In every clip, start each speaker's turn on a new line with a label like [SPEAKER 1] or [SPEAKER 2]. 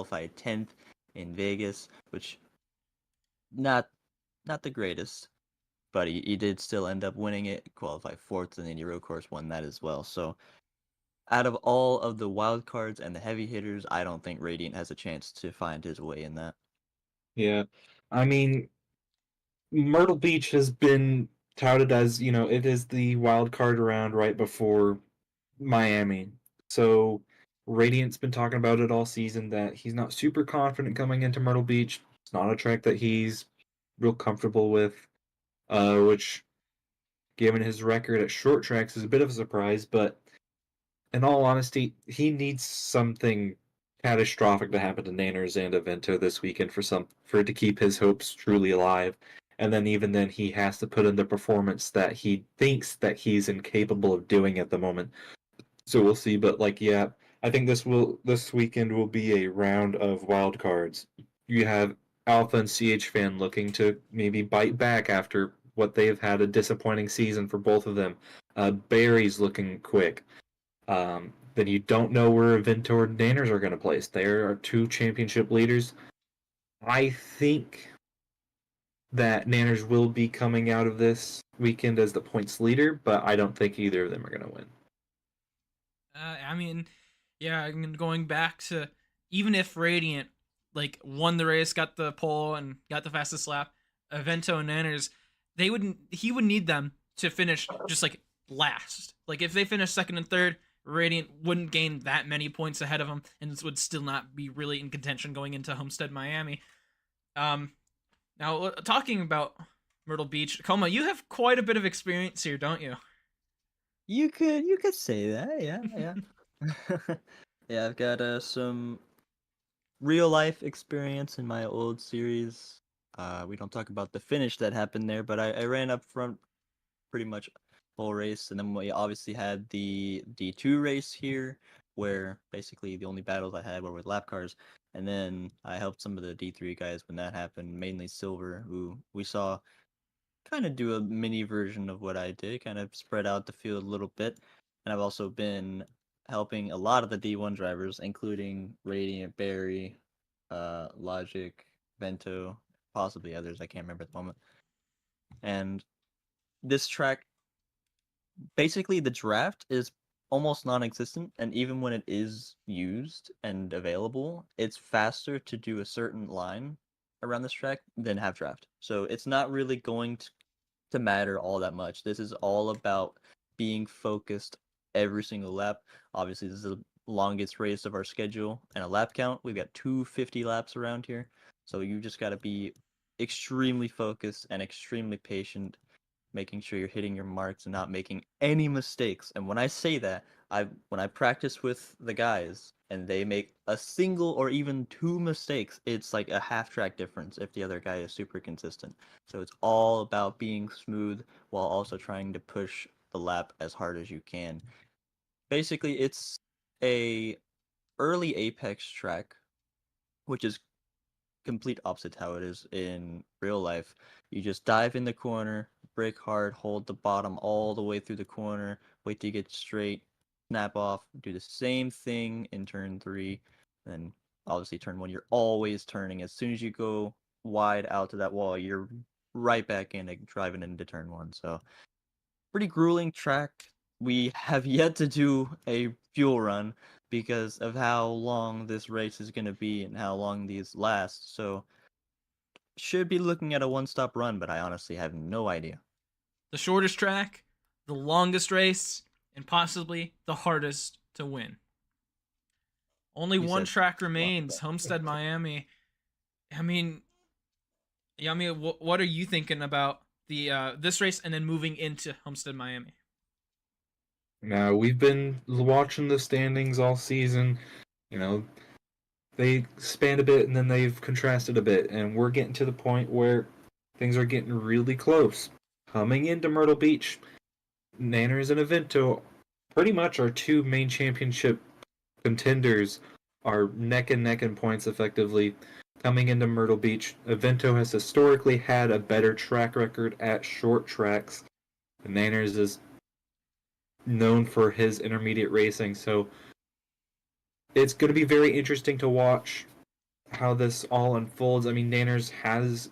[SPEAKER 1] qualified 10th in Vegas, which not the greatest, but he did still end up winning it, qualified 4th, and then Euro Course won that as well. So out of all of the wild cards and the heavy hitters, I don't think Radiant has a chance to find his way in that.
[SPEAKER 2] Yeah. I mean, Myrtle Beach has been touted as, it is the wild card round right before Miami. So Radiant's been talking about it all season that he's not super confident coming into Myrtle Beach. It's not a track that he's real comfortable with, which, given his record at short tracks, is a bit of a surprise. But in all honesty, he needs something catastrophic to happen to Nanners and Avento this weekend for it to keep his hopes truly alive. And then even then, he has to put in the performance that he thinks that he's incapable of doing at the moment. So we'll see. But yeah, I think this weekend will be a round of wild cards. You have Alpha and CH Fan looking to maybe bite back after what they've had a disappointing season for both of them. Barry's looking quick. Then you don't know where Avento or Danners are going to place. There are two championship leaders. I think that Nanners will be coming out of this weekend as the points leader, but I don't think either of them are going to win.
[SPEAKER 3] I mean, yeah, going back to even if Radiant won the race, got the pole, and got the fastest lap, Avento and Nanners, he would need them to finish just last. If they finish second and third, Radiant wouldn't gain that many points ahead of them, and would still not be really in contention going into Homestead Miami. Now talking about Myrtle Beach, Coma, you have quite a bit of experience here, don't you?
[SPEAKER 1] You could say that, yeah. Yeah, I've got some real life experience in my old series. We don't talk about the finish that happened there, but I ran up front pretty much full race, and then we obviously had the D2 race here, where basically the only battles I had were with lap cars, and then I helped some of the D3 guys when that happened, mainly Silver, who we saw kind of do a mini version of what I did, kind of spread out the field a little bit. And I've also been helping a lot of the D1 drivers, including Radiant, Barry, Logic, Vento, possibly others. I can't remember at the moment. And this track, basically, the draft is almost non-existent, and even when it is used and available, it's faster to do a certain line around this track than half draft. So it's not really going to matter all that much. This is all about being focused every single lap. Obviously, this is the longest race of our schedule, and a lap count. We've got 250 laps around here. So you just got to be extremely focused and extremely patient, making sure you're hitting your marks and not making any mistakes. And when I say that, when I practice with the guys and they make a single or even two mistakes, it's like a half track difference if the other guy is super consistent. So it's all about being smooth while also trying to push the lap as hard as you can. Basically, it's a early Apex track, which is complete opposite how it is in real life. You just dive in the corner, brake hard, hold the bottom all the way through the corner, wait till you get straight, snap off, do the same thing in turn 3, then obviously turn 1 you're always turning. As soon as you go wide out to that wall, you're right back in and driving into turn 1. So pretty grueling track. We have yet to do a fuel run because of how long this race is going to be and how long these last. So should be looking at a one-stop run, but I honestly have no idea.
[SPEAKER 3] The shortest track, the longest race, and possibly the hardest to win. Only one track remains, Homestead Miami. I mean, what are you thinking about the this race and then moving into Homestead Miami?
[SPEAKER 2] Now, we've been watching the standings all season. They spanned a bit and then they've contrasted a bit, and we're getting to the point where things are getting really close. Coming into Myrtle Beach, Nanners and Avento, pretty much our two main championship contenders, are neck and neck in points effectively. Coming into Myrtle Beach, Avento has historically had a better track record at short tracks. Nanners is known for his intermediate racing, so it's going to be very interesting to watch. how this all unfolds. I mean, Nanners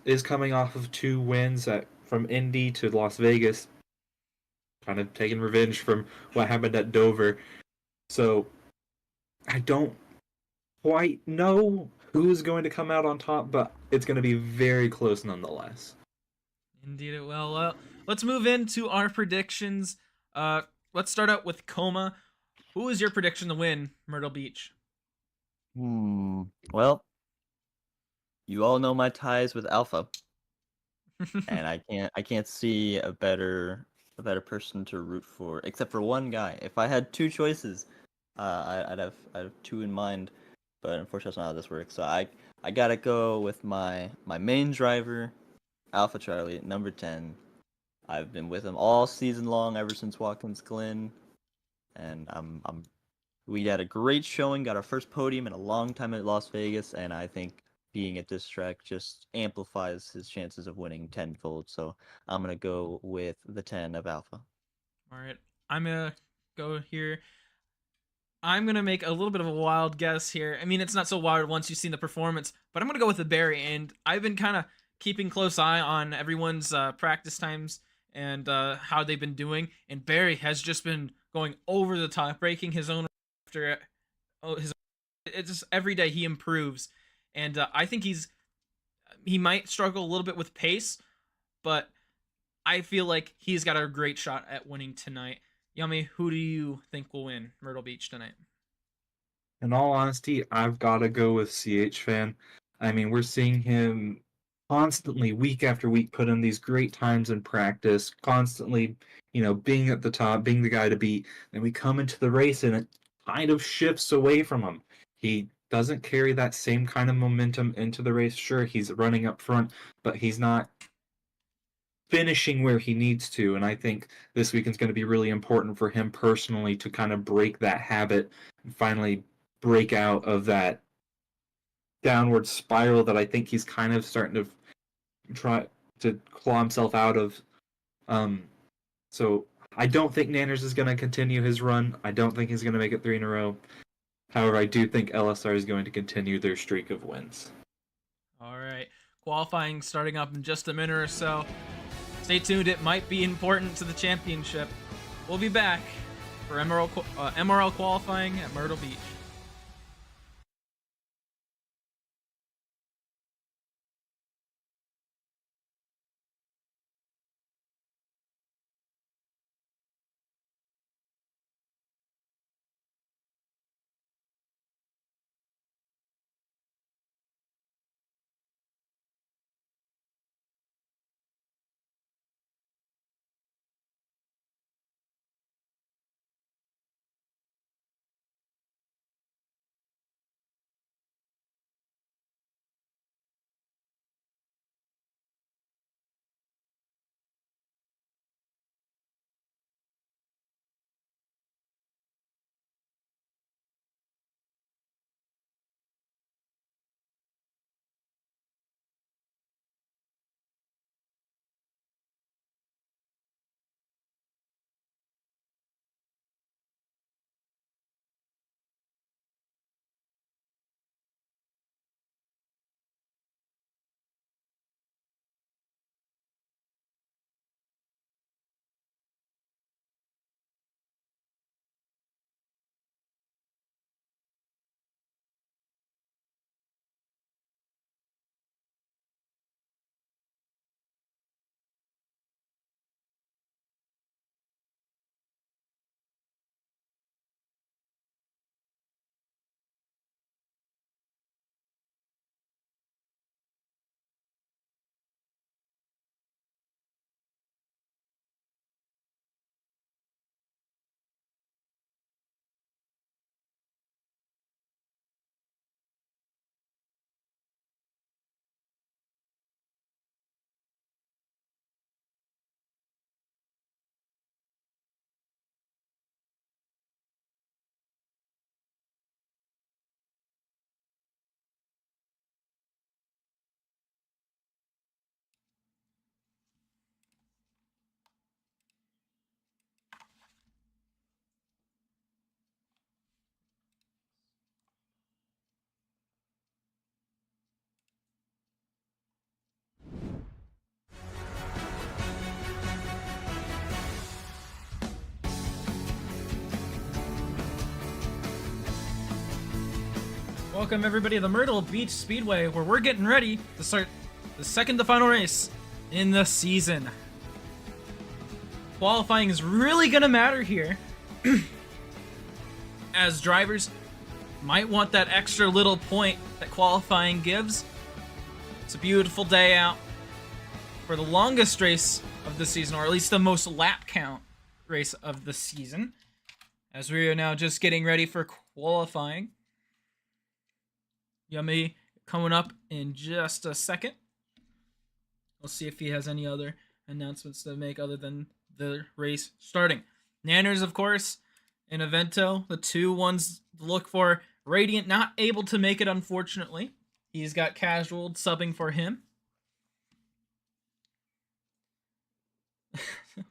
[SPEAKER 2] is coming off of 2 wins from Indy to Las Vegas, kind of taking revenge from what happened at Dover. So I don't quite know who's going to come out on top, but it's going to be very close nonetheless.
[SPEAKER 3] Indeed, it will. Let's move into our predictions. Uh, let's start out with Coma. Who is your prediction to win Myrtle Beach?
[SPEAKER 1] Well, you all know my ties with Alpha, and I can't see a better person to root for, except for one guy. If I had two choices, I'd have two in mind, but unfortunately that's not how this works. So I gotta go with my main driver, Alpha Charlie, number 10. I've been with him all season long, ever since Watkins Glen, and we had a great showing, got our first podium in a long time at Las Vegas, and I think being at this track just amplifies his chances of winning tenfold. So I'm gonna go with the 10 of Alpha.
[SPEAKER 3] All right, I'm gonna go here. I'm gonna make a little bit of a wild guess here. I mean, it's not so wild once you've seen the performance, but I'm gonna go with the Barry. And I've been kind of keeping close eye on everyone's practice times and how they've been doing. And Barry has just been going over the top, breaking his own after his. It's just every day he improves, and I think he might struggle a little bit with pace, but I feel like he's got a great shot at winning tonight. Yummy, who do you think will win Myrtle Beach tonight?
[SPEAKER 2] In all honesty, I've got to go with CH Fan. I mean, we're seeing him constantly, week after week, put in these great times in practice, constantly, being at the top, being the guy to beat. And we come into the race and it kind of shifts away from him. He doesn't carry that same kind of momentum into the race. Sure, he's running up front, but he's not finishing where he needs to. And I think this weekend's going to be really important for him personally to kind of break that habit and finally break out of that downward spiral that I think he's kind of starting to try to claw himself out of. Um, so I don't think Nanners is going to continue his run. I don't think he's going to make it 3 in a row. However, I do think LSR is going to continue their streak of wins.
[SPEAKER 3] All right, qualifying starting up in just a minute or so. Stay tuned, it might be important to the championship. We'll be back for MRL qualifying at Myrtle Beach. Welcome everybody to the Myrtle Beach Speedway, where we're getting ready to start the second to final race in the season. Qualifying is really gonna matter here, as drivers might want that extra little point that qualifying gives. It's a beautiful day out for the longest race of the season, or at least the most lap count race of the season, as we are now just getting ready for qualifying. Yummy coming up in just a second. We'll see if he has any other announcements to make other than the race starting. Nanners, of course, and Evento, the two ones to look for. Radiant not able to make it, unfortunately. He's got Casual subbing for him.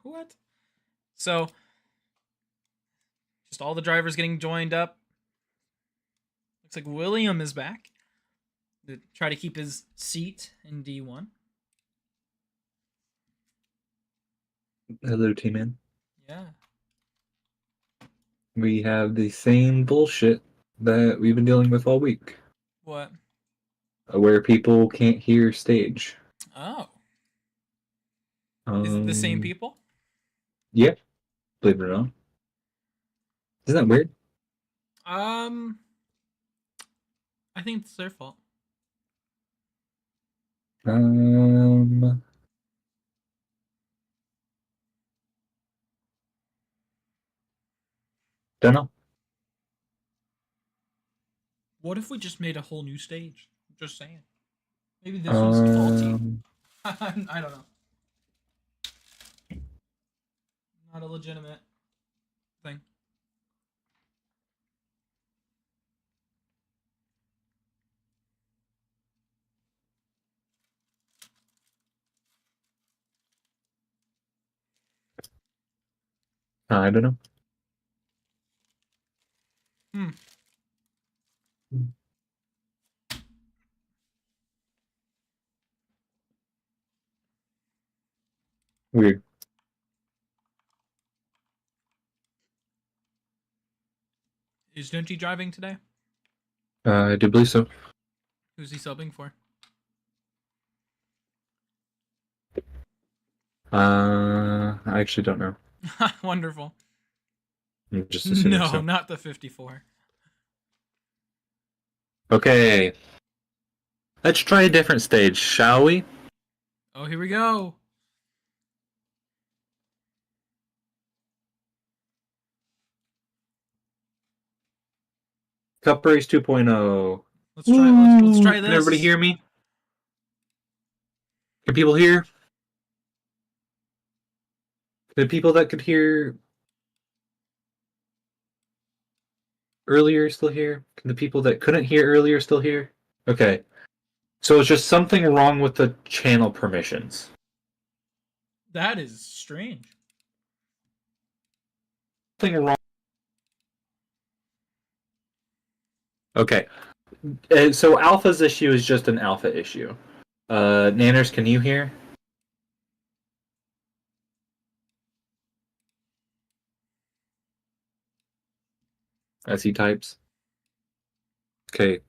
[SPEAKER 3] What? So, just all the drivers getting joined up. Looks like William is back to try to keep his seat in D1.
[SPEAKER 2] Hello, T-Man.
[SPEAKER 3] Yeah.
[SPEAKER 2] We have the same bullshit that we've been dealing with all week,
[SPEAKER 3] What?
[SPEAKER 2] where people can't hear stage.
[SPEAKER 3] Oh. Is it the same people?
[SPEAKER 2] Yeah, believe it or not. Isn't that weird?
[SPEAKER 3] I think it's their fault.
[SPEAKER 2] Don't know.
[SPEAKER 3] What if we just made a whole new stage? Just saying. Maybe this one's faulty. I don't know. Not a legitimate thing.
[SPEAKER 2] I don't know. Weird.
[SPEAKER 3] Is Denti driving today?
[SPEAKER 2] I do believe so.
[SPEAKER 3] Who's he subbing for?
[SPEAKER 2] I actually don't know.
[SPEAKER 3] Wonderful.
[SPEAKER 2] I'm just assuming
[SPEAKER 3] No,
[SPEAKER 2] so.
[SPEAKER 3] not the 54.
[SPEAKER 2] Okay. Let's try a different stage, shall we?
[SPEAKER 3] Oh, here we go.
[SPEAKER 2] Cup Race 2.0.
[SPEAKER 3] Let's try this.
[SPEAKER 2] Can everybody hear me? Can people hear? The people that could hear earlier still hear? Can the people that couldn't hear earlier still hear? Okay. So it's just something wrong with the channel permissions.
[SPEAKER 3] That is strange.
[SPEAKER 2] Something wrong. Okay. So Alpha's issue is just an Alpha issue. Nanners, can you hear? As he types. Okay.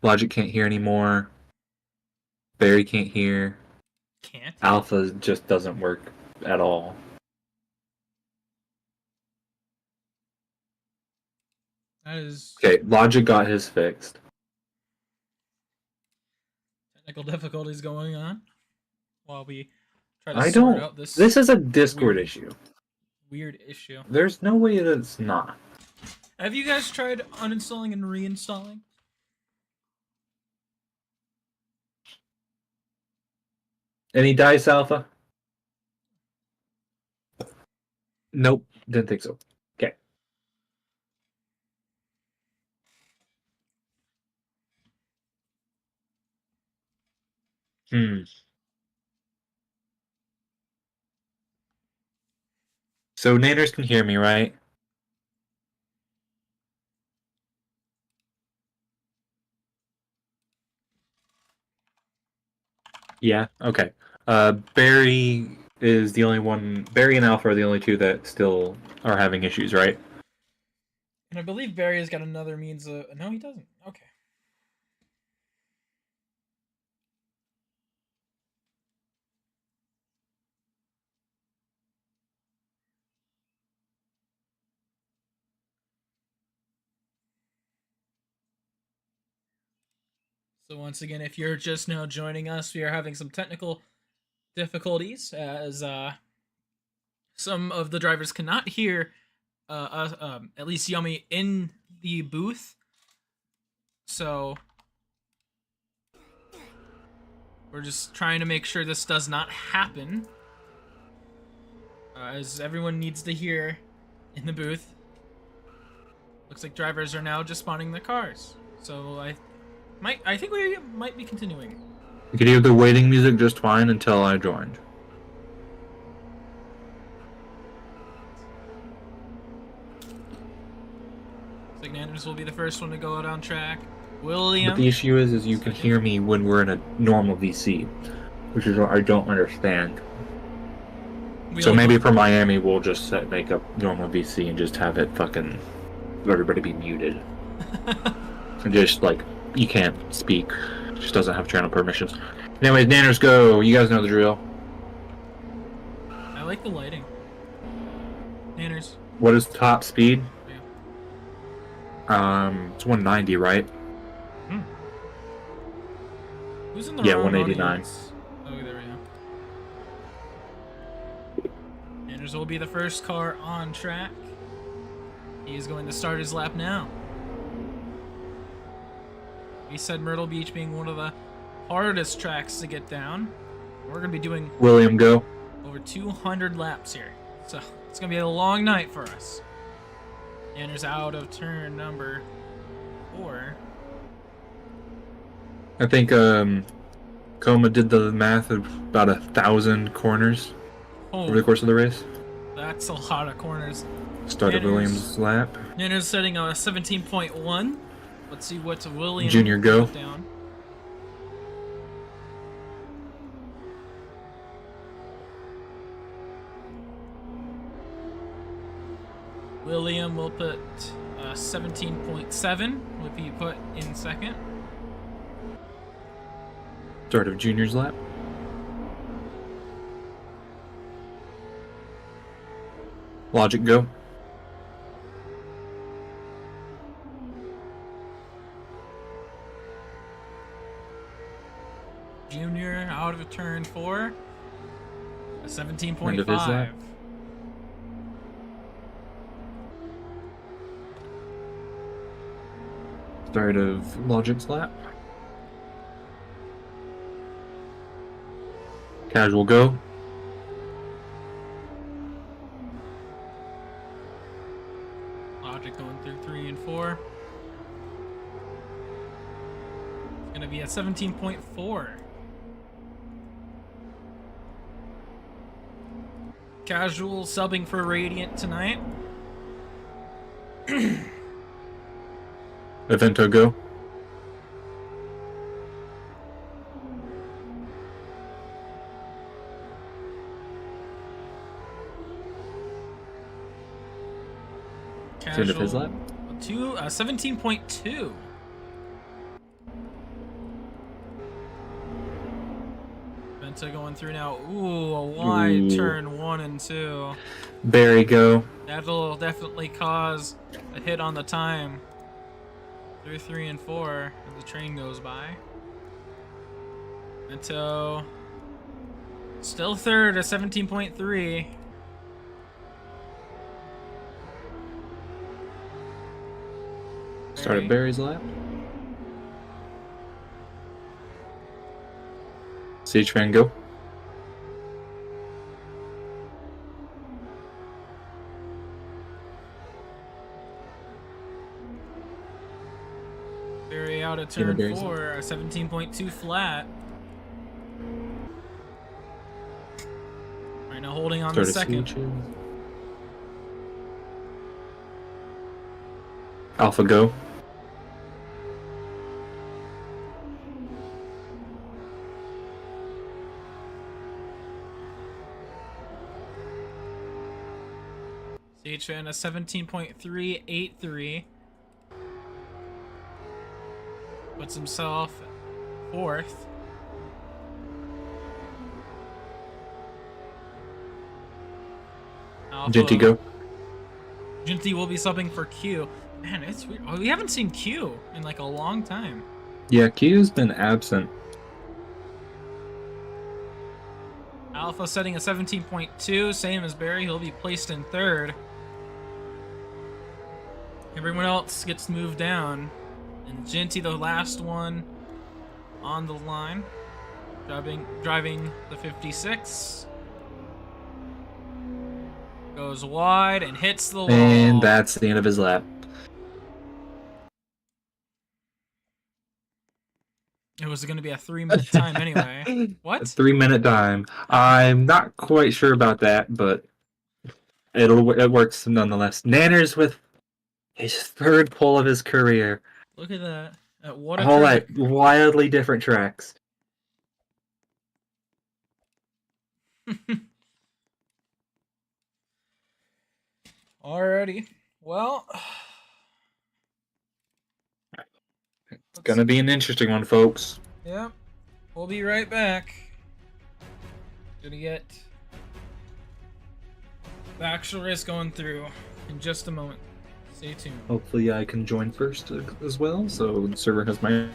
[SPEAKER 2] Logic can't hear anymore. Barry can't hear.
[SPEAKER 3] Can't.
[SPEAKER 2] Alpha just doesn't work at all.
[SPEAKER 3] That is
[SPEAKER 2] Okay, Logic got his fixed.
[SPEAKER 3] technical difficulties going on while we try to
[SPEAKER 2] I
[SPEAKER 3] sort
[SPEAKER 2] don't.
[SPEAKER 3] out this
[SPEAKER 2] This is a Discord
[SPEAKER 3] weird-
[SPEAKER 2] issue.
[SPEAKER 3] weird issue.
[SPEAKER 2] There's no way that it's not.
[SPEAKER 3] Have you guys tried uninstalling and reinstalling?
[SPEAKER 2] Any dice, Alpha? Nope, didn't think so. Okay. So Nanners can hear me, right? Yeah. Okay. Barry is the only one. Barry and Alpha are the only two that still are having issues, right?
[SPEAKER 3] And I believe Barry has got another means of... No, he doesn't. Okay. So once again, if you're just now joining us, we are having some technical difficulties as some of the drivers cannot hear at least Yummy in the booth. So we're just trying to make sure this does not happen, as everyone needs to hear in the booth. Looks like drivers are now just spawning their cars. So I think we might be continuing.
[SPEAKER 2] You could hear the waiting music just fine until I joined.
[SPEAKER 3] Looks like Nanners will be the first one to go out on track. William.
[SPEAKER 2] But the issue is you can hear me when we're in a normal VC, which is what I don't understand. So maybe for Miami, we'll just make a normal VC and just have it fucking everybody be muted. And just like you can't speak, just doesn't have channel permissions. Anyways, Nanners go. You guys know the drill.
[SPEAKER 3] I like the lighting. Nanners.
[SPEAKER 2] What is top speed?
[SPEAKER 3] Yeah.
[SPEAKER 2] It's 190, right?
[SPEAKER 3] Who's in the
[SPEAKER 2] 189.
[SPEAKER 3] audience? Oh, there we go. Nanners will be the first car on track. He is going to start his lap now. We said Myrtle Beach being one of the hardest tracks to get down. We're going to be doing
[SPEAKER 2] William, go.
[SPEAKER 3] over 200 laps here. So it's going to be a long night for us. Nanners out of turn number 4.
[SPEAKER 2] I think Coma did the math of about 1,000 corners over the course of the race.
[SPEAKER 3] That's a lot of corners.
[SPEAKER 2] Started Williams' lap.
[SPEAKER 3] Nanners setting a 17.1. Let's see what William
[SPEAKER 2] Junior, go.
[SPEAKER 3] put down. William will put 17.7. What he put in second?
[SPEAKER 2] Start of Junior's lap. Logic, go.
[SPEAKER 3] Junior out of turn 4. A
[SPEAKER 2] End of his
[SPEAKER 3] 17.5.
[SPEAKER 2] lap. Start of Logic's lap. Casual, go.
[SPEAKER 3] Logic going through 3 and 4. It's going to be at 17.4. Casual subbing for Radiant tonight.
[SPEAKER 2] Evento, go.
[SPEAKER 3] Casual.
[SPEAKER 2] End of his lap.
[SPEAKER 3] 17.2. Venta going through now. Ooh, a wide turn 1 and 2.
[SPEAKER 2] Barry, go.
[SPEAKER 3] That'll definitely cause a hit on the time. Through 3 and 4 as the train goes by. Vento still third at 17.3.
[SPEAKER 2] Start at Barry's lap. Siege fan, go.
[SPEAKER 3] Barry out at turn 4, a 17.2 flat. Right now holding on the second.
[SPEAKER 2] Alpha, go.
[SPEAKER 3] Stage fan a 17.383. Puts himself 4th.
[SPEAKER 2] Jinty, go.
[SPEAKER 3] Jinty will be subbing for Q. Man, it's weird. Oh, we haven't seen Q in like a long time.
[SPEAKER 2] Yeah, Q's been absent.
[SPEAKER 3] Alpha setting a 17.2, same as Barry. He'll be placed in third. Everyone else gets moved down. And Jinty, the last one on the line, driving the 56. Goes wide and hits the wall.
[SPEAKER 2] And that's the end of his lap.
[SPEAKER 3] It was going to be a 3-minute time anyway. What?
[SPEAKER 2] A 3-minute time. I'm not quite sure about that, but it works nonetheless. Nanners with his third pole of his career.
[SPEAKER 3] Look at that. What a
[SPEAKER 2] All
[SPEAKER 3] career.
[SPEAKER 2] at wildly different tracks.
[SPEAKER 3] Alrighty. Well,
[SPEAKER 2] It's gonna be an interesting one, folks.
[SPEAKER 3] Yep. We'll be right back. Gonna get the actual race going through in just a moment. Stay tuned.
[SPEAKER 2] Hopefully I can join first as well, so the server has my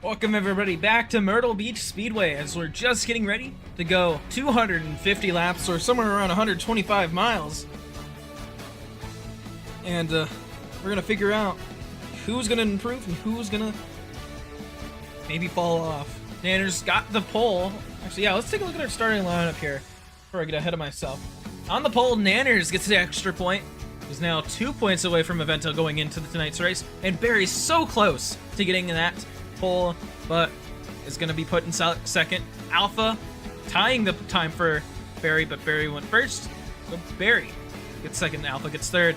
[SPEAKER 3] Welcome everybody back to Myrtle Beach Speedway as we're just getting ready to go 250 laps or somewhere around 125 miles. And we're gonna figure out who's gonna improve and who's gonna maybe fall off. Nanner's got the pole. Actually, yeah, let's take a look at our starting lineup here before I get ahead of myself. On the pole, Nanners gets the extra point. He's now 2 points away from Evento going into tonight's race, and Barry's so close to getting that pole, but is going to be put in second. Alpha tying the time for Barry, but Barry went first, so Barry gets second. Alpha gets third.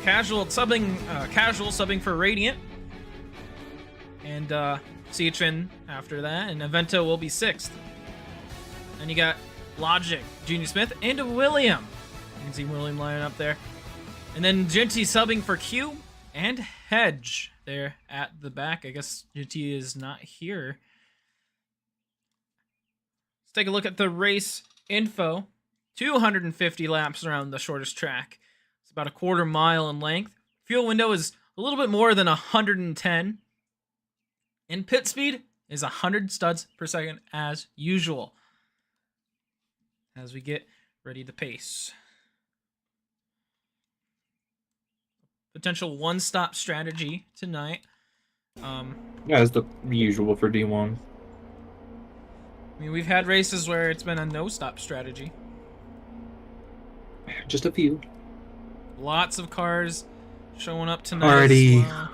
[SPEAKER 3] Casual subbing for Radiant, and Citron after that, and Evento will be sixth. And you got Logic, Junior Smith, and William. You can see William lining up there. And then Genty subbing for Q and Hedge there at the back. I guess Genty is not here. Let's take a look at the race info. 250 laps around the shortest track. It's about a quarter mile in length. Fuel window is a little bit more than 110. And pit speed is 100 studs per second as usual. As we get ready to pace. Potential one-stop strategy tonight.
[SPEAKER 2] Yeah, it's the usual for D1.
[SPEAKER 3] I mean, we've had races where it's been a no-stop strategy.
[SPEAKER 2] Just a few.
[SPEAKER 3] Lots of cars showing up tonight.
[SPEAKER 2] Already.
[SPEAKER 3] As well.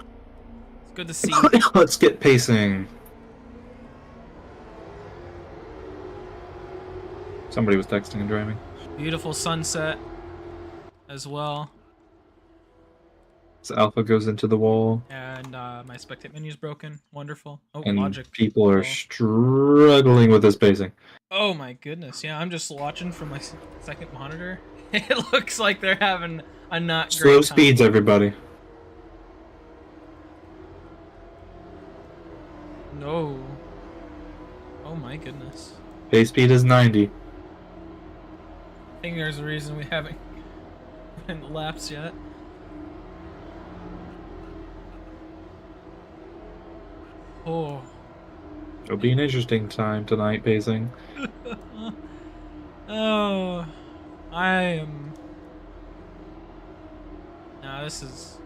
[SPEAKER 3] It's good to see.
[SPEAKER 2] Let's get pacing. Somebody was texting and driving.
[SPEAKER 3] Beautiful sunset as well.
[SPEAKER 2] So Alpha goes into the wall.
[SPEAKER 3] And my spectate menu's broken. Wonderful. Oh,
[SPEAKER 2] And
[SPEAKER 3] Logic.
[SPEAKER 2] people are struggling with this pacing.
[SPEAKER 3] Oh my goodness. Yeah, I'm just watching from my second monitor. It looks like they're having a not great
[SPEAKER 2] Slow
[SPEAKER 3] time.
[SPEAKER 2] speeds, everybody.
[SPEAKER 3] No. Oh my goodness.
[SPEAKER 2] Pace speed is 90.
[SPEAKER 3] I think there's a reason we haven't been laps yet. Oh.
[SPEAKER 2] It'll be an interesting time tonight, pacing.
[SPEAKER 3] Oh. I am... Nah, this is...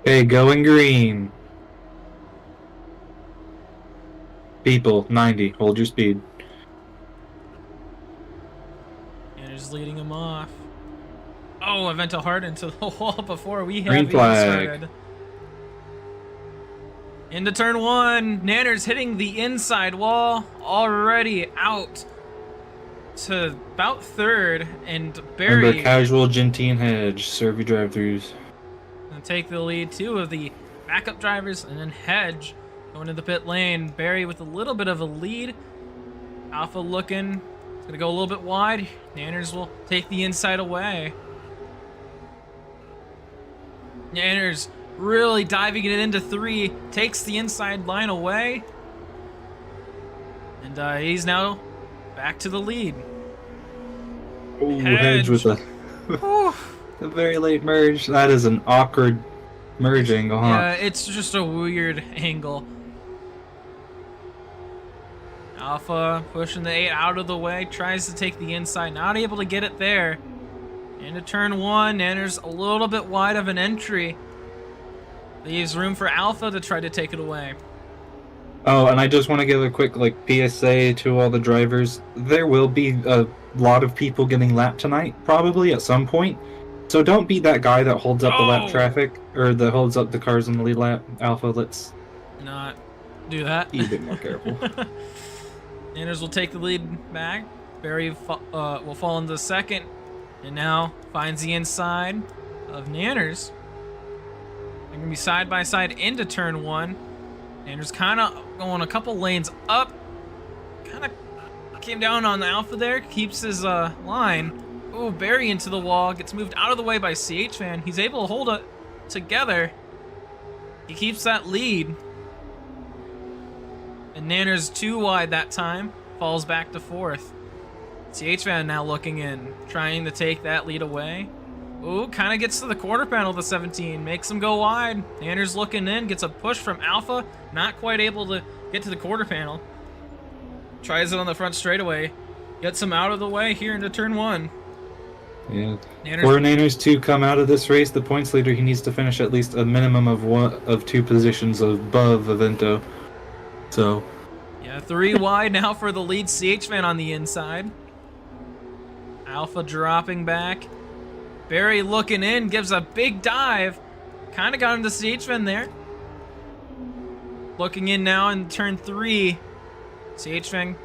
[SPEAKER 2] Okay, going green. People, 90. Hold your speed.
[SPEAKER 3] And just leading him off. Oh, Evento hard into the wall before we have
[SPEAKER 2] Green
[SPEAKER 3] even
[SPEAKER 2] flag.
[SPEAKER 3] started. Into turn one. Nanner's hitting the inside wall. Already out to about third. And Barry
[SPEAKER 2] Remember, casual, Gentine, Hedge. Serve your drive-thrus.
[SPEAKER 3] gonna take the lead. Two of the backup drivers. And then Hedge going to the pit lane. Barry with a little bit of a lead. Alpha looking. It's gonna go a little bit wide. Nanners will take the inside away. Nanners really diving it into three, takes the inside line away, and he's now back to the lead.
[SPEAKER 2] Ooh, Hedge with a very late merge. That is an awkward merge angle, huh?
[SPEAKER 3] Yeah, it's just a weird angle. Alpha pushing the 8 out of the way, tries to take the inside, not able to get it there. Into turn one, Nanners a little bit wide of an entry. Leaves room for Alpha to try to take it away.
[SPEAKER 2] Oh, and I just want to give a quick PSA to all the drivers. There will be a lot of people getting lapped tonight, probably at some point. So don't be that guy that holds up the lap traffic, or that holds up the cars on the lead lap. Alpha, let's
[SPEAKER 3] not do that.
[SPEAKER 2] be a bit more careful.
[SPEAKER 3] Nanners will take the lead back. Barry will fall into second, and now finds the inside of Nanners. They're going to be side by side into turn one. Nanners kind of going a couple lanes up. Kind of came down on the Alpha there. Keeps his line. Oh, Barry into the wall. Gets moved out of the way by CH-Fan. He's able to hold it together. He keeps that lead. And Nanners too wide that time. Falls back to fourth. CH-Fan now looking in. Trying to take that lead away. Ooh, kind of gets to the quarter panel of the 17, makes him go wide. Nanner's looking in, gets a push from Alpha, not quite able to get to the quarter panel. Tries it on the front straightaway, gets him out of the way here into turn 1.
[SPEAKER 2] Yeah.
[SPEAKER 3] Nanner's,
[SPEAKER 2] For Nanners to come out of this race, the points leader, he needs to finish at least a minimum of 2 positions above Avento. So,
[SPEAKER 3] yeah, 3 wide now for the lead CH fan on the inside. Alpha dropping back. Barry looking in, gives a big dive. Kind of got him to CH fan there. Looking in now in turn 3. CH fan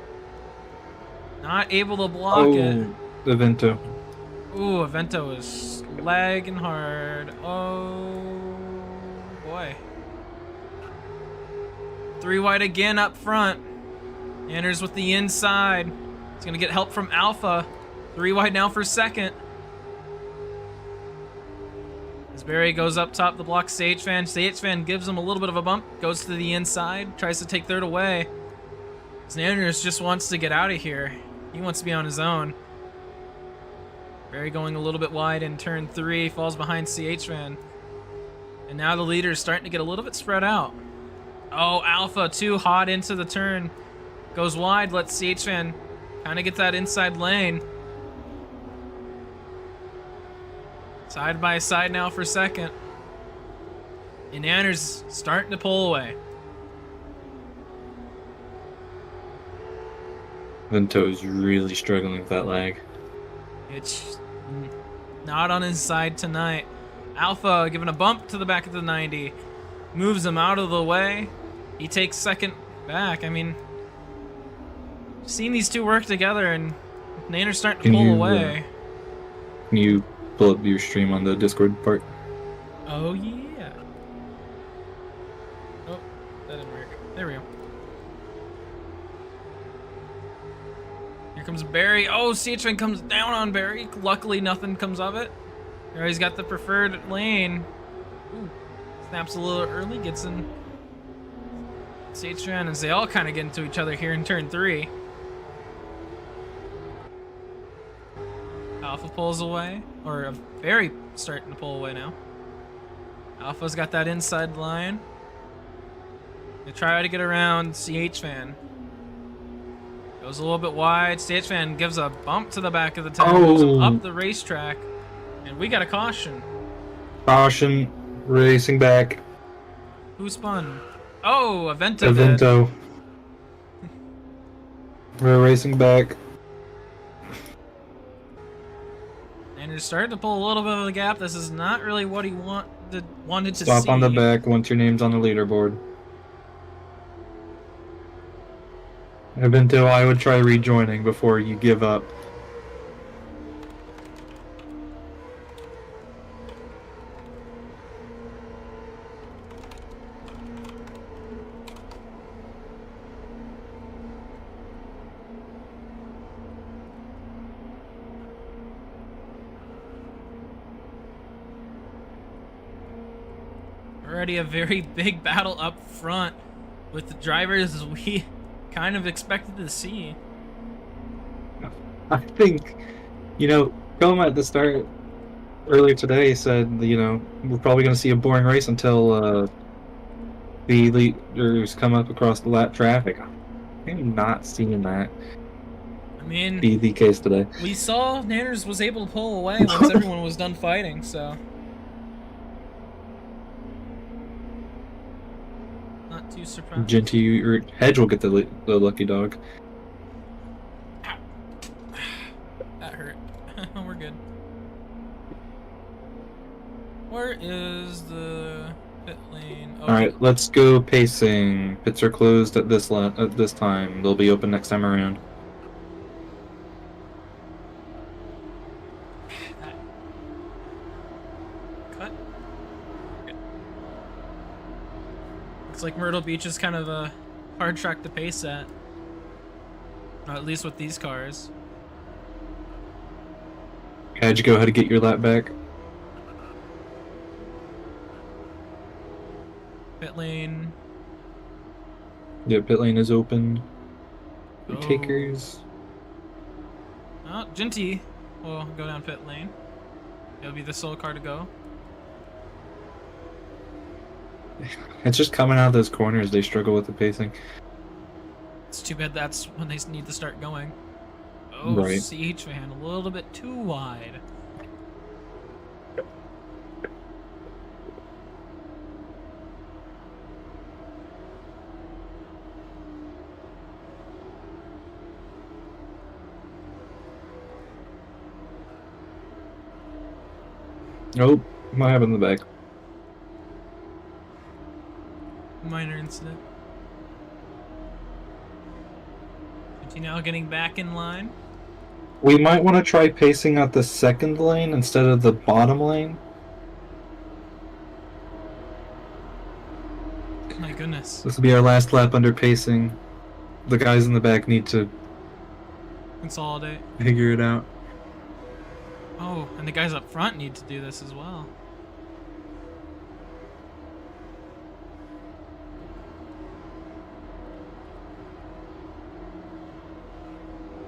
[SPEAKER 3] not able to block it.
[SPEAKER 2] Avento.
[SPEAKER 3] Ooh, Avento is lagging hard. Oh, boy. 3 wide again up front. Enters with the inside. He's going to get help from Alpha. 3 wide now for second. As Barry goes up top the block, Sage Fan gives him a little bit of a bump. Goes to the inside. Tries to take third away. Nanners just wants to get out of here. He wants to be on his own. Barry going a little bit wide in turn 3. Falls behind CH Fan. And now the leader is starting to get a little bit spread out. Oh, Alpha too hot into the turn. Goes wide, lets CH Fan kind of get that inside lane. Side by side now for second. And Nanner's starting to pull away.
[SPEAKER 2] Vento's really struggling with that lag.
[SPEAKER 3] It's not on his side tonight. Alpha giving a bump to the back of the 90. Moves him out of the way. He takes second back. I mean, seen these two work together, and Nanner's starting to pull away.
[SPEAKER 2] Can you pull up your stream on the Discord part?
[SPEAKER 3] Oh, yeah. Oh, that didn't work. There we go. Here comes Barry. Oh, CHN comes down on Barry. Luckily, nothing comes of it. There, he's got the preferred lane. Ooh, snaps a little early, gets in CHN as they all kind of get into each other here in turn 3. Alpha pulls away, or Barry starting to pull away now. Alpha's got that inside line. They try to get around CH Fan. Goes a little bit wide. CH Fan gives a bump to the back of the town. Moves him up the racetrack. And we got a caution.
[SPEAKER 2] Caution, racing back.
[SPEAKER 3] Who spun? Oh, Avento.
[SPEAKER 2] Avento. We're racing back.
[SPEAKER 3] And he's starting to pull a little bit of the gap. This is not really what he wanted to see.
[SPEAKER 2] Stop on the back once your name's on the leaderboard. Avento, I would try rejoining before you give up.
[SPEAKER 3] Already a very big battle up front with the drivers we kind of expected to see.
[SPEAKER 2] I think, Coma at the start earlier today said, we're probably going to see a boring race until the leaders come up across the lap traffic. I'm not seeing that be the case today.
[SPEAKER 3] We saw Nanners was able to pull away once everyone was done fighting, so. Not too surprised.
[SPEAKER 2] Genty or Hedge will get the lucky dog.
[SPEAKER 3] That hurt. We're good. Where is the pit lane? Oh,
[SPEAKER 2] All right, let's go pacing. Pits are closed at this time. They'll be open next time around.
[SPEAKER 3] Cut. Good. Looks like Myrtle Beach is kind of a hard track to pace at. At least with these cars.
[SPEAKER 2] Hedge, go ahead and get your lap back.
[SPEAKER 3] Pit lane.
[SPEAKER 2] Yeah, pit lane is open.
[SPEAKER 3] Oh.
[SPEAKER 2] Takers.
[SPEAKER 3] Oh, Genty will go down pit lane. It'll be the solo car to go.
[SPEAKER 2] It's just coming out of those corners. They struggle with the pacing.
[SPEAKER 3] It's too bad that's when they need to start going. Oh,
[SPEAKER 2] Right.
[SPEAKER 3] CH fan, a little bit too wide.
[SPEAKER 2] Nope. What happened in the back?
[SPEAKER 3] Minor incident. Is he now getting back in line?
[SPEAKER 2] We might want to try pacing out the second lane instead of the bottom lane.
[SPEAKER 3] My goodness.
[SPEAKER 2] This will be our last lap under pacing. The guys in the back need to
[SPEAKER 3] Consolidate.
[SPEAKER 2] figure it out.
[SPEAKER 3] Oh, and the guys up front need to do this as well.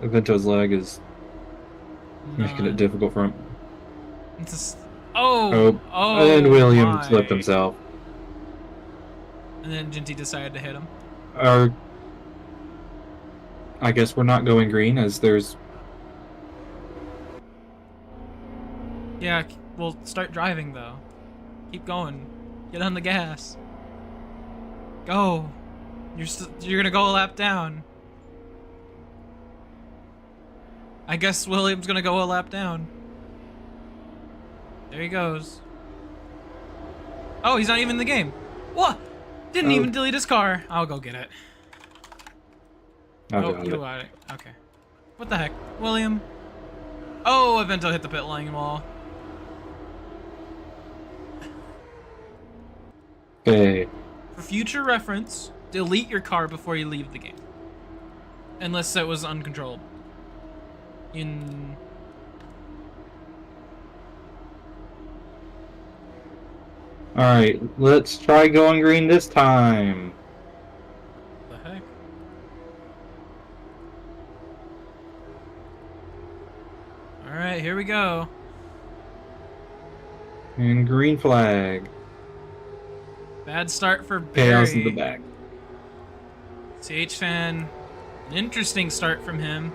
[SPEAKER 2] Avento's lag is making it
[SPEAKER 3] Not-
[SPEAKER 2] difficult for him.
[SPEAKER 3] It's just, oh,
[SPEAKER 2] And William
[SPEAKER 3] my.
[SPEAKER 2] slipped himself.
[SPEAKER 3] And then Ginty decided to hit him.
[SPEAKER 2] I guess we're not going green as there's...
[SPEAKER 3] Yeah, well, start driving though. Keep going. Get on the gas. Go. You're gonna go a lap down. I guess William's gonna go a lap down. There he goes. Oh, he's not even in the game. What? Didn't
[SPEAKER 2] Oh.
[SPEAKER 3] even delete his car. I'll go get it.
[SPEAKER 2] Oh,
[SPEAKER 3] Oh,
[SPEAKER 2] God.
[SPEAKER 3] you got it. Okay. What the heck? William? Oh, Avento hit the pit lane wall.
[SPEAKER 2] Okay.
[SPEAKER 3] For future reference, delete your car before you leave the game. Unless it was uncontrollable.
[SPEAKER 2] Alright, let's try going green this time.
[SPEAKER 3] The heck? Alright, here we go.
[SPEAKER 2] And green flag.
[SPEAKER 3] Bad start for Barry.
[SPEAKER 2] Chaos in the back.
[SPEAKER 3] CH fan. An interesting start from him.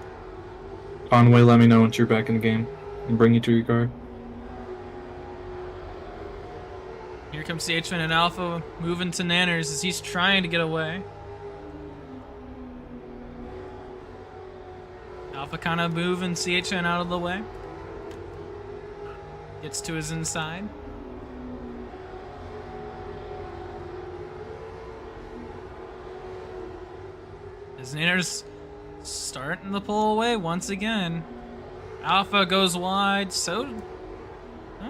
[SPEAKER 2] Conway, let me know once you're back in the game and bring you to your car.
[SPEAKER 3] Here comes CH fan and Alpha moving to Nanners as he's trying to get away. Alpha kind of moving CH fan out of the way. Gets to his inside. As Nanners starting to pull away once again. Alpha goes wide, so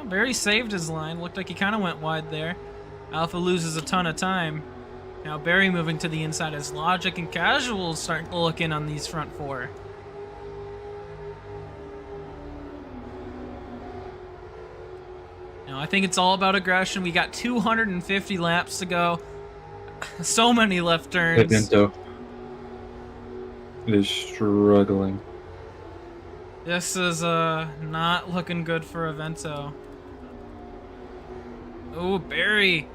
[SPEAKER 3] Barry saved his line. Looked like he kind of went wide there. Alpha loses a ton of time. Now Barry moving to the inside as Logic and Casual starting to look in on these front four. Now I think it's all about aggression. We got 250 laps to go. So many left turns.
[SPEAKER 2] Avento is struggling.
[SPEAKER 3] This is not looking good for Avento. Oh, Barry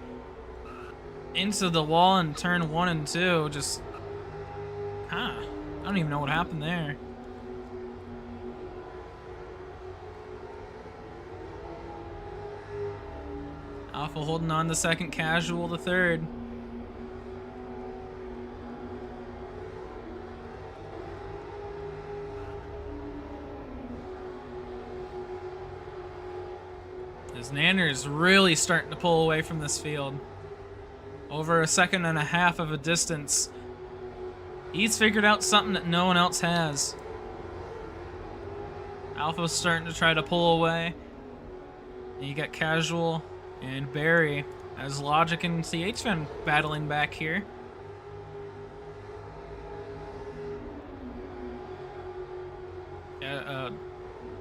[SPEAKER 3] into the wall in turn 1 and 2. Just, I don't even know what happened there. Alpha holding on to second, Casual to third. As Nanners really starting to pull away from this field. Over a second and a half of a distance. He's figured out something that no one else has. Alpha's starting to try to pull away. And you got Casual and Barry as Logic and CH fan battling back here.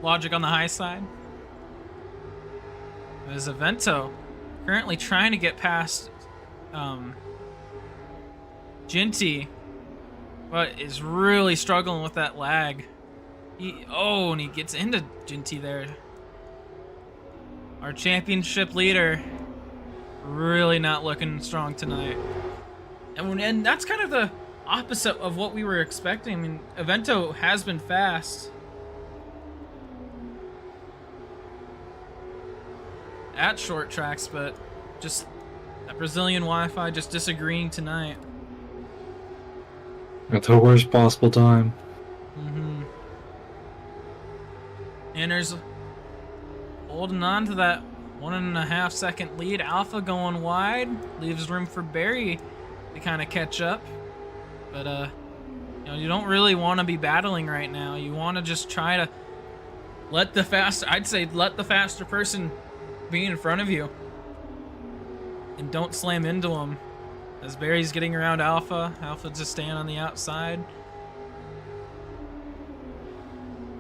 [SPEAKER 3] Logic on the high side. There's Avento currently trying to get past Ginty, but is really struggling with that lag. And he gets into Ginty there. our championship leader, really not looking strong tonight. And that's kind of the opposite of what we were expecting. I mean, Evento has been fast at short tracks, but just that Brazilian Wi-Fi just disagreeing tonight.
[SPEAKER 2] At the worst possible time.
[SPEAKER 3] Mm-hmm. Anders holding on to that 1.5 second lead. Alpha going wide, leaves room for Barry to kind of catch up. But you know, you don't really want to be battling right now. You want to just try to let the faster person be in front of you, and don't slam into him. As Barry's getting around Alpha, Alpha just staying on the outside.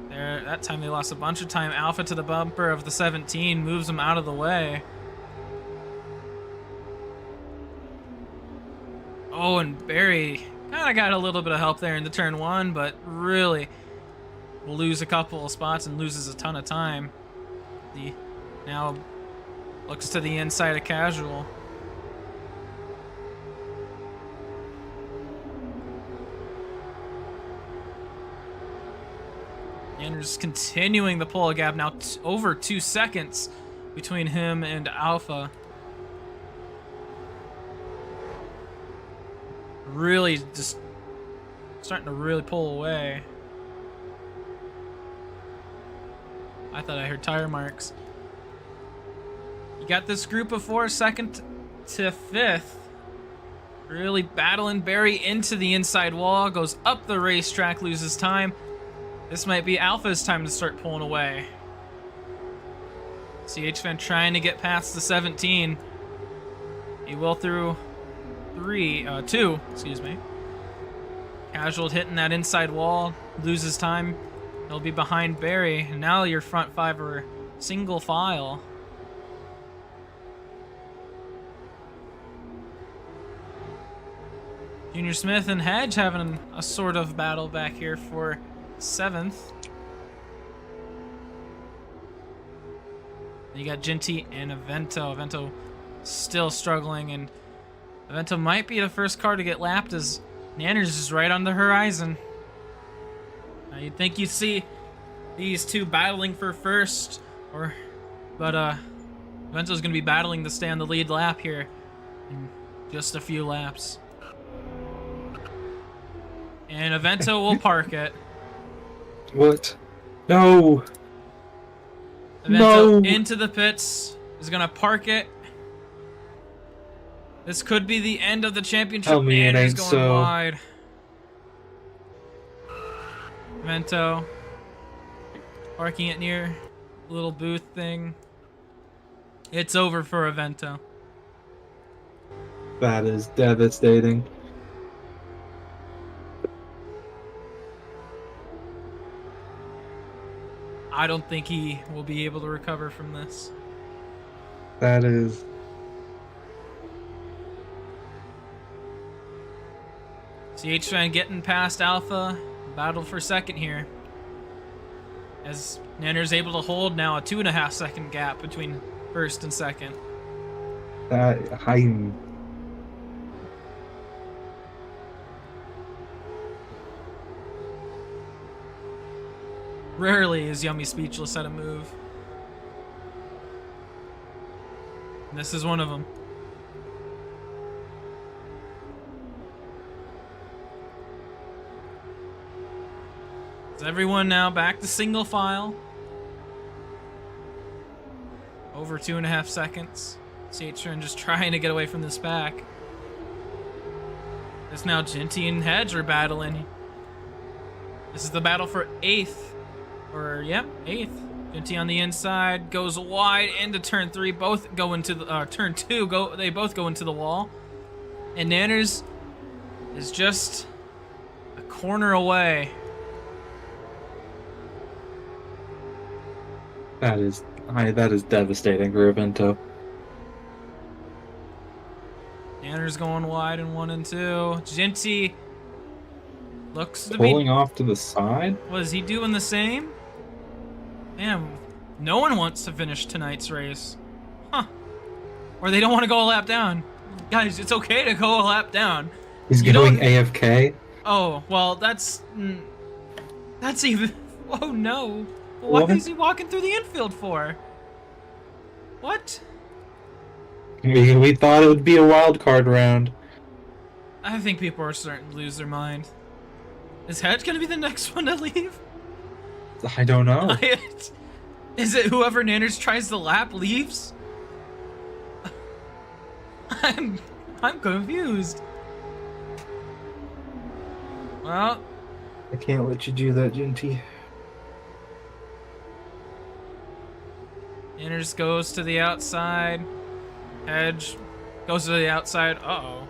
[SPEAKER 3] There, that time they lost a bunch of time. Alpha to the bumper of the 17, moves him out of the way. Oh, and Barry kind of got a little bit of help there in the turn 1, but really will lose a couple of spots and loses a ton of time. The now looks to the inside of Casual. Anders continuing the pull gap, now over 2 seconds between him and Alpha. Really just starting to really pull away. I thought I heard tire marks. You got this group of 4, 2nd to 5th. Really battling Barry into the inside wall, goes up the racetrack, loses time. This might be Alpha's time to start pulling away. CH-Fan trying to get past the 17. He will through 2, excuse me. Casual hitting that inside wall, loses time. He'll be behind Barry. And now your front 5 are single file. Junior Smith and Hedge having a sort of battle back here for 7th. You got Ginty and Evento. Evento still struggling, and Evento might be the first car to get lapped as Nanners is right on the horizon. Now you'd think you'd see these two battling for first, but Evento's gonna be battling to stay on the lead lap here in just a few laps. And Evento will park it.
[SPEAKER 2] What? No!
[SPEAKER 3] Evento
[SPEAKER 2] No!
[SPEAKER 3] into the pits, is gonna park it. This could be the end of the championship.
[SPEAKER 2] Tell me it
[SPEAKER 3] Nanners
[SPEAKER 2] ain't
[SPEAKER 3] going
[SPEAKER 2] so.
[SPEAKER 3] wide. Evento parking it near a little booth thing. It's over for Evento.
[SPEAKER 2] That is devastating.
[SPEAKER 3] I don't think he will be able to recover from this.
[SPEAKER 2] That is...
[SPEAKER 3] CH-Fan getting past Alpha. Battle for second here. As Nanner's able to hold now a 2.5 second gap between first and second.
[SPEAKER 2] I'm...
[SPEAKER 3] Rarely is Yummy speechless at a move. And this is one of them. Is everyone now back to single file? Over 2.5 seconds. CH-Fan just trying to get away from this pack. It's now Ginty and Hedge are battling. This is the battle for 8th. Or, yep, 8th. Ginty on the inside, goes wide into turn 3. Both go into the, turn 2, they both go into the wall. And Nanners is just a corner away.
[SPEAKER 2] That is devastating for Evento.
[SPEAKER 3] Nanners going wide in 1 and 2. Ginty looks to
[SPEAKER 2] Pulling
[SPEAKER 3] be
[SPEAKER 2] off to the side?
[SPEAKER 3] Was he doing the same? Man, No one wants to finish tonight's race. Huh. Or they don't want to go a lap down. Guys, it's okay to go a lap down.
[SPEAKER 2] He's
[SPEAKER 3] You
[SPEAKER 2] going
[SPEAKER 3] don't-
[SPEAKER 2] AFK.
[SPEAKER 3] Oh, well, that's even... Oh, no.
[SPEAKER 2] What?
[SPEAKER 3] What is he walking through the infield for? What?
[SPEAKER 2] We thought it would be a wild card round.
[SPEAKER 3] I think people are starting to lose their mind. Is Hedge gonna be the next one to leave?
[SPEAKER 2] I don't know.
[SPEAKER 3] Is it whoever Nanners tries to lap leaves? I'm confused. Well,
[SPEAKER 2] I can't let you do that, Genty.
[SPEAKER 3] Nanners goes to the outside. Hedge goes to the outside. Uh-oh.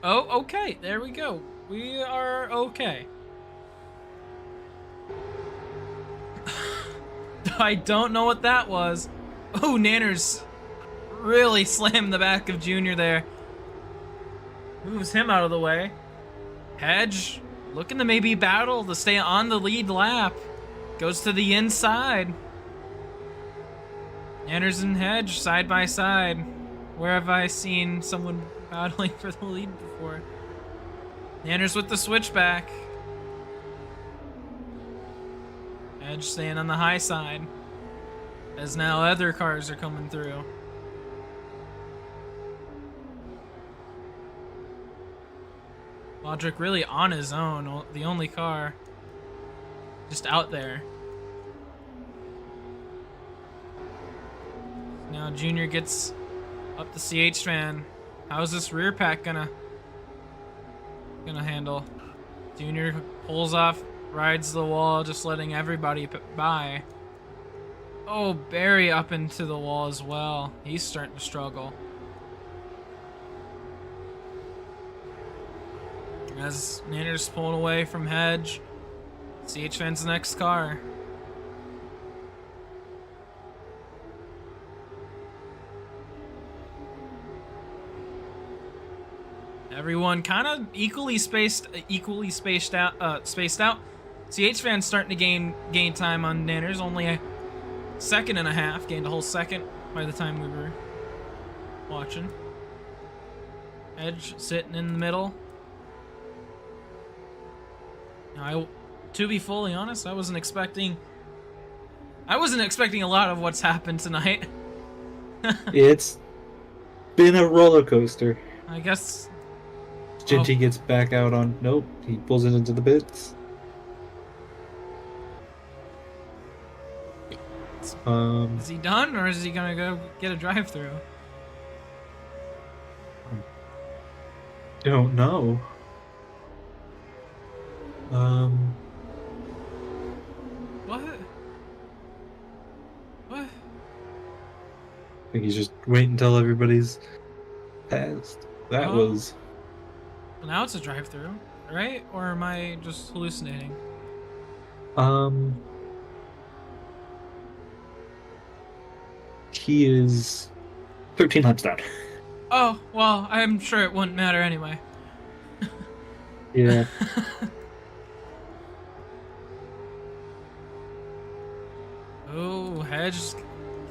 [SPEAKER 3] Oh, okay. There we go. We are okay. I don't know what that was. Oh, Nanners really slammed the back of Junior there. Moves him out of the way. Hedge looking to maybe battle to stay on the lead lap. Goes to the inside. Nanners and Hedge side by side. Where have I seen someone battling for the lead before? Nanners with the switchback. Hedge staying on the high side. As now other cars are coming through. Roderick really on his own, the only car. Just out there. Now Junior gets up the CH fan. How's this rear pack gonna handle? Junior pulls off, rides the wall, just letting everybody by. Oh, Barry up into the wall as well. He's starting to struggle. As Nanner's pulling away from Hedge, CH fan's the next car. Everyone kind of equally spaced out. CH fan's starting to gain time on Nanners. Only a second and a half. Gained a whole second by the time we were watching. Edge sitting in the middle. Now, to be fully honest, I wasn't expecting a lot of what's happened tonight.
[SPEAKER 2] It's been a roller coaster.
[SPEAKER 3] I guess.
[SPEAKER 2] Genty gets back out on. Nope, he pulls it into the pits.
[SPEAKER 3] Is he done, or is he gonna go get a drive-through?
[SPEAKER 2] Don't know.
[SPEAKER 3] What? What?
[SPEAKER 2] I think he's just waiting until everybody's passed. That
[SPEAKER 3] Oh.
[SPEAKER 2] was.
[SPEAKER 3] Well, now it's a drive-through, right? Or am I just hallucinating?
[SPEAKER 2] He is 13 laps down.
[SPEAKER 3] Oh, well, I'm sure it wouldn't matter anyway.
[SPEAKER 2] Yeah.
[SPEAKER 3] Oh, Hedge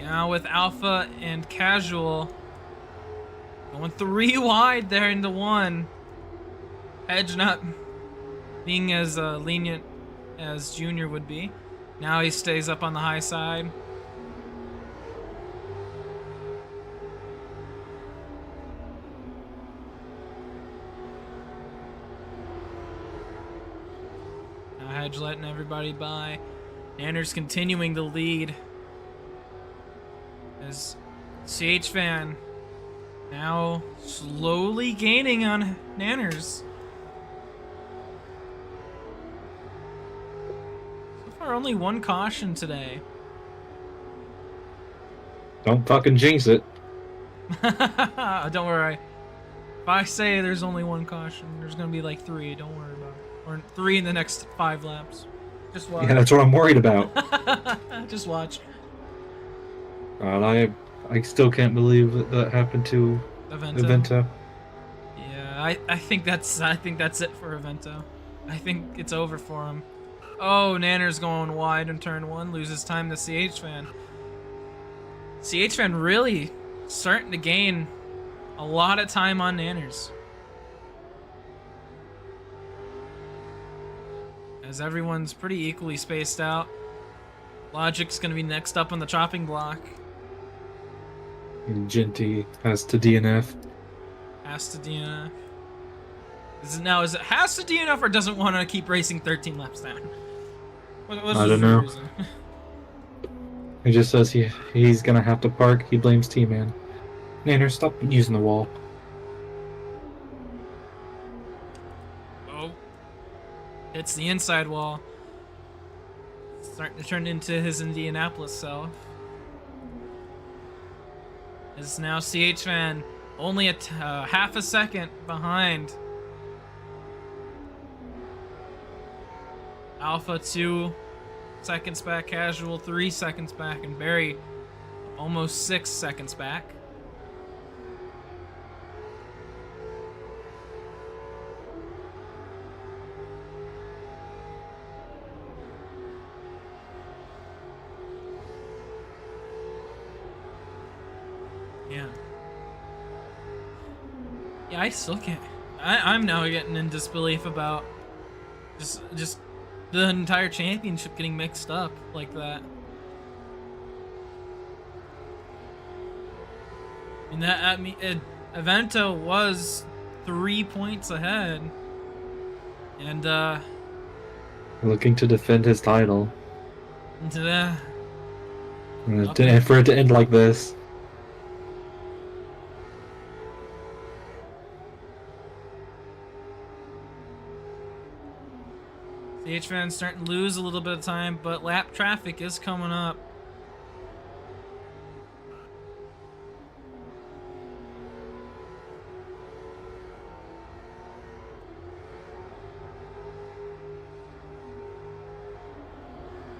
[SPEAKER 3] now with Alpha and Casual. Going 3 wide there into 1. Hedge not being as lenient as Junior would be. Now he stays up on the high side. Now Hedge letting everybody by. Nanners continuing to lead. As CH fan now slowly gaining on Nanners. So far, only 1 caution today.
[SPEAKER 2] Don't fucking jinx it.
[SPEAKER 3] Don't worry. If I say there's only 1 caution, there's gonna be like 3. Don't worry about it. Or 3 in the next 5 laps. Just watch.
[SPEAKER 2] Yeah, that's what I'm worried about.
[SPEAKER 3] Just watch.
[SPEAKER 2] God, I still can't believe that happened to
[SPEAKER 3] Evento.
[SPEAKER 2] Evento.
[SPEAKER 3] Yeah, I think that's it for Evento. I think it's over for him. Oh, Nanner's going wide in turn 1, loses time to CH Fan. CH Fan really starting to gain a lot of time on Nanners. As everyone's pretty equally spaced out. Logic's gonna be next up on the chopping block.
[SPEAKER 2] And Jinty has to DNF.
[SPEAKER 3] Has to DNF. Is it has to DNF or doesn't want to keep racing 13 laps down? What's
[SPEAKER 2] I don't
[SPEAKER 3] the
[SPEAKER 2] know.
[SPEAKER 3] reason?
[SPEAKER 2] He just says he's gonna have to park. He blames T-Man. Nanner, stop using the wall.
[SPEAKER 3] Oh. Hits the inside wall. Starting to turn into his Indianapolis self. Is now CH Fan only half a second behind. Alpha 2 seconds back, Casual 3 seconds back, and Barry almost 6 seconds back. Yeah. Yeah, I still can't. I'm now getting in disbelief about just the entire championship getting mixed up like that. And Evento was 3 points ahead, and
[SPEAKER 2] Looking to defend his title.
[SPEAKER 3] uh,
[SPEAKER 2] And for it to end like this.
[SPEAKER 3] CH Fan's starting to lose a little bit of time, but lap traffic is coming up.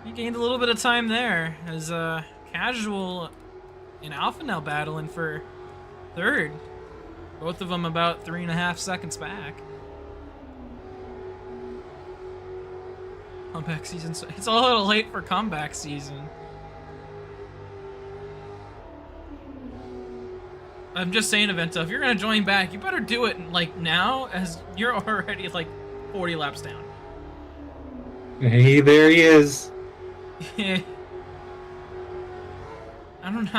[SPEAKER 3] He gained a little bit of time there as Casual and Alpha now battling for third. Both of them about 3.5 seconds back. Comeback season. It's a little late for comeback season. I'm just saying, Evento, if you're gonna join back, you better do it like now, as you're already like 40 laps down.
[SPEAKER 2] Hey, there he is.
[SPEAKER 3] I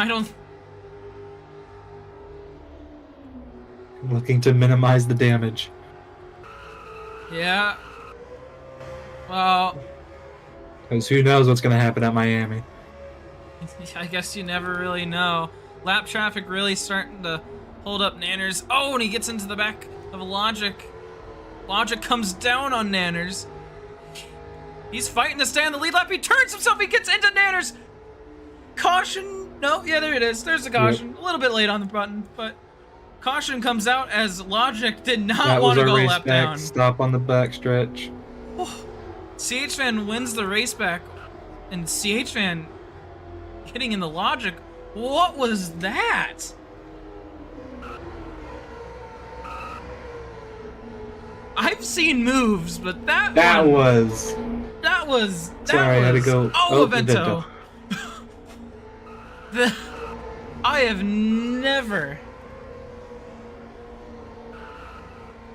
[SPEAKER 3] don't.
[SPEAKER 2] Looking to minimize the damage.
[SPEAKER 3] Yeah. Well,
[SPEAKER 2] Because who knows what's going to happen at Miami.
[SPEAKER 3] I guess you never really know. Lap traffic really starting to hold up Nanners. Oh, and he gets into the back of Logic. Logic comes down on Nanners. He's fighting to stay on the lead lap. He turns himself. He gets into Nanners. Caution. No, yeah, there it is. There's the caution. A little bit late on the button, but caution comes out as Logic did not want to go lap down.
[SPEAKER 2] Stop on the back stretch.
[SPEAKER 3] Oh. CH Fan wins the race back, and CH Fan hitting in the Logic. What was that? I've seen moves, but that
[SPEAKER 2] was.
[SPEAKER 3] Sorry,
[SPEAKER 2] I had to go.
[SPEAKER 3] Oh, Evento. I have never.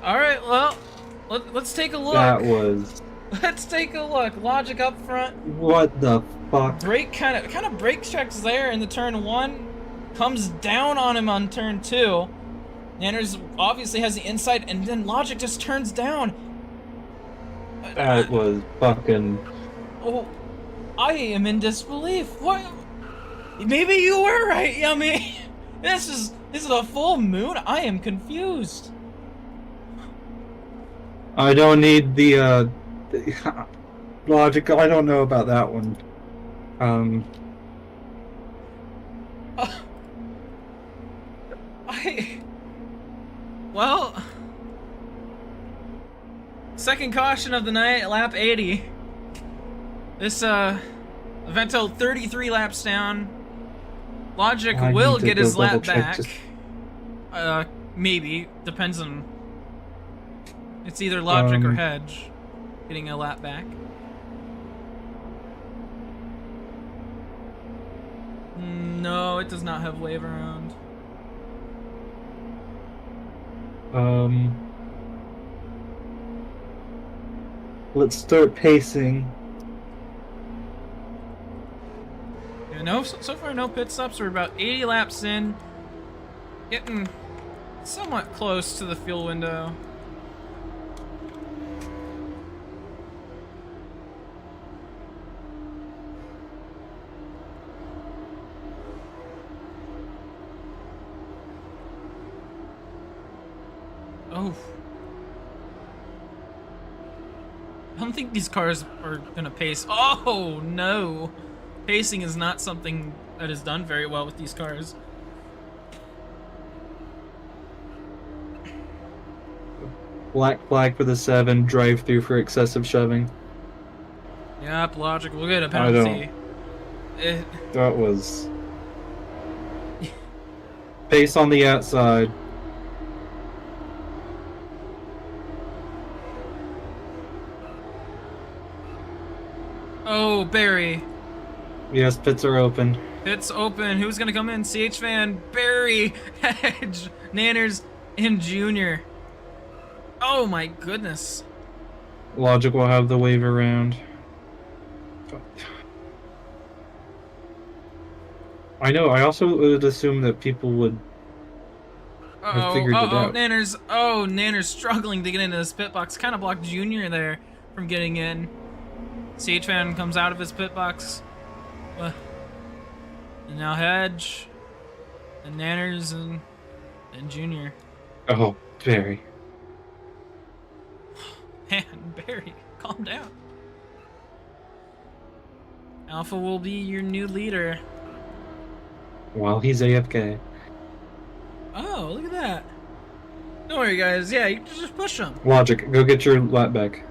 [SPEAKER 3] All right, well, let's take a look.
[SPEAKER 2] That was.
[SPEAKER 3] Let's take a look. Logic up front.
[SPEAKER 2] What the fuck?
[SPEAKER 3] Brake kind of brake checks there in the turn 1. Comes down on him on turn 2. Nanners obviously has the inside, and then Logic just turns down.
[SPEAKER 2] That was fucking.
[SPEAKER 3] Oh, I am in disbelief. What? Maybe you were right, Yummy. This is a full moon. I am confused.
[SPEAKER 2] I don't need the logic. I don't know about that one.
[SPEAKER 3] Well, second caution of the night, lap 80. This Evento 33 laps down. Logic will get his lap back. Maybe depends on. It's either Logic or Hedge. getting a lap back. No, it does not have wave around.
[SPEAKER 2] Let's start pacing.
[SPEAKER 3] Yeah, no, so far no pit stops. We're about 80 laps in, getting somewhat close to the fuel window. Oh. I don't think these cars are gonna pace. Oh no! Pacing is not something that is done very well with these cars.
[SPEAKER 2] Black flag for the 7, drive through for excessive shoving.
[SPEAKER 3] Yep, logic. We'll get a penalty.
[SPEAKER 2] That was... Pace on the outside.
[SPEAKER 3] Oh, Barry.
[SPEAKER 2] Yes, pits are open.
[SPEAKER 3] Pits open. Who's gonna come in? CH Fan, Barry, Hedge, Nanners, and Junior. Oh my goodness.
[SPEAKER 2] Logic will have the wave around. I know, I also would assume that people would have figured it out.
[SPEAKER 3] Nanners struggling to get into this pit box. Kind of blocked Junior there from getting in. CH Fan comes out of his pit box. And now Hedge, and Nanners, and Junior.
[SPEAKER 2] Oh, Barry.
[SPEAKER 3] Man, Barry, calm down. Alpha will be your new leader.
[SPEAKER 2] While he's AFK.
[SPEAKER 3] Oh, look at that. Don't worry, guys. Yeah, you can just push him.
[SPEAKER 2] Logic, go get your lap back.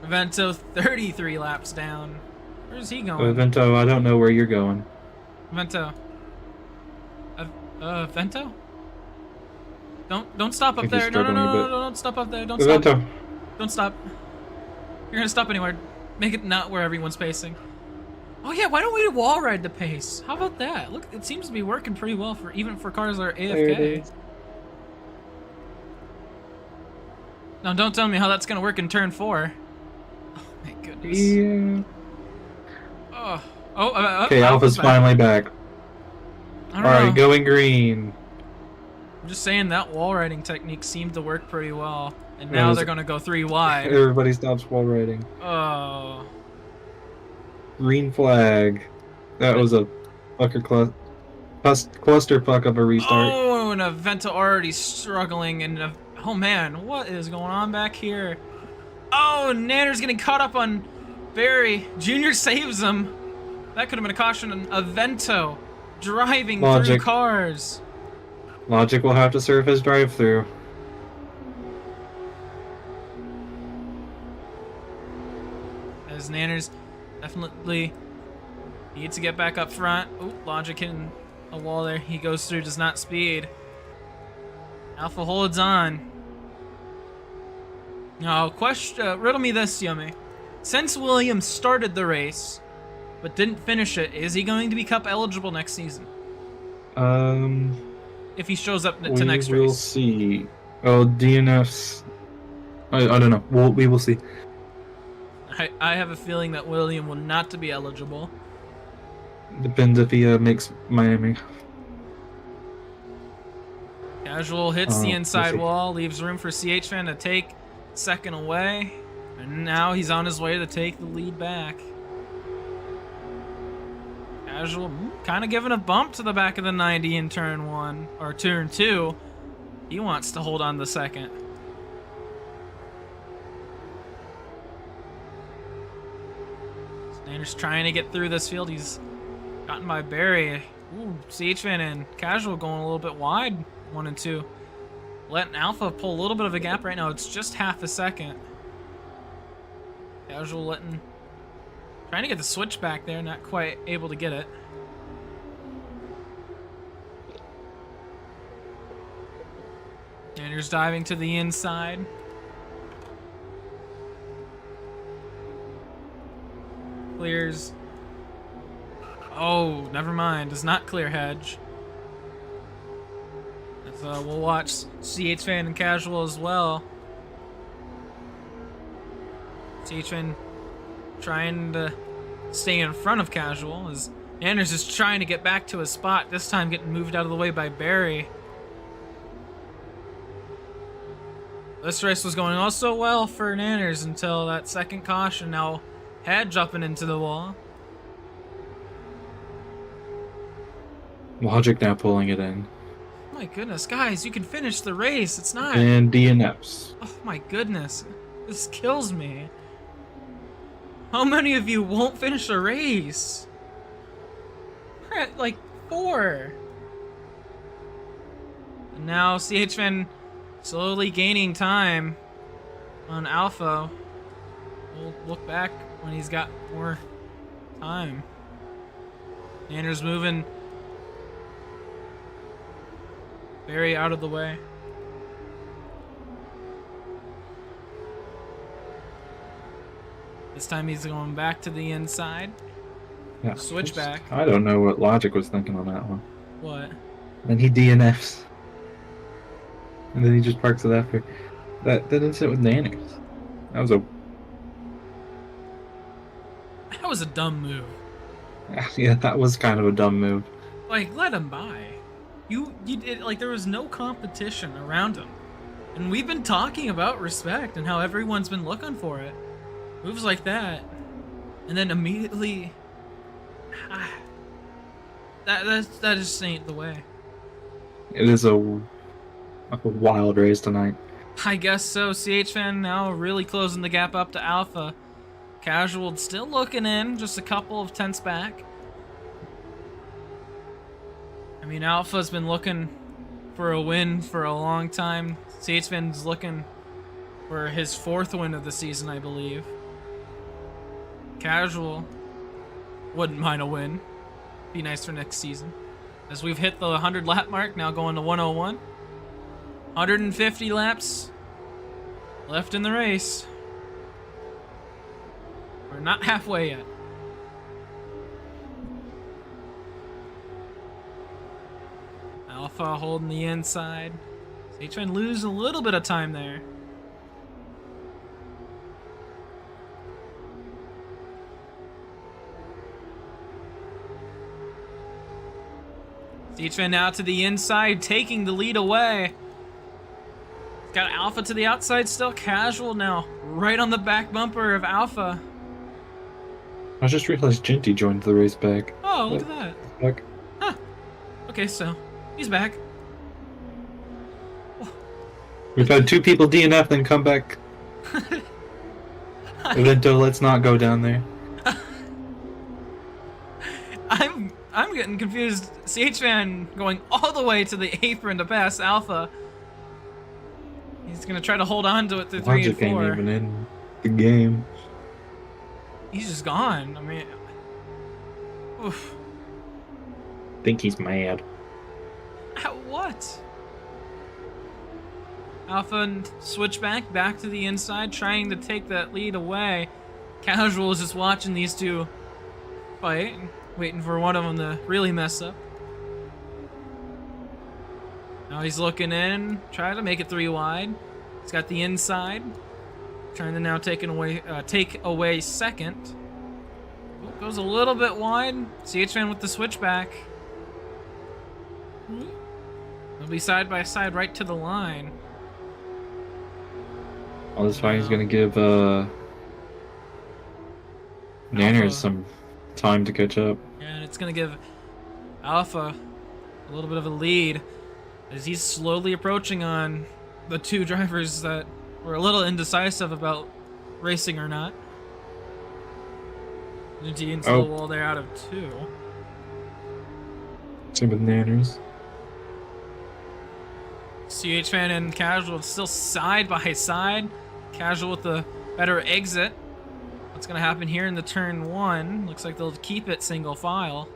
[SPEAKER 3] Vento 33 laps down. Where's he going?
[SPEAKER 2] Vento, I don't know where you're going.
[SPEAKER 3] Vento. Vento? Don't stop up there. No, don't stop up there. Don't stop.
[SPEAKER 2] Vento.
[SPEAKER 3] Don't stop. You're gonna stop anywhere. Make it not where everyone's pacing. Oh yeah, why don't we wall ride the pace? How about that? Look, it seems to be working pretty well for even for cars that are AFK. Now don't tell me how that's gonna work in turn 4. Oh my goodness.
[SPEAKER 2] Yeah.
[SPEAKER 3] Okay,
[SPEAKER 2] Alpha's finally back. Alright, going green.
[SPEAKER 3] I'm just saying that wall riding technique seemed to work pretty well. And now they're gonna go 3 wide.
[SPEAKER 2] Everybody stops wall riding.
[SPEAKER 3] Oh.
[SPEAKER 2] Green flag. That was a clusterfuck of a restart.
[SPEAKER 3] Oh, and Aventa already struggling. And oh man, what is going on back here? Oh, Nanner's getting caught up on Barry. Junior saves him. That could have been a caution. And Avento driving through cars.
[SPEAKER 2] Logic will have to serve his drive-through.
[SPEAKER 3] As Nanners definitely needs to get back up front. Ooh, Logic hitting a wall there. He goes through, does not speed. Alpha holds on. Now, riddle me this, Yummy. Since Williams started the race, but didn't finish it, is he going to be Cup eligible next season? If he shows up to next race.
[SPEAKER 2] We will see. Oh, DNFs. I don't know. We will see.
[SPEAKER 3] I have a feeling that William will not to be eligible.
[SPEAKER 2] Depends if he makes Miami.
[SPEAKER 3] Casual hits the inside wall, leaves room for CH Fan to take second away, and now he's on his way to take the lead back. Casual kind of giving a bump to the back of the 90 in turn 1 or turn 2. He wants to hold on the second. Stander's trying to get through this field. He's gotten by Barry. Ooh, CH Fan and Casual going a little bit wide, 1 and 2. Letting Alpha pull a little bit of a gap right now. It's just half a second. Casual trying to get the switch back there, not quite able to get it. Nanners diving to the inside. Clears. Oh, never mind. Does not clear hedge. So we'll watch CH Fan and Casual as well. CH Fan trying to stay in front of Casual as Nanners is trying to get back to his spot, this time getting moved out of the way by Barry. This race was going all so well for Nanners until that second caution. Now Hedge jumping into the wall.
[SPEAKER 2] Logic now pulling it in.
[SPEAKER 3] My goodness, guys, you can finish the race. It's not.
[SPEAKER 2] And DNFs.
[SPEAKER 3] Oh my goodness. This kills me. How many of you won't finish a race? We're at like 4. And now CH Fan slowly gaining time on Alpha. We'll look back when he's got more time. Nanners moving Barry out of the way. This time he's going back to the inside.
[SPEAKER 2] Yeah.
[SPEAKER 3] Switch back.
[SPEAKER 2] I don't know what Logic was thinking on that one.
[SPEAKER 3] What?
[SPEAKER 2] Then he DNFs. And then he just parks it after. That didn't sit with Nanners. That was a
[SPEAKER 3] dumb move.
[SPEAKER 2] yeah, that was kind of a dumb move.
[SPEAKER 3] Like, let him by. You did, like, there was no competition around him. And we've been talking about respect and how everyone's been looking for it. Moves like that. And then immediately... that just ain't the way.
[SPEAKER 2] It is a wild race tonight.
[SPEAKER 3] I guess so. CH Fan now really closing the gap up to Alpha. Casual still looking in, just a couple of tenths back. I mean, Alpha's been looking for a win for a long time. CH Fan's looking for his 4th win of the season, I believe. Casual wouldn't mind a win. Be nice for next season. As we've hit the 100 lap mark, now going to 101. 150 laps left in the race. We're not halfway yet. Alpha holding the inside. So he's trying to lose a little bit of time there. CH-Fan now to the inside, taking the lead away. Got Alpha to the outside still. Casual now, right on the back bumper of Alpha.
[SPEAKER 2] I just realized Jinty joined the race back.
[SPEAKER 3] Oh, look at that.
[SPEAKER 2] Back.
[SPEAKER 3] Huh. Okay, so he's back.
[SPEAKER 2] We've had 2 people DNF, then come back. Evento, let's not go down there.
[SPEAKER 3] I'm getting confused. CH-Fan going all the way to the apron to pass Alpha. He's gonna try to hold on to it through 3 and
[SPEAKER 2] Logic
[SPEAKER 3] 4.
[SPEAKER 2] ain't even in the game.
[SPEAKER 3] He's just gone. I mean, oof.
[SPEAKER 2] Think he's mad.
[SPEAKER 3] What? Alpha and switchback back to the inside, trying to take that lead away. Casual is just watching these two fight, waiting for one of them to really mess up. Now he's looking in, trying to make it 3 wide. He's got the inside, trying to now take away second. Oh, goes a little bit wide. CH-Fan with the switchback. They'll be side by side right to the line.
[SPEAKER 2] All this fight, he's gonna give Nanners some time to catch up.
[SPEAKER 3] Yeah, and it's gonna give Alpha a little bit of a lead as he's slowly approaching on the 2 drivers that were a little indecisive about racing or not. Jinty into the wall there out of 2.
[SPEAKER 2] Same with Nanners.
[SPEAKER 3] CH-Fan and Casual still side by side. Casual with the better exit. What's going to happen here in the turn 1? Looks like they'll keep it single file.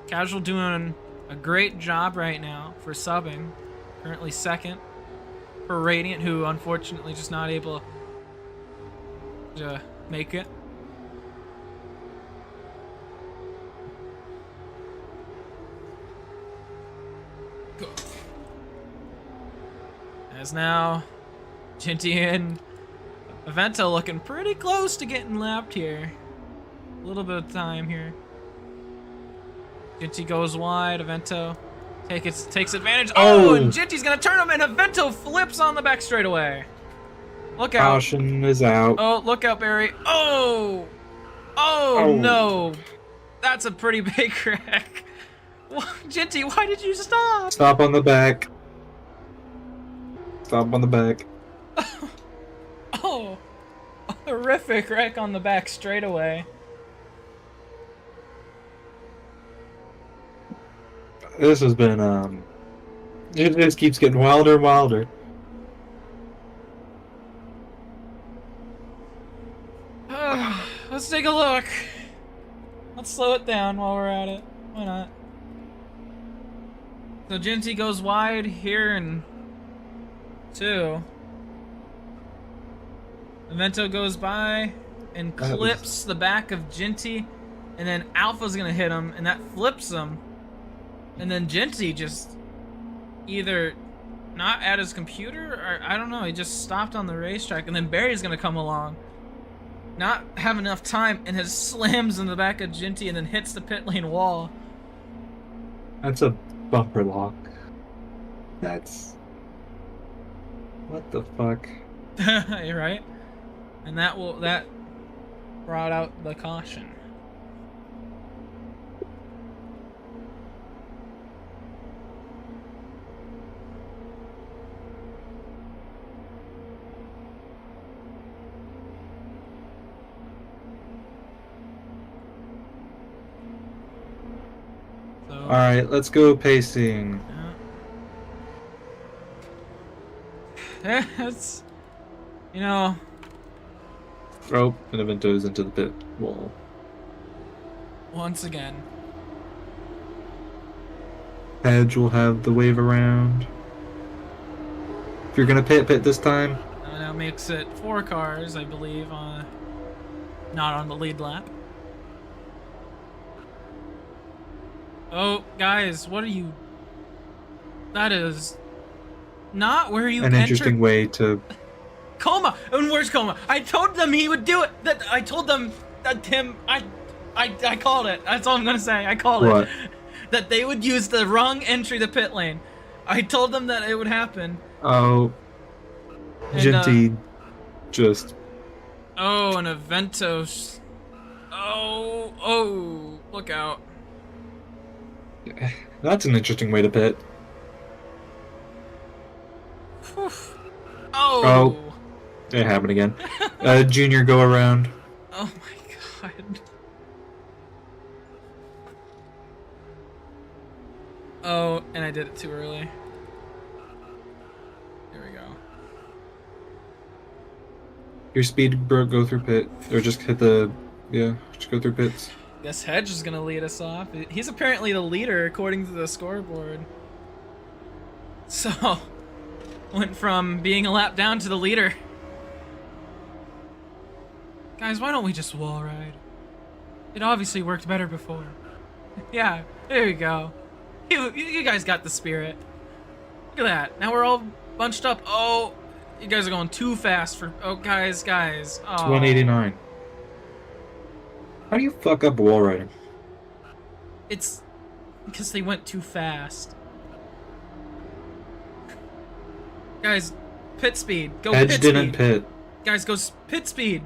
[SPEAKER 3] Casual doing a great job right now for subbing. currently second for Radiant, who unfortunately just not able to make it. Go. As now, Jinty and Avento looking pretty close to getting lapped here. A little bit of time here. Jinty goes wide. Avento takes advantage. Oh, and Jinty's gonna turn him, and Avento flips on the back straightaway. Look out!
[SPEAKER 2] Caution is out.
[SPEAKER 3] Oh, look out, Barry! Oh, oh no! That's a pretty big wreck. Jinty, why did you stop?
[SPEAKER 2] Stop on the back. Stop on the back.
[SPEAKER 3] Oh, a horrific wreck on the back straightaway.
[SPEAKER 2] This has been, it just keeps getting wilder and wilder.
[SPEAKER 3] Let's take a look. Let's slow it down while we're at it. Why not? So Jinty goes wide here in 2. Avento goes by and clips the back of Jinty, and then Alpha's gonna hit him, and that flips him. And then Jinty just either not at his computer, or I don't know, he just stopped on the racetrack, and then Barry's gonna come along, not have enough time, and it slams in the back of Jinty and then hits the pit lane wall.
[SPEAKER 2] That's a bumper lock. That's... what the fuck?
[SPEAKER 3] You're right. And that brought out the caution.
[SPEAKER 2] Alright, let's go pacing.
[SPEAKER 3] Yeah, it's, you know.
[SPEAKER 2] Oh, and Avento's into the pit wall.
[SPEAKER 3] Once again.
[SPEAKER 2] Edge will have the wave around. If you're gonna pit this time.
[SPEAKER 3] That makes it 4 cars, I believe, not on the lead lap. Oh, guys, what are you... That is not where you
[SPEAKER 2] An interesting way to...
[SPEAKER 3] Coma! And where's Coma? I told them he would do it! I told them that him... I called it. That's all I'm gonna say. I called
[SPEAKER 2] What?
[SPEAKER 3] it. That they would use the wrong entry to pit lane. I told them that it would happen.
[SPEAKER 2] Oh... Jinty just...
[SPEAKER 3] Oh, and Aventos. Oh, look out.
[SPEAKER 2] That's an interesting way to pit.
[SPEAKER 3] Whew. Oh.
[SPEAKER 2] It happened again. Junior go around.
[SPEAKER 3] Oh my god. Oh, and I did it too early. There we go.
[SPEAKER 2] Your speed, bro, go through pit. Or just hit the... yeah, just go through pits.
[SPEAKER 3] Guess Hedge is gonna lead us off. He's apparently the leader according to the scoreboard. So, went from being a lap down to the leader. Guys, why don't we just wall ride? It obviously worked better before. Yeah, there you go. You guys got the spirit. Look at that. Now we're all bunched up. Oh, you guys are going too fast for... oh, guys. Oh.
[SPEAKER 2] It's 189. How do you fuck up wall riding?
[SPEAKER 3] It's because they went too fast. Guys, pit speed. Go
[SPEAKER 2] Edge
[SPEAKER 3] pit
[SPEAKER 2] didn't
[SPEAKER 3] speed.
[SPEAKER 2] pit.
[SPEAKER 3] Guys, go pit speed.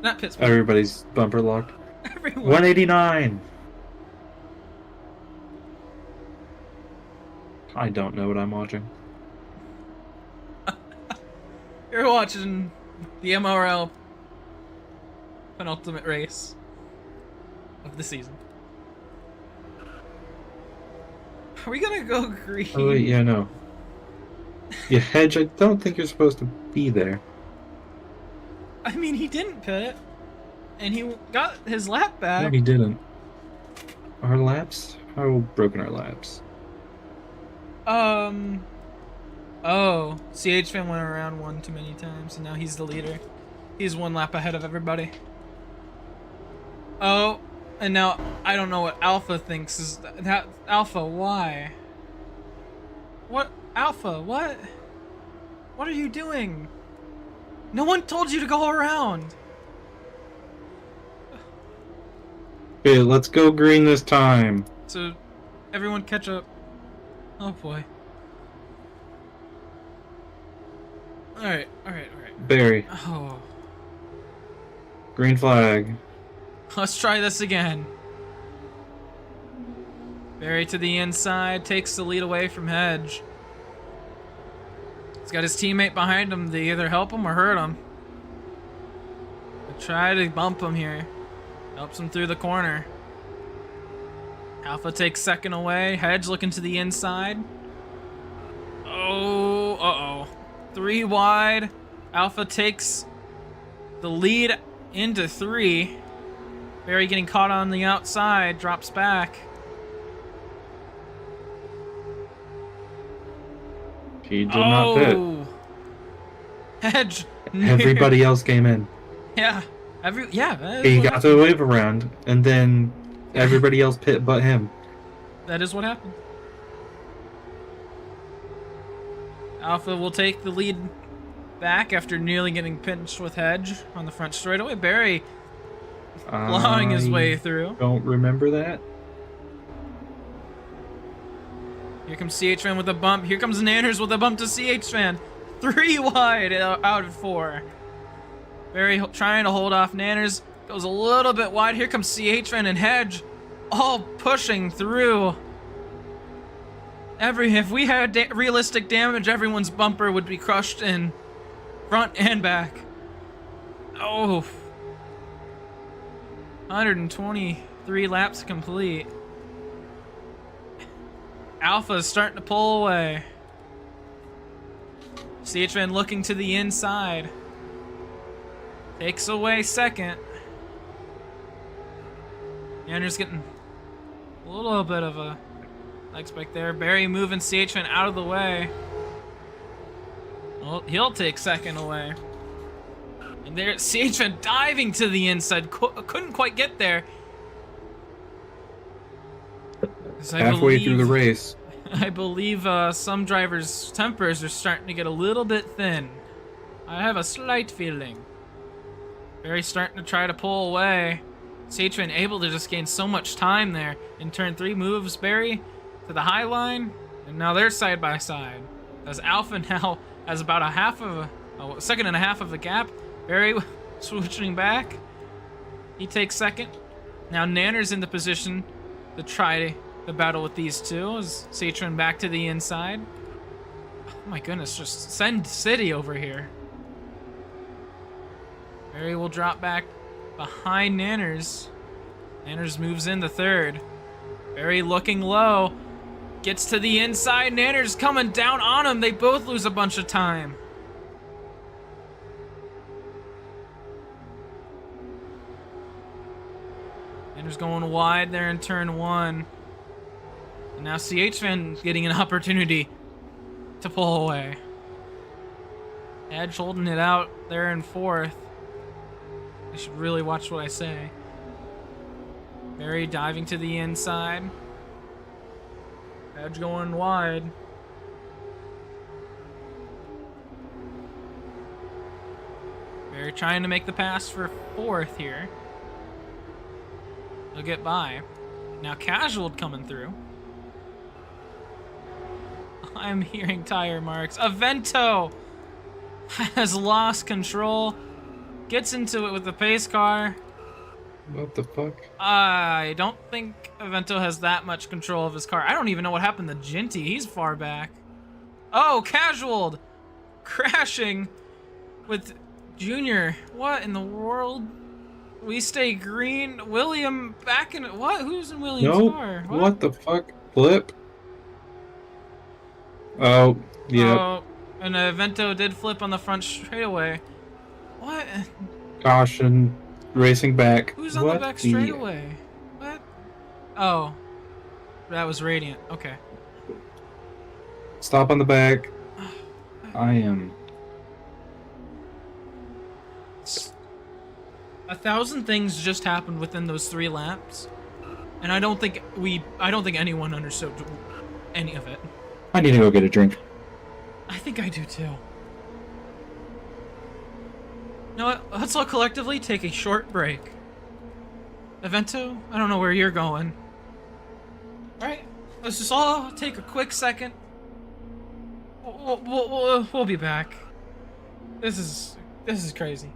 [SPEAKER 3] Not pit speed.
[SPEAKER 2] Everybody's bumper locked.
[SPEAKER 3] Everyone.
[SPEAKER 2] 189. I don't know what I'm watching.
[SPEAKER 3] You're watching the MRL penultimate race of the season. Are we gonna go green?
[SPEAKER 2] Oh wait, yeah, no. Yeah, Hedge, I don't think you're supposed to be there.
[SPEAKER 3] I mean, he didn't pit, and he got his lap back.
[SPEAKER 2] No, he didn't. Our laps? How broken are laps?
[SPEAKER 3] Oh, CH Fan went around one too many times, and now he's the leader. He's one lap ahead of everybody. Oh, and now I don't know what Alpha thinks is that. Alpha, why? What? Alpha, what? What are you doing? No one told you to go around.
[SPEAKER 2] Okay, let's go green this time.
[SPEAKER 3] So, everyone catch up. Oh boy. Alright.
[SPEAKER 2] Barry,
[SPEAKER 3] Oh.
[SPEAKER 2] green flag.
[SPEAKER 3] Let's try this again. Barry to the inside, takes the lead away from Hedge. He's got his teammate behind him to either help him or hurt him. But try to bump him here. Helps him through the corner. Alpha takes second away. Hedge looking to the inside. Oh, uh-oh. 3 wide. Alpha takes the lead into 3. Barry getting caught on the outside. Drops back.
[SPEAKER 2] He did not fit.
[SPEAKER 3] Hedge.
[SPEAKER 2] Everybody else came in.
[SPEAKER 3] Yeah.
[SPEAKER 2] He got the wave around, and then everybody else pit but him.
[SPEAKER 3] That is what happened. Alpha will take the lead back after nearly getting pinched with Hedge on the front straightaway. Barry plowing his way through.
[SPEAKER 2] Don't remember that.
[SPEAKER 3] Here comes CH Fan with a bump. Here comes Nanners with a bump to CH Fan. 3 wide out of 4. Barry trying to hold off Nanners. Goes a little bit wide. Here comes CH Fan and Hedge. All pushing through. If we had realistic damage, everyone's bumper would be crushed in front and back. Oh. 123 laps complete. Alpha is starting to pull away. CH Fan looking to the inside. Takes away second. Andrew's getting a little bit of a leg spike there. Barry moving CH Fan out of the way. Well, he'll take second away. And there, CH Fan diving to the inside. Couldn't quite get there.
[SPEAKER 2] Halfway through the race.
[SPEAKER 3] I believe some drivers' tempers are starting to get a little bit thin. I have a slight feeling. Barry's starting to try to pull away. CH Fan able to just gain so much time there. In turn 3 moves Barry to the high line, and now they're side by side. As Alpha now has about a second and a half of the gap. Barry switching back. He takes second. Now Nanner's in the position to try the battle with these two. As CH Fan back to the inside. Oh my goodness, just send City over here. Barry will drop back behind Nanners. Nanners moves in the third. Barry looking low. Gets to the inside. Nanners coming down on him. They both lose a bunch of time. Nanners going wide there in turn 1. And now CH Fan getting an opportunity to pull away. Edge holding it out there in 4th. I should really watch what I say. Barry diving to the inside. Edge going wide. Barry trying to make the pass for 4th here. He'll get by. Now Casual coming through. I'm hearing tire marks. Avento has lost control. Gets into it with the pace car.
[SPEAKER 2] What the fuck?
[SPEAKER 3] I don't think Avento has that much control of his car. I don't even know what happened to Ginty. He's far back. Oh, Casual crashing with Junior. What in the world? We stay green. William back in. What? Who's in William's car?
[SPEAKER 2] What the fuck? Flip? Oh, yeah.
[SPEAKER 3] Oh, and Avento did flip on the front straightaway. What?
[SPEAKER 2] Caution. Racing back.
[SPEAKER 3] Who's on the back straightaway? What? Oh. That was Radiant. Okay.
[SPEAKER 2] Stop on the back. I am.
[SPEAKER 3] 1,000 things just happened within those 3 laps, and I don't think anyone understood any of it.
[SPEAKER 2] I need to go get a drink.
[SPEAKER 3] I think I do too. You know what? Let's all collectively take a short break. Evento, I don't know where you're going. Alright, let's just all take a quick second. We'll be back. This is crazy.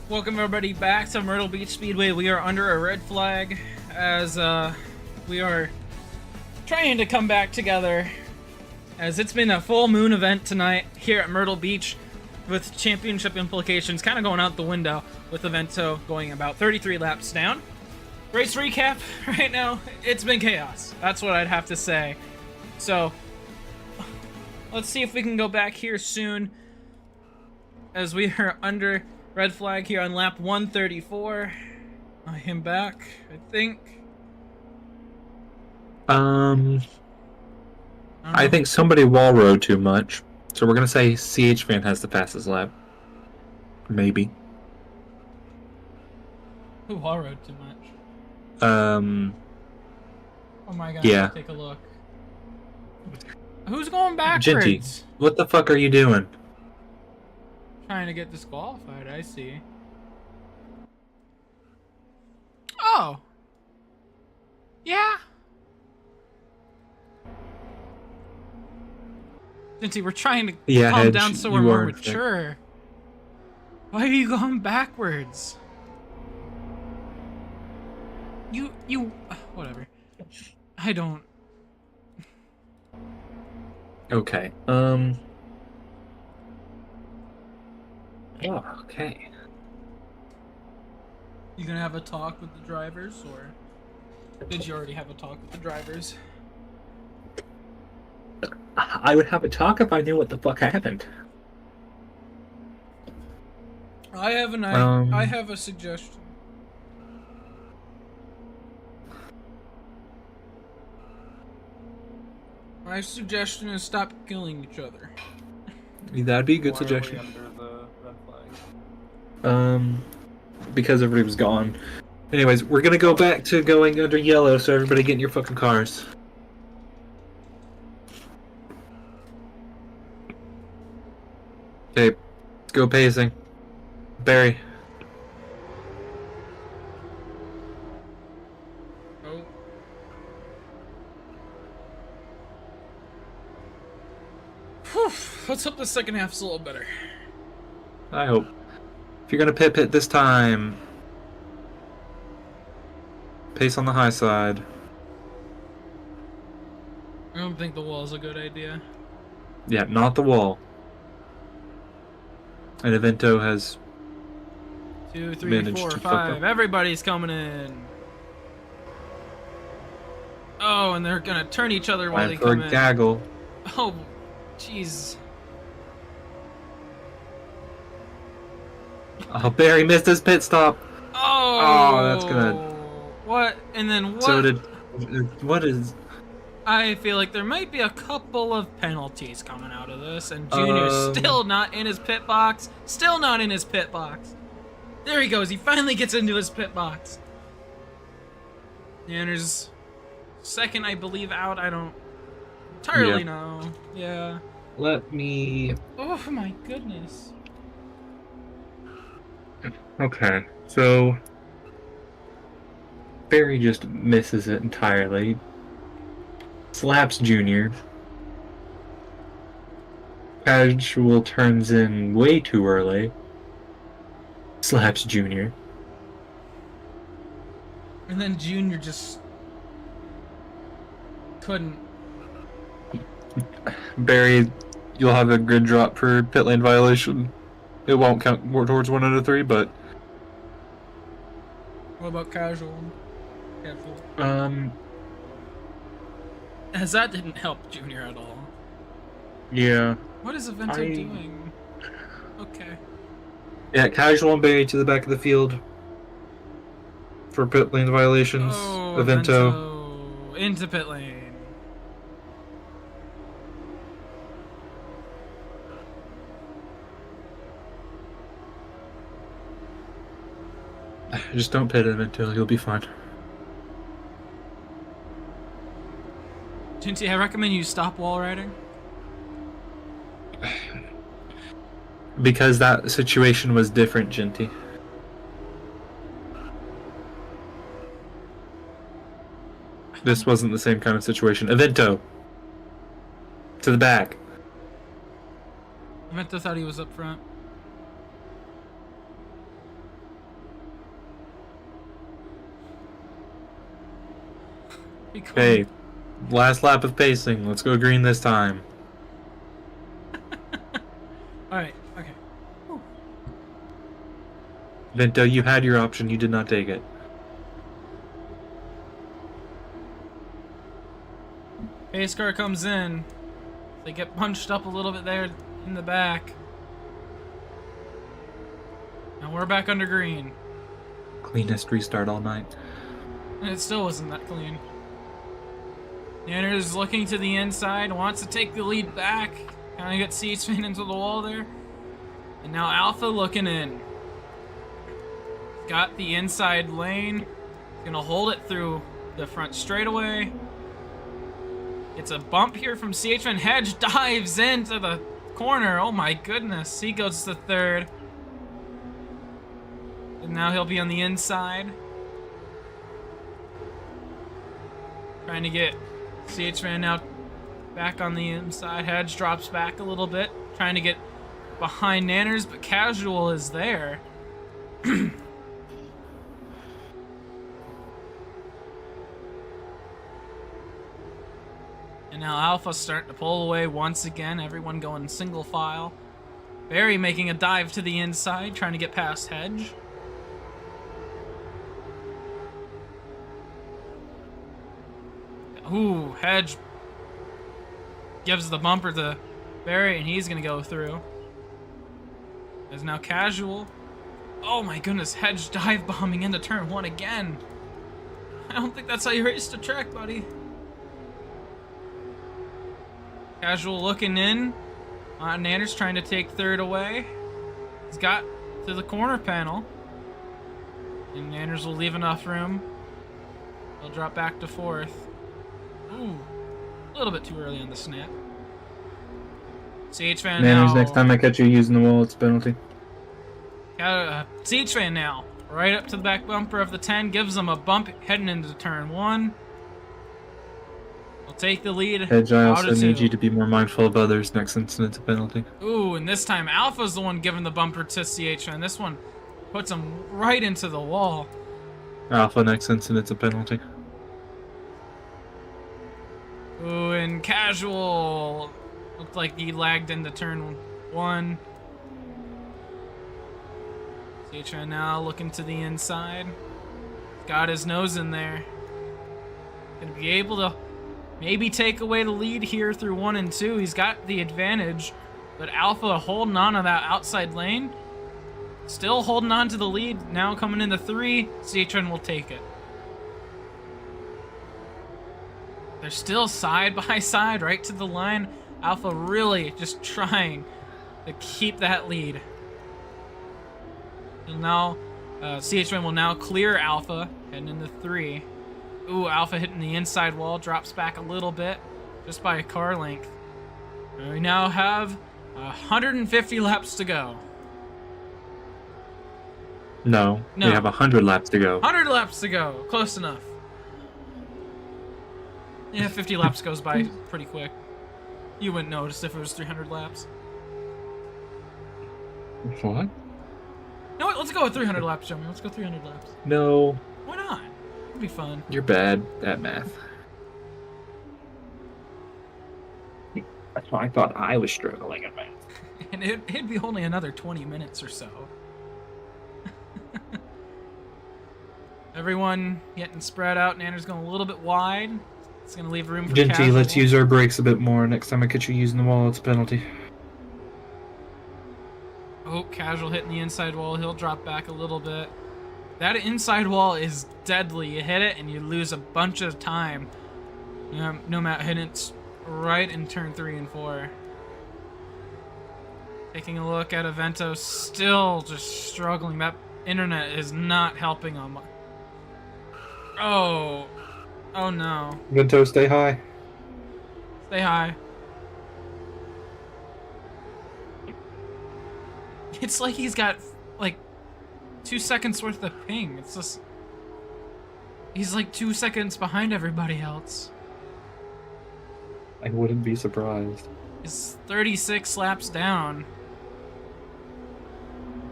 [SPEAKER 3] Welcome everybody back to Myrtle Beach Speedway. We are under a red flag as we are trying to come back together, as it's been a full moon event tonight here at Myrtle Beach with championship implications kind of going out the window, with Evento going about 33 laps down. Race recap right now, it's been chaos. That's what I'd have to say. So let's see if we can go back here soon, as we are under red flag here on lap 134. I am back, I think.
[SPEAKER 2] I think somebody wall rode too much, so we're gonna say CH Fan has the fastest lap. Maybe.
[SPEAKER 3] Who wall rode too much?
[SPEAKER 2] Oh
[SPEAKER 3] my god,
[SPEAKER 2] yeah.
[SPEAKER 3] take a look. Who's going backwards?
[SPEAKER 2] Ginty, what the fuck are you doing?
[SPEAKER 3] Trying to get disqualified, I see. Oh. Yeah. Ginty, we're trying to calm
[SPEAKER 2] Hedge,
[SPEAKER 3] down so we're
[SPEAKER 2] you
[SPEAKER 3] more
[SPEAKER 2] are
[SPEAKER 3] mature. Why are you going backwards? You whatever. I don't.
[SPEAKER 2] Okay. Oh, okay.
[SPEAKER 3] You gonna have a talk with the drivers, or did you already have a talk with the drivers?
[SPEAKER 2] I would have a talk if I knew what the fuck happened.
[SPEAKER 3] I have a suggestion. My suggestion is stop killing each other.
[SPEAKER 2] That'd be a good
[SPEAKER 4] Why
[SPEAKER 2] suggestion.
[SPEAKER 4] Are we under the red flag?
[SPEAKER 2] Because everybody was gone. Anyways, we're gonna go back to going under yellow, so everybody get in your fucking cars. Okay, let's go pacing. Barry.
[SPEAKER 3] Oh. Whew, let's hope the second half's a little better.
[SPEAKER 2] I hope. If you're gonna pit this time, pace on the high side.
[SPEAKER 3] I don't think the wall's a good idea.
[SPEAKER 2] Yeah, not the wall. And Evento has
[SPEAKER 3] 2, 3,
[SPEAKER 2] managed
[SPEAKER 3] 4,
[SPEAKER 2] to fuck up.
[SPEAKER 3] 5. Everybody's coming in. Oh, and they're gonna turn each other while
[SPEAKER 2] time
[SPEAKER 3] they
[SPEAKER 2] for
[SPEAKER 3] come
[SPEAKER 2] a
[SPEAKER 3] in.
[SPEAKER 2] gaggle.
[SPEAKER 3] Oh, jeez.
[SPEAKER 2] Oh, Barry missed his pit stop.
[SPEAKER 3] Oh,
[SPEAKER 2] that's gonna-
[SPEAKER 3] What? And then what?
[SPEAKER 2] So did what is?
[SPEAKER 3] I feel like there might be a couple of penalties coming out of this, and Junior's still not in his pit box. Still not in his pit box. There he goes. He finally gets into his pit box. Nanner's second, I believe, out. I don't entirely know. Yeah.
[SPEAKER 2] Let me.
[SPEAKER 3] Oh my goodness.
[SPEAKER 2] Okay, so Barry just misses it entirely. Slaps Junior. Casual turns in way too early. Slaps Junior.
[SPEAKER 3] And then Junior just couldn't.
[SPEAKER 2] Barry, you'll have a grid drop for pit lane violation. It won't count more towards 1 out of 3, but
[SPEAKER 3] What about casual? As that didn't help Junior at all.
[SPEAKER 2] yeah.
[SPEAKER 3] What is Evento doing? Okay.
[SPEAKER 2] Yeah, casual and Barry to the back of the field for pit lane violations.
[SPEAKER 3] Oh,
[SPEAKER 2] Evento.
[SPEAKER 3] Into pit lane.
[SPEAKER 2] Just don't pit him until he'll be fine.
[SPEAKER 3] Jinty, I recommend you stop wall riding.
[SPEAKER 2] Because that situation was different, Jinty. This wasn't the same kind of situation. Evento. To the back.
[SPEAKER 3] Evento thought he was up front.
[SPEAKER 2] Okay. Last lap of pacing. Let's go green this time.
[SPEAKER 3] Alright, okay.
[SPEAKER 2] Vento, you had your option. You did not take it.
[SPEAKER 3] Pace car comes in. They get punched up a little bit there in the back. Now we're back under green.
[SPEAKER 2] Cleanest restart all night.
[SPEAKER 3] And it still wasn't that clean. Nanner's looking to the inside, wants to take the lead back. Kind of get C-spin into the wall there. And now Alpha looking in. Got the inside lane. Gonna hold it through the front straightaway. It's a bump here from CHN. Hedge dives into the corner. Oh my goodness. He goes to third. And now he'll be on the inside. Trying to get CHN now back on the inside. Hedge drops back a little bit. Trying to get behind Nanners, but Casual is there. And now Alpha's starting to pull away once again. Everyone going single file. Barry making a dive to the inside, trying to get past Hedge. Ooh, Hedge gives the bumper to Barry, and he's going to go through. There's now Casual. Oh my goodness, Hedge dive bombing into turn 1 again. I don't think that's how you race the track, buddy. Casual looking in. Nanners trying to take third away. He's got to the corner panel. And Nanners will leave enough room. He'll drop back to fourth. Ooh, a little bit too early on the snap. CH fan now.
[SPEAKER 2] Nanners, next time I catch you using the wall, it's a penalty.
[SPEAKER 3] CH fan now. Right up to the back bumper of the 10. Gives him a bump heading into turn 1. will take the lead.
[SPEAKER 2] Edge, I
[SPEAKER 3] out
[SPEAKER 2] also
[SPEAKER 3] of
[SPEAKER 2] need
[SPEAKER 3] 2.
[SPEAKER 2] you to be more mindful of others. Next incident's a penalty.
[SPEAKER 3] Ooh, and this time Alpha's the one giving the bumper to CH, and this one puts him right into the wall.
[SPEAKER 2] Alpha, next incident's a penalty.
[SPEAKER 3] Ooh, and Casual looked like he lagged into turn 1. CH now looking to the inside. Got his nose in there. Gonna be able to maybe take away the lead here through 1 and 2. He's got the advantage, but Alpha holding on to that outside lane. Still holding on to the lead. Now coming into 3, CHN will take it. They're still side by side, right to the line. Alpha really just trying to keep that lead. And now, CHN will now clear Alpha, heading into 3. Ooh, Alpha hitting the inside wall, drops back a little bit, just by a car length. And we now have 150 laps to go.
[SPEAKER 2] No,
[SPEAKER 3] No.
[SPEAKER 2] we have 100 laps to go.
[SPEAKER 3] 100 laps to go, close enough. Yeah, 50 laps goes by pretty quick. You wouldn't notice if it was 300 laps.
[SPEAKER 2] What?
[SPEAKER 3] No, wait, let's go with 300 laps, Jimmy. Let's go 300 laps.
[SPEAKER 2] No,
[SPEAKER 3] Why not? It'd be fun.
[SPEAKER 2] you're bad at math. That's why I thought I was struggling at math.
[SPEAKER 3] And it'd be only another 20 minutes or so. Everyone getting spread out. Nanner's going a little bit wide. It's going to leave room for
[SPEAKER 2] Genty,
[SPEAKER 3] Casual.
[SPEAKER 2] let's use our brakes a bit more. Next time I catch you using the wall, it's a penalty.
[SPEAKER 3] Oh, Casual hitting the inside wall. He'll drop back a little bit. That inside wall is deadly. You hit it and you lose a bunch of time. No matter hitting it right in turn 3 and 4. Taking a look at Evento, still just struggling. That internet is not helping him. Oh. Oh no.
[SPEAKER 2] Vento, stay high.
[SPEAKER 3] Stay high. It's like he's got, like, 2 seconds worth of ping. It's just... He's like 2 seconds behind everybody else.
[SPEAKER 2] I wouldn't be surprised.
[SPEAKER 3] He's 36 laps down.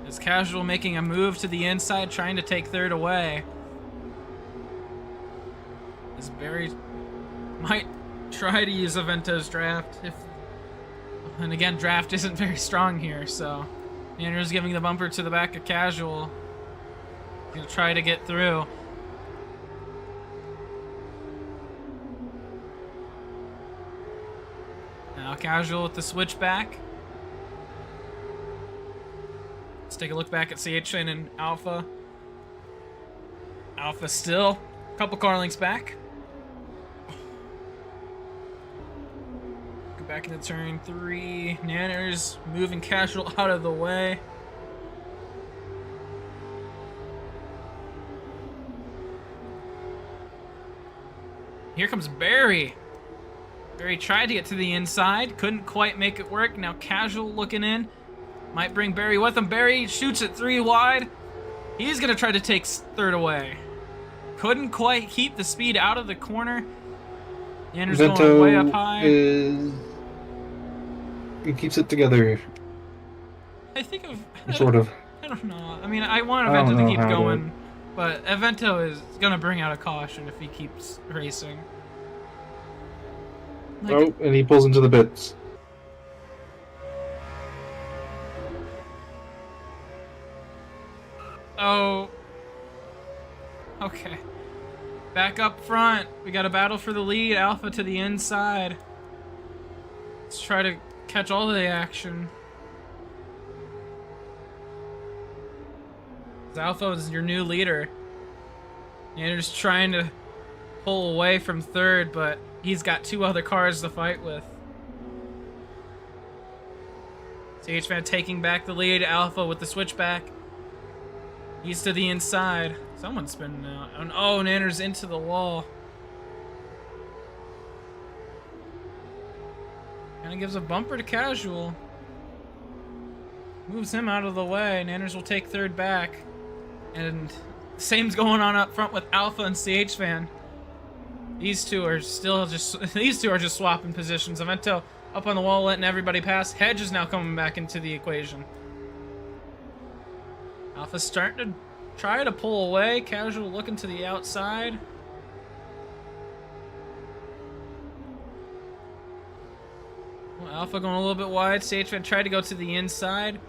[SPEAKER 3] Is Casual making a move to the inside, trying to take third away. Is Barry might try to use Avento's draft if, and again, draft isn't very strong here, so Nanner's giving the bumper to the back of Casual. Gonna try to get through. Now Casual with the switchback. Let's take a look back at CHN and Alpha. Alpha still a couple car lengths back. Go back into turn 3. Nanner's moving Casual out of the way. Here comes Barry. Barry tried to get to the inside, couldn't quite make it work. Now Casual looking in. Might bring Barry with him. Barry shoots it 3 wide. He's going to try to take third away. Couldn't quite keep the speed out of the corner. Nanner's going way up high.
[SPEAKER 2] He keeps it together.
[SPEAKER 3] I think of...
[SPEAKER 2] Sort of.
[SPEAKER 3] I don't know. I mean, I want
[SPEAKER 2] I don't
[SPEAKER 3] Evento to
[SPEAKER 2] know
[SPEAKER 3] keep
[SPEAKER 2] how to-
[SPEAKER 3] going, but Evento is going to bring out a caution if he keeps racing. Like,
[SPEAKER 2] Oh, and he pulls into the bits.
[SPEAKER 3] oh. Okay. Back up front. We got a battle for the lead. Alpha to the inside. Let's try to catch all of the action. Alpha is your new leader. You're just trying to pull away from third, but he's got 2 other cars to fight with. CH-Man taking back the lead. Alpha with the switchback. He's to the inside. Someone's spinning out. And oh, Nanner's into the wall. Kinda gives a bumper to Casual. Moves him out of the way. Nanners will take third back. And same's going on up front with Alpha and CH-Fan. These two are still just swapping positions. Avento up on the wall, letting everybody pass. Hedge is now coming back into the equation. Alpha's starting to try to pull away. Casual looking to the outside. Well, Alpha going a little bit wide. CHFan tried to go to the inside.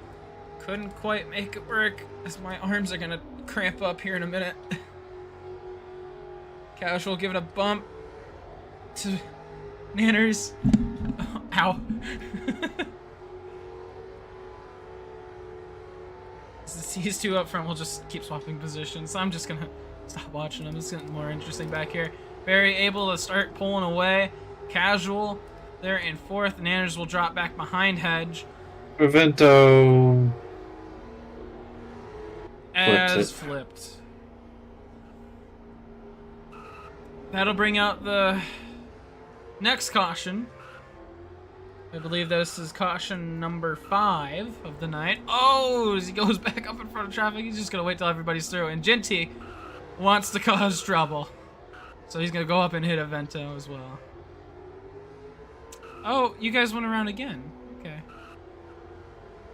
[SPEAKER 3] Couldn't quite make it work, as my arms are gonna cramp up here in a minute. Casual giving a bump to Nanners. Ow. These two up front will just keep swapping positions. I'm just gonna stop watching them. It's getting more interesting back here. Barry able to start pulling away. Casual there in fourth. Nanners will drop back behind Hedge.
[SPEAKER 2] Avento
[SPEAKER 3] As flipped. That'll bring out the next caution. I believe this is caution number 5 of the night. Oh, as he goes back up in front of traffic, he's just gonna wait till everybody's through. And Genty wants to cause trouble, so he's gonna go up and hit Avento as well. Oh, you guys went around again. Okay.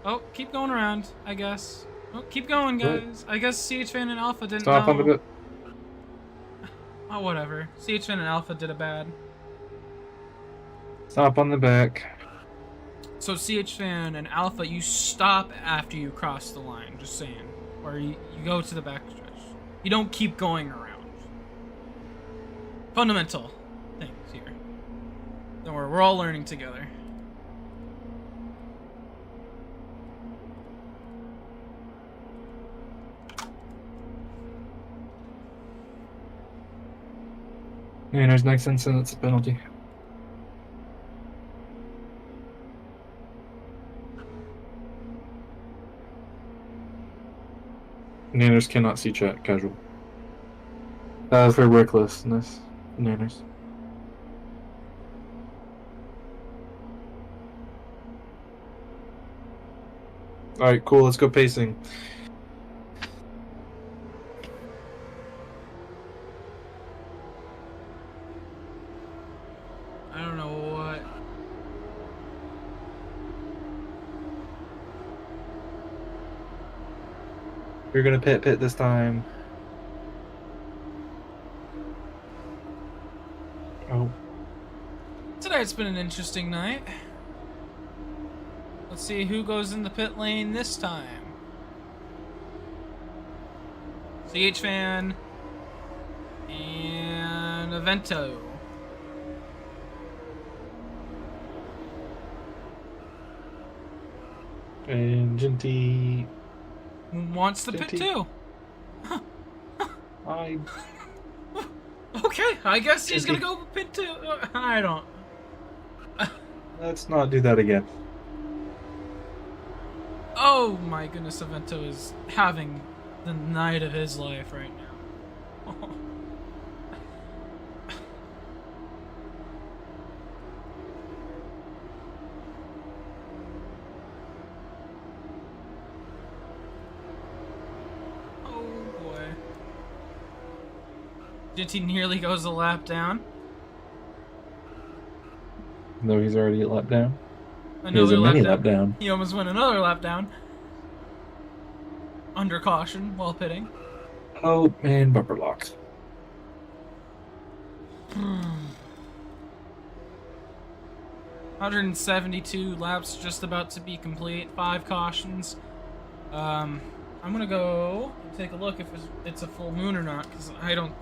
[SPEAKER 3] Oh, keep going around, I guess. Oh, keep going, guys. I guess CHFan and Alpha didn't
[SPEAKER 2] stop
[SPEAKER 3] know.
[SPEAKER 2] on the bit.
[SPEAKER 3] Oh, whatever. CHFan and Alpha did a bad.
[SPEAKER 2] Stop on the back.
[SPEAKER 3] So CHFan and Alpha, you stop after you cross the line, just saying. Or you go to the back stretch. You don't keep going around. Fundamental things here. Don't worry, we're all learning together.
[SPEAKER 2] Yeah, there's next incident, it's a penalty. Nanners cannot see chat, casual. For recklessness, Nanners. Alright, cool, let's go pacing.
[SPEAKER 3] I don't know what.
[SPEAKER 2] You're gonna pit this time. Oh.
[SPEAKER 3] Tonight's been an interesting night. Let's see who goes in the pit lane this time. CHFan and Avento.
[SPEAKER 2] And Genty.
[SPEAKER 3] Wants the pit
[SPEAKER 2] Genty.
[SPEAKER 3] too.
[SPEAKER 2] I.
[SPEAKER 3] Okay, I guess he's
[SPEAKER 2] Genty.
[SPEAKER 3] gonna go pit too. I don't.
[SPEAKER 2] Let's not do that again.
[SPEAKER 3] Oh my goodness, Avento is having the night of his life right now. Oh boy. Genty nearly goes a lap down.
[SPEAKER 2] No, he's already a lap down. He has
[SPEAKER 3] Another
[SPEAKER 2] a
[SPEAKER 3] lap
[SPEAKER 2] mini
[SPEAKER 3] down.
[SPEAKER 2] lap down.
[SPEAKER 3] He almost went another lap down. Under caution while pitting.
[SPEAKER 2] Oh, and bumper locks.
[SPEAKER 3] 172 laps just about to be complete. 5 cautions. I'm gonna go and take a look if it's a full moon or not, because I don't.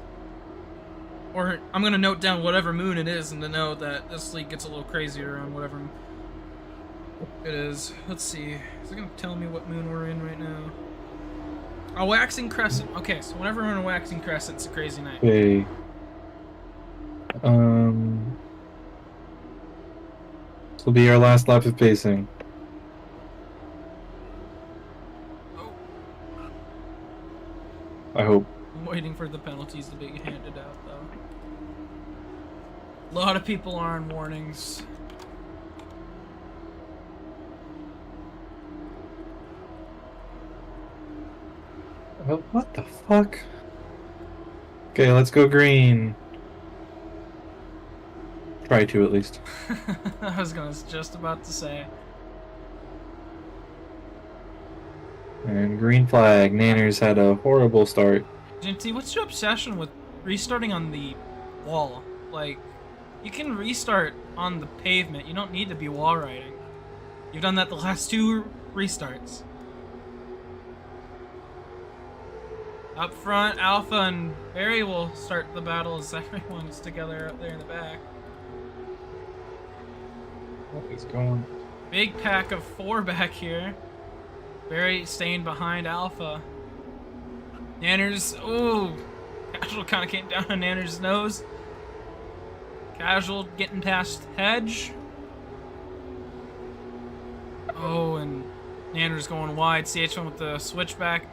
[SPEAKER 3] Or I'm gonna note down whatever moon it is, and to know that this league gets a little crazier on whatever it is. Let's see. Is it gonna tell me what moon we're in right now? A waxing crescent. Okay, so whenever we're in a waxing crescent, it's a crazy night.
[SPEAKER 2] Okay. This will be our last lap of pacing.
[SPEAKER 3] Oh,
[SPEAKER 2] I hope.
[SPEAKER 3] I'm waiting for the penalties to be handed out, though. A lot of people are on warnings.
[SPEAKER 2] Oh, what the fuck? Okay, let's go green. Probably 2 at least.
[SPEAKER 3] I was just about to say.
[SPEAKER 2] And green flag. Nanners had a horrible start.
[SPEAKER 3] Jinty, what's your obsession with restarting on the wall? Like, you can restart on the pavement. You don't need to be wall riding. You've done that the last 2 restarts. Up front, Alpha and Barry will start the battle as everyone's together up there in the back.
[SPEAKER 2] What is going?
[SPEAKER 3] Big pack of 4 back here. Barry staying behind Alpha. Nanners, ooh, Casual kind of came down on Nanners' nose. Casual getting past Hedge. Oh, and Nanners going wide. CH1 with the switchback.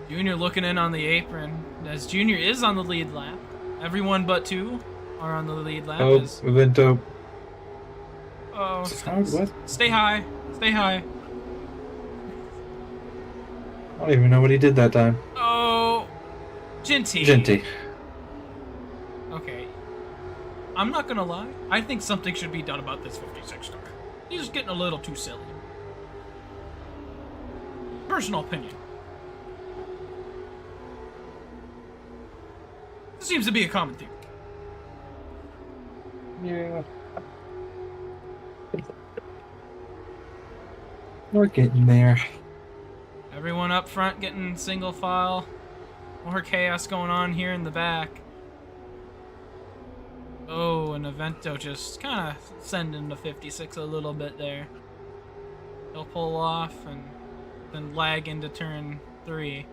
[SPEAKER 3] Junior looking in on the apron, as Junior is on the lead lap. Everyone but 2 are on the lead lap.
[SPEAKER 2] Oh, Evento.
[SPEAKER 3] Oh,
[SPEAKER 2] What?
[SPEAKER 3] stay high. Stay high.
[SPEAKER 2] I don't even know what he did that time.
[SPEAKER 3] Oh, Jinty.
[SPEAKER 2] Jinty.
[SPEAKER 3] Okay. I'm not gonna lie. I think something should be done about this 56 star. He's getting a little too silly. Personal opinion. This seems to be a common theme.
[SPEAKER 2] Yeah. We're getting there.
[SPEAKER 3] Everyone up front getting single file. More chaos going on here in the back. Oh, and Evento just kind of sending the 56 a little bit there. He'll pull off and then lag into turn 3.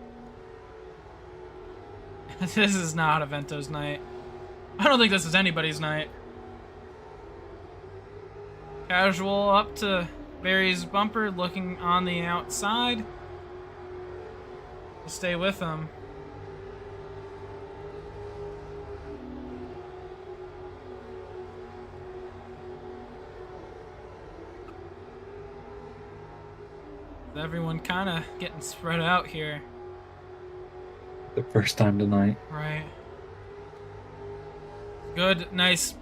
[SPEAKER 3] This is not Evento's night. I don't think this is anybody's night. Casual up to Barry's bumper, looking on the outside. We'll stay with him. Everyone kind of getting spread out here.
[SPEAKER 2] The first time tonight.
[SPEAKER 3] Right. Good, nice.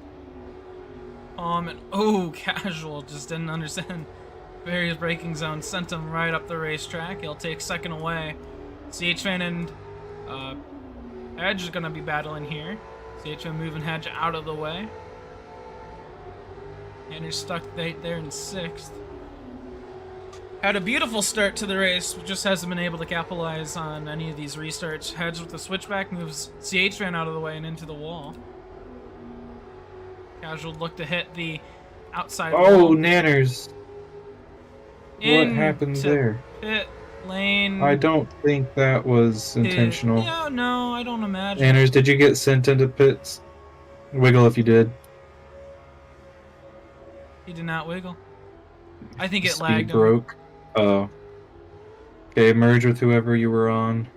[SPEAKER 3] And oh, Casual just didn't understand Barry's braking zone. Sent him right up the racetrack. He'll take second away. CH-Fan and Hedge is gonna be battling here. CH-Fan moving Hedge out of the way. And he's stuck right there in 6th. Had a beautiful start to the race, but just hasn't been able to capitalize on any of these restarts. Hedge with the switchback moves CH-Fan out of the way and into the wall. Casual look to hit the outside
[SPEAKER 2] Oh,
[SPEAKER 3] wall.
[SPEAKER 2] Nanners. What happened there?
[SPEAKER 3] Pit lane.
[SPEAKER 2] I don't think that was intentional.
[SPEAKER 3] Yeah, no, I don't imagine.
[SPEAKER 2] Nanners, did you get sent into pits? Wiggle if you did.
[SPEAKER 3] He did not wiggle. I think it
[SPEAKER 2] Speed
[SPEAKER 3] lagged him.
[SPEAKER 2] broke. Oh. Okay, merge with whoever you were on.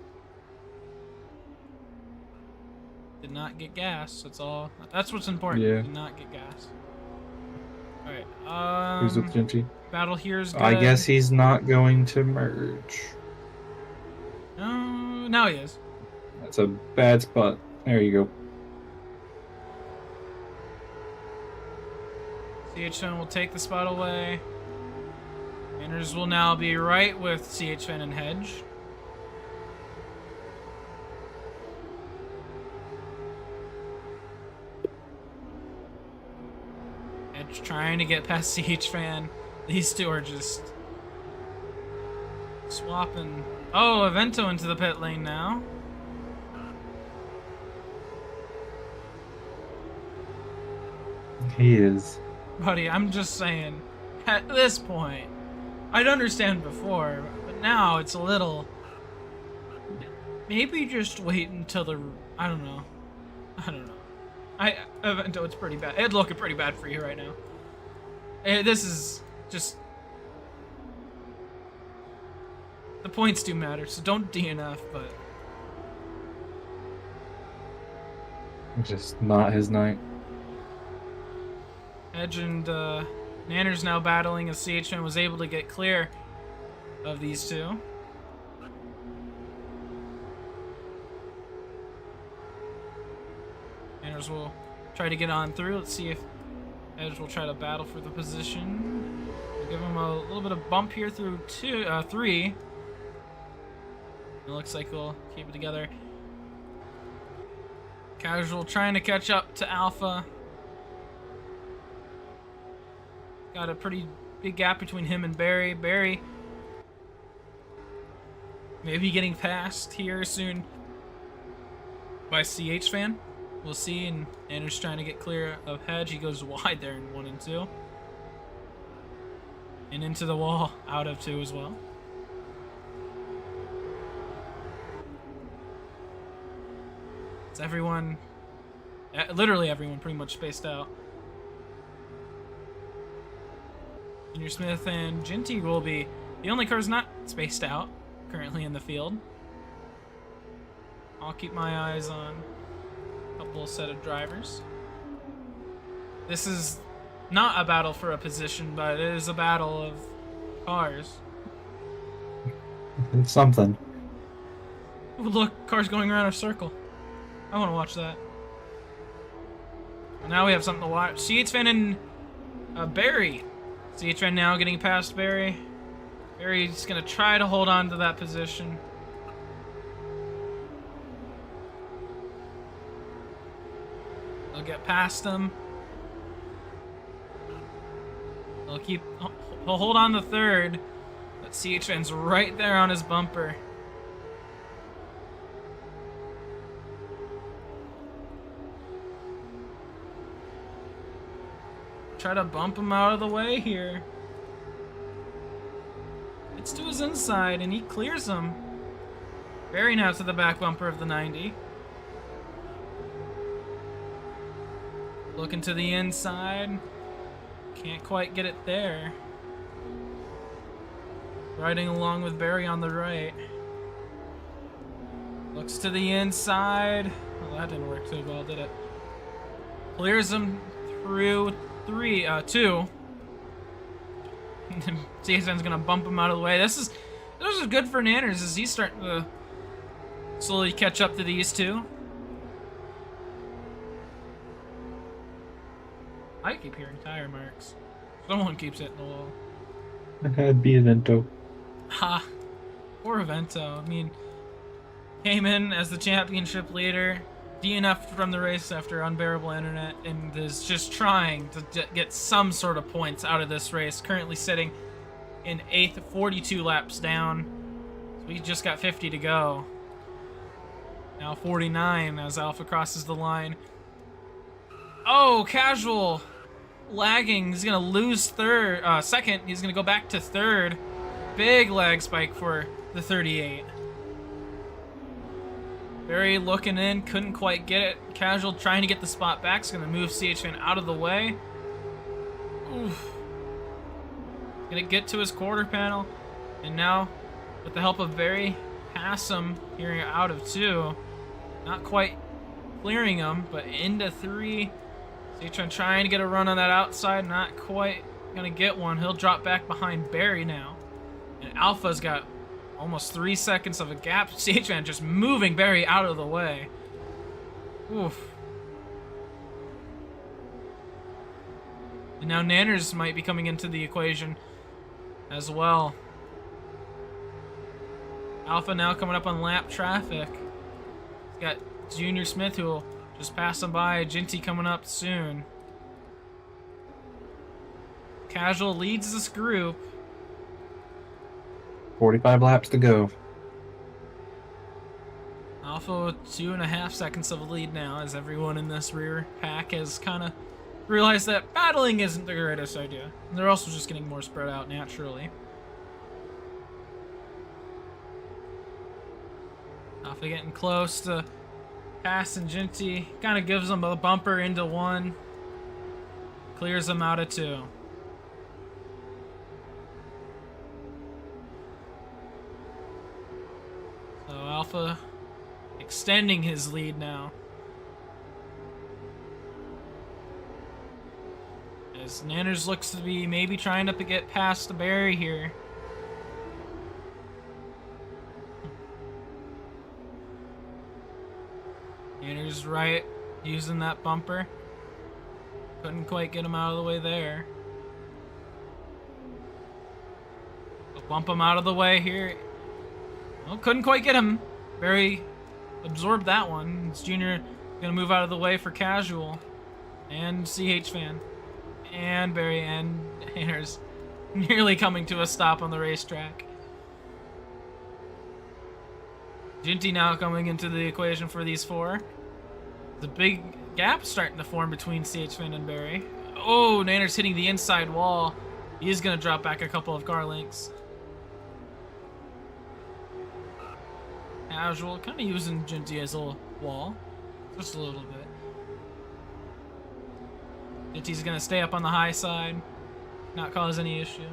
[SPEAKER 3] Did not get gas. That's all. That's what's important.
[SPEAKER 2] Yeah.
[SPEAKER 3] Did not get gas. All right.
[SPEAKER 2] Who's with Jinty?
[SPEAKER 3] Battle here is good.
[SPEAKER 2] I guess he's not going to merge.
[SPEAKER 3] No, now he is.
[SPEAKER 2] That's a bad spot. There you go.
[SPEAKER 3] CH-Fan will take the spot away. Manners will now be right with CH-Fan and Hedge. Hedge trying to get past CH-Fan. These 2 are just swapping. Oh, Evento into the pit lane now.
[SPEAKER 2] He is.
[SPEAKER 3] Buddy, I'm just saying, at this point, I'd understand before, but now it's a little... Maybe just wait until the... I don't know. Evento, it's pretty bad. It's looking pretty bad for you right now. This is just... The points do matter, so don't DNF, but...
[SPEAKER 2] Just not his night.
[SPEAKER 3] Edge and Nanners now battling as CHN was able to get clear of these 2. Nanners will try to get on through. Let's see if Edge will try to battle for the position. We'll give him a little bit of bump here through 3. It looks like we'll keep it together. Casual trying to catch up to Alpha. Got a pretty big gap between him and Barry. Barry maybe getting passed here soon by CH fan. We'll see. And Anders trying to get clear of Hedge. He goes wide there in 1 and 2. And into the wall, out of 2 as well. It's everyone, literally everyone, pretty much spaced out. Junior Smith and Ginty will be the only cars not spaced out currently in the field. I'll keep my eyes on a couple set of drivers. This is not a battle for a position, but it is a battle of cars.
[SPEAKER 2] It's something.
[SPEAKER 3] Ooh, look, cars going around a circle. I want to watch that. Now we have something to watch. CH fan and Barry. CH fan now getting past Barry. Barry's going to try to hold on to that position. They'll get past him. He'll hold on to 3rd. But CH fan's right there on his bumper. Try to bump him out of the way here. It's to his inside, and he clears him. Barry now to the back bumper of the 90. Looking to the inside. Can't quite get it there. Riding along with Barry on the right. Looks to the inside. Well, that didn't work too well, did it? Clears him through 2. CSN's gonna bump him out of the way. This is good for Nanners as he's starting to slowly catch up to these 2. I keep hearing tire marks. Someone keeps hitting the wall.
[SPEAKER 2] That'd be Evento.
[SPEAKER 3] Ha! Poor Evento. I mean, came in as the championship leader, DNF'd from the race after unbearable internet, and is just trying to get some sort of points out of this race. Currently sitting in 8th, 42 laps down. So he just got 50 to go. Now 49 as Alpha crosses the line. Oh, Casual lagging. He's gonna lose 2nd. He's gonna go back to 3rd. Big lag spike for the 38. Barry looking in, couldn't quite get it. Casual trying to get the spot back. He's gonna move CH fan out of the way. Oof. Gonna get to his quarter panel, and now, with the help of Barry, pass him here out of 2. Not quite clearing him, but into 3. CH trying to get a run on that outside, not quite gonna get one. He'll drop back behind Barry now. And Alpha's got almost 3 seconds of a gap. CH just moving Barry out of the way. Oof. And now Nanners might be coming into the equation as well. Alpha now coming up on lap traffic. He's got Junior Smith who will just pass him by. Ginty coming up soon. Casual leads this group.
[SPEAKER 2] 45 laps to go.
[SPEAKER 3] Alpha with 2.5 seconds of a lead now, as everyone in this rear pack has kind of realized that battling isn't the greatest idea. And they're also just getting more spread out naturally. Alpha getting close to passing Ginty. Kind of gives them a bumper into 1. Clears them out of 2. So Alpha extending his lead now. As Nanners looks to be maybe trying to get past the Barry here. Nanners right, using that bumper. Couldn't quite get him out of the way there. I'll bump him out of the way here. Well, couldn't quite get him. Barry absorbed that one. It's Junior gonna move out of the way for Casual. And CH Fan. And Barry and Hanners nearly coming to a stop on the racetrack. Ginty now coming into the equation for these four. The big gap starting to form between CH Fan and Barry. Oh, Nanner's hitting the inside wall. He's going to drop back a couple of car lengths. Casual, kind of using Ginty as a wall. Just a little bit. Ginty's going to stay up on the high side. Not cause any issue.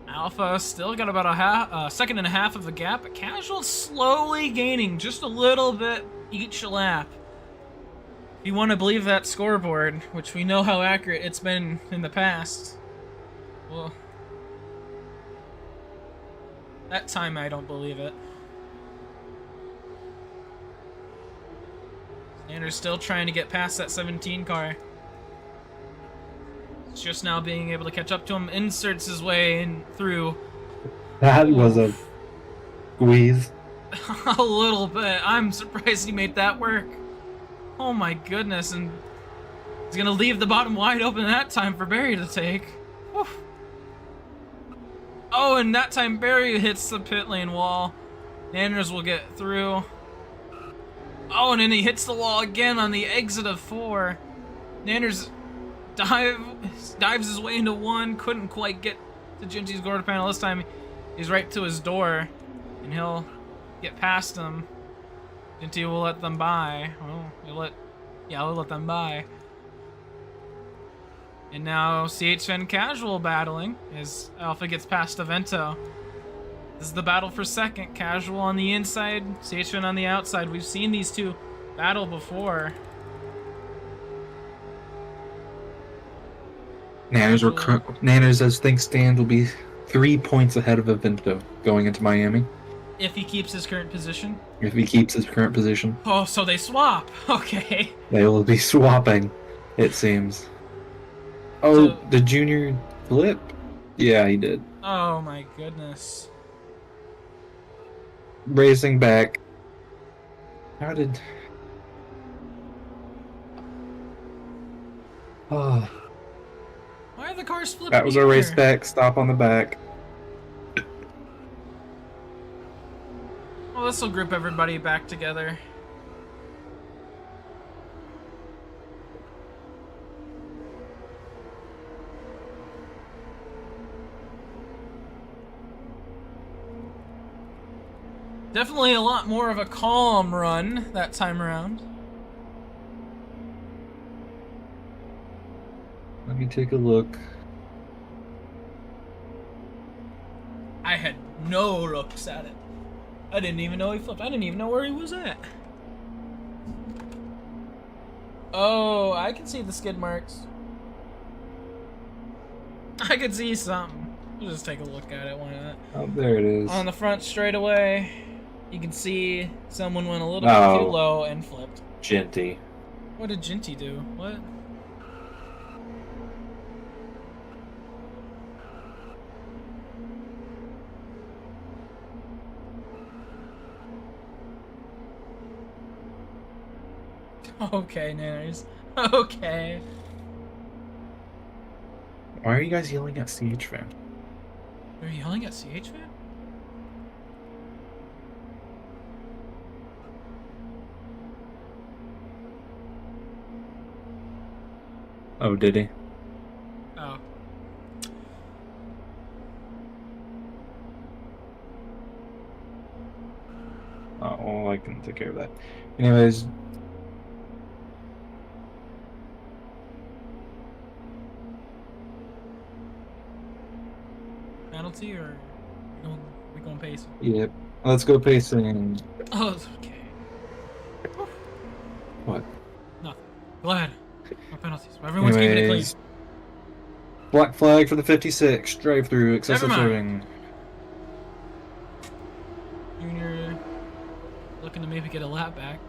[SPEAKER 3] Alpha still got about a second and a half of a gap, but Casual slowly gaining just a little bit each lap. If you want to believe that scoreboard, which we know how accurate it's been in the past, well, that time I don't believe it. Nanner's still trying to get past that 17 car. It's just now being able to catch up to him, inserts his way in through.
[SPEAKER 2] That was a squeeze.
[SPEAKER 3] A little bit. I'm surprised he made that work. Oh my goodness, and he's gonna leave the bottom wide open that time for Barry to take. Whew. Oh, and that time Barry hits the pit lane wall. Nanners will get through. Oh, and then he hits the wall again on the exit of 4. Nanners dives his way into 1, couldn't quite get to Ginty's quarter panel this time. He's right to his door, and he'll get past him. Ginty will let them by. Well, we'll let them by. And now CH Fan Casual battling as Alpha gets past Avento. This is the battle for second. Casual on the inside, CH Fan on the outside. We've seen these two battle before.
[SPEAKER 2] Nanners, as things stand, will be 3 points ahead of Avento going into Miami.
[SPEAKER 3] If he keeps his current position?
[SPEAKER 2] If he keeps his current position.
[SPEAKER 3] Oh, so they swap. Okay.
[SPEAKER 2] They will be swapping, it seems. Oh,
[SPEAKER 3] So-
[SPEAKER 2] the Junior flip? Yeah, he did.
[SPEAKER 3] Oh my goodness.
[SPEAKER 2] Racing back. How did... Oh,
[SPEAKER 3] Why are the cars flipping?
[SPEAKER 2] that was a race
[SPEAKER 3] here?
[SPEAKER 2] back, stop on the back.
[SPEAKER 3] Well, this will group everybody back together. Definitely a lot more of a calm run that time around.
[SPEAKER 2] Let me take a look.
[SPEAKER 3] I had no looks at it. I didn't even know he flipped. I didn't even know where he was at. Oh, I can see the skid marks. I could see something. We'll just take a look at it. Why not?
[SPEAKER 2] Oh, there it is.
[SPEAKER 3] On the front straightaway, you can see someone went a little bit
[SPEAKER 2] Oh.
[SPEAKER 3] too low and flipped.
[SPEAKER 2] Ginty.
[SPEAKER 3] What did Ginty do? What? Okay, Nanners. Okay.
[SPEAKER 2] Why are you guys yelling at CH Fan?
[SPEAKER 3] Are you yelling at CH Fan?
[SPEAKER 2] Oh, did he?
[SPEAKER 3] Oh.
[SPEAKER 2] Oh, well, I can take care of that. Anyways,
[SPEAKER 3] Penalty or we going pace?
[SPEAKER 2] yep. Let's go pacing.
[SPEAKER 3] Oh, it's okay.
[SPEAKER 2] What?
[SPEAKER 3] Nothing. Go ahead. No penalties. Everyone's keeping it clean.
[SPEAKER 2] Anyways, black flag for the 56. Drive through. Excessive
[SPEAKER 3] Never
[SPEAKER 2] serving.
[SPEAKER 3] Junior looking to maybe get a lap back.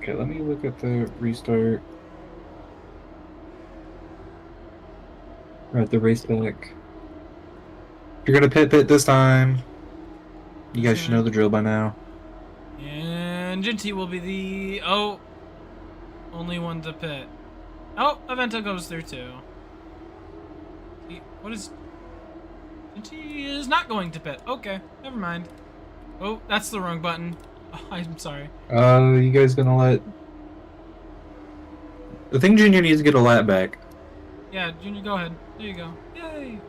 [SPEAKER 2] Okay, let me look at the restart. Right, the race back. You're gonna pit this time. You guys should know the drill by now.
[SPEAKER 3] And Ginty will be the only one to pit. Oh, Avento goes through too. What is? Ginty is not going to pit. Okay, never mind. Oh, that's the wrong button. Oh, I'm sorry.
[SPEAKER 2] You guys gonna let? I think Junior needs to get a lap back.
[SPEAKER 3] Yeah, Junior, go ahead. There you go. Yay!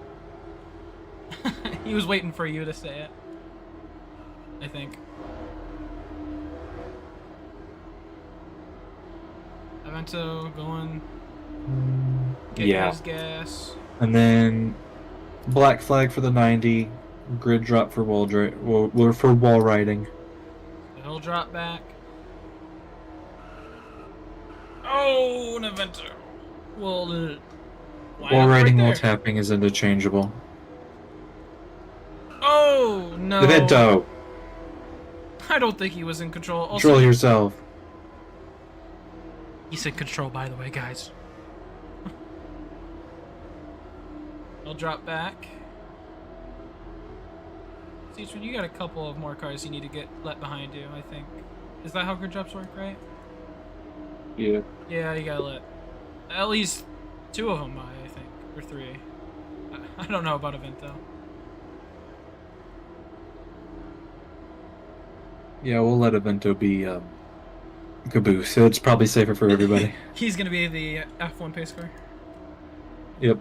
[SPEAKER 3] He was waiting for you to say it. I think. Avento going. Get his gas.
[SPEAKER 2] And then black flag for the 90. Grid drop for wall riding.
[SPEAKER 3] He'll drop back. Oh, an Avento. Well,
[SPEAKER 2] Wall riding while tapping is interchangeable.
[SPEAKER 3] Oh no!
[SPEAKER 2] Avento!
[SPEAKER 3] I don't think he was in control.
[SPEAKER 2] Control yourself.
[SPEAKER 3] He's in control, by the way, guys. I'll drop back. Seachman, you got a couple of more cars you need to get let behind you, I think. Is that how grid drops work, right?
[SPEAKER 2] Yeah.
[SPEAKER 3] Yeah, you gotta let at least 2 of them by, I think. Or 3. I don't know about Avento.
[SPEAKER 2] Yeah, we'll let Avento be caboose, so it's probably safer for everybody.
[SPEAKER 3] He's gonna be the F1 pace car.
[SPEAKER 2] Yep.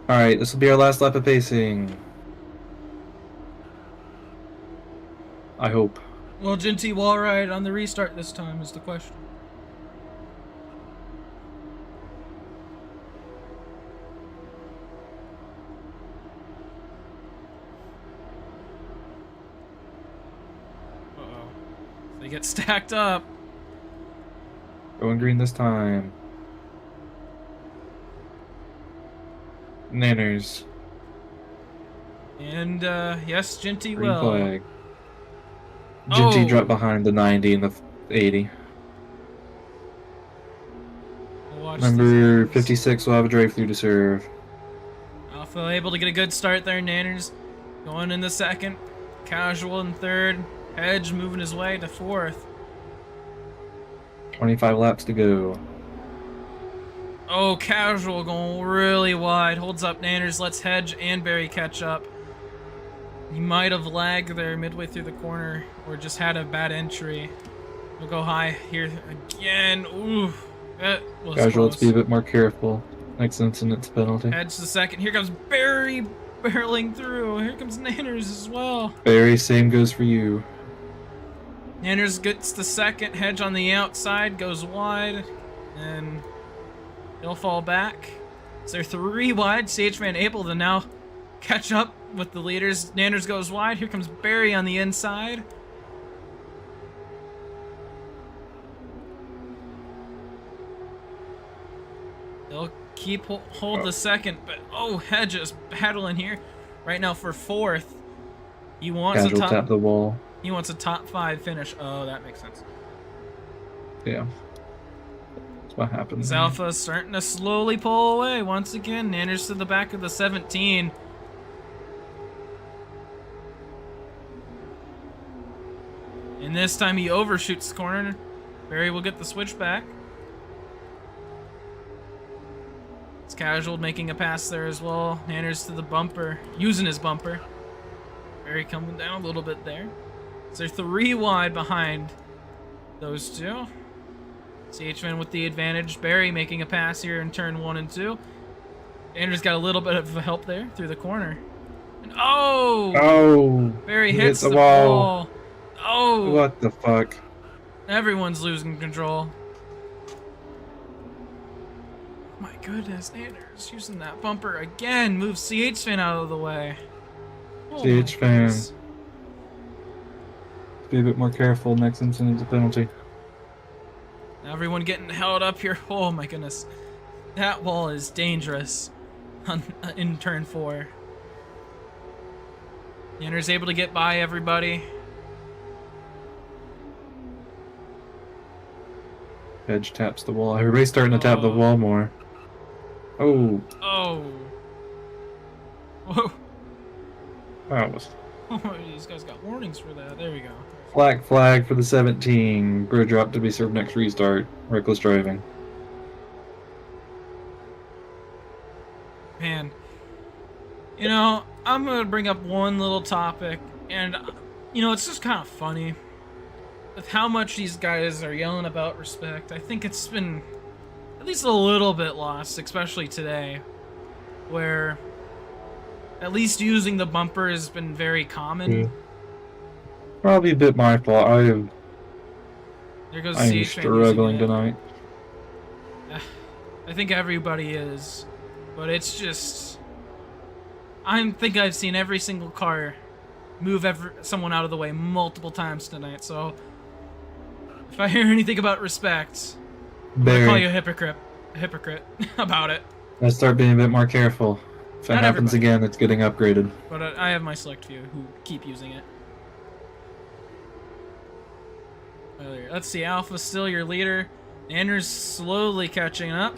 [SPEAKER 2] Alright, this will be our last lap of pacing. I hope.
[SPEAKER 3] Will Ginty wall ride on the restart this time is the question. Uh-oh. They get stacked up.
[SPEAKER 2] Going green this time. Nanners.
[SPEAKER 3] And, yes, Ginty
[SPEAKER 2] Green
[SPEAKER 3] will.
[SPEAKER 2] flag. Ginty
[SPEAKER 3] Oh.
[SPEAKER 2] dropped behind the 90 and the 80.
[SPEAKER 3] Watch
[SPEAKER 2] Number
[SPEAKER 3] these.
[SPEAKER 2] 56 will have a drive through to serve.
[SPEAKER 3] Alpha able to get a good start there, Nanners. Going in the second. Casual in third. Hedge moving his way to fourth.
[SPEAKER 2] 25 laps to go.
[SPEAKER 3] Oh, Casual going really wide. Holds up Nanners, lets Hedge and Barry catch up. He might have lagged there midway through the corner or just had a bad entry. We'll go high here again. Ooh, that was
[SPEAKER 2] Casual,
[SPEAKER 3] close.
[SPEAKER 2] let's be a bit more careful. Next incident's a penalty.
[SPEAKER 3] Hedge the second. Here comes Barry barreling through. Here comes Nanners as well.
[SPEAKER 2] Barry, same goes for you.
[SPEAKER 3] Nanners gets the second. Hedge on the outside goes wide, and he'll fall back. So they're 3 wide. CH-Man able to now catch up with the leaders. Nanners goes wide. Here comes Barry on the inside. They'll keep hold the second, but oh, Hedge is battling here right now for fourth. He wants
[SPEAKER 2] Casual
[SPEAKER 3] a top.
[SPEAKER 2] tap the wall.
[SPEAKER 3] He wants a top 5 finish. Oh, that makes sense.
[SPEAKER 2] Yeah. That's what happens.
[SPEAKER 3] Alpha starting to slowly pull away once again. Nanners to the back of the 17. And this time he overshoots the corner. Barry will get the switch back. It's Casual making a pass there as well. Nanners to the bumper, using his bumper. Barry coming down a little bit there. So they're 3 wide behind those 2. CH-Man with the advantage. Barry making a pass here in turn 1 and 2. Andrew's got a little bit of help there through the corner. And
[SPEAKER 2] Oh!
[SPEAKER 3] Barry
[SPEAKER 2] He
[SPEAKER 3] hits
[SPEAKER 2] hit
[SPEAKER 3] the
[SPEAKER 2] the wall.
[SPEAKER 3] ball. Oh!
[SPEAKER 2] What the fuck?
[SPEAKER 3] Everyone's losing control. My goodness, Anders using that bumper again. Moves CH-Fan out of the way. Oh my
[SPEAKER 2] CH-Fan.
[SPEAKER 3] goodness.
[SPEAKER 2] Be a bit more careful. Next incident's a penalty.
[SPEAKER 3] Everyone getting held up here. Oh my goodness. That wall is dangerous in turn 4. Anders able to get by everybody.
[SPEAKER 2] Hedge taps the wall. Everybody's starting to tap the
[SPEAKER 3] Oh.
[SPEAKER 2] wall more. Oh,
[SPEAKER 3] Oh. Whoa.
[SPEAKER 2] that was
[SPEAKER 3] These guys got warnings for that. There we go.
[SPEAKER 2] flag for the 17. Grid drop to be served next restart. Reckless driving.
[SPEAKER 3] Man, you know, I'm gonna bring up one little topic, and you know, it's just kind of funny with how much these guys are yelling about respect. I think it's been at least a little bit lost, especially today, where at least using the bumper has been very common.
[SPEAKER 2] Yeah. Probably a bit my fault.
[SPEAKER 3] There goes
[SPEAKER 2] I'm
[SPEAKER 3] CH fan
[SPEAKER 2] struggling
[SPEAKER 3] using it.
[SPEAKER 2] tonight.
[SPEAKER 3] I think everybody is, but it's just I think I've seen every single car move someone out of the way multiple times tonight. So if I hear anything about respect, I'm gonna call you a hypocrite about it.
[SPEAKER 2] Let's start being a bit more careful. If it
[SPEAKER 3] Not
[SPEAKER 2] happens
[SPEAKER 3] everybody.
[SPEAKER 2] again, it's getting upgraded.
[SPEAKER 3] But I have my select few who keep using it. Let's see, Alpha's still your leader. Nanner's slowly catching up.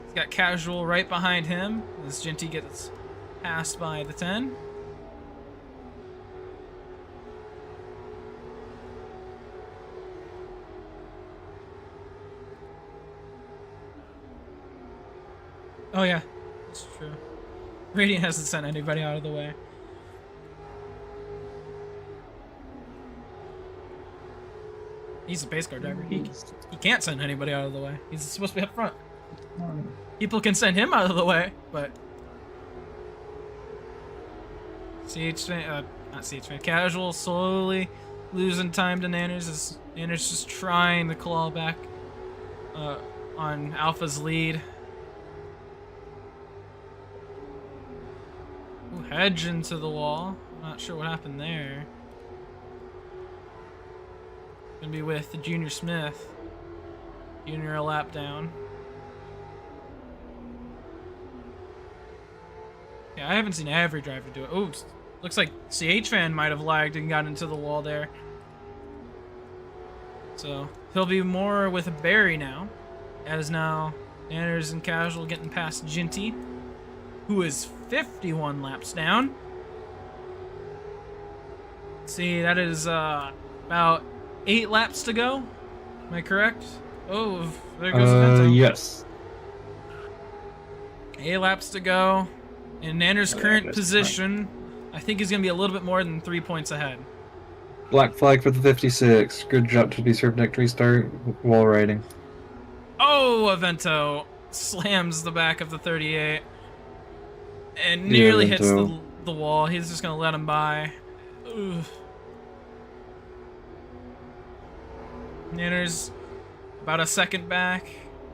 [SPEAKER 3] He's got Casual right behind him as Ginty gets passed by the 10. Oh yeah, that's true. Radiant hasn't sent anybody out of the way. He's a base car driver. He can't send anybody out of the way. He's supposed to be up front. People can send him out of the way, but not CH fan. Casual slowly losing time to Nanners as Nanners just trying to claw back on Alpha's lead. Ooh, hedge into the wall. Not sure what happened there. Gonna be with the Junior Smith. Junior a lap down. Yeah, I haven't seen every driver do it. Oh, looks like CH fan might have lagged and got into the wall there. So he'll be more with a Barry now, as now Nanners and Casual getting past Ginty, who is 51 laps down. See, that is about 8 laps to go. Am I correct? Oh, there goes Vento.
[SPEAKER 2] Yes.
[SPEAKER 3] 8 laps to go. In Nanner's current position, I think he's going to be a little bit more than 3 points ahead.
[SPEAKER 2] Black flag for the 56. Good job to be served next restart. Wall riding.
[SPEAKER 3] Oh, Avento slams the back of the 38 and nearly hits the wall. He's just going to let him by. Oof. Nanners about a second back.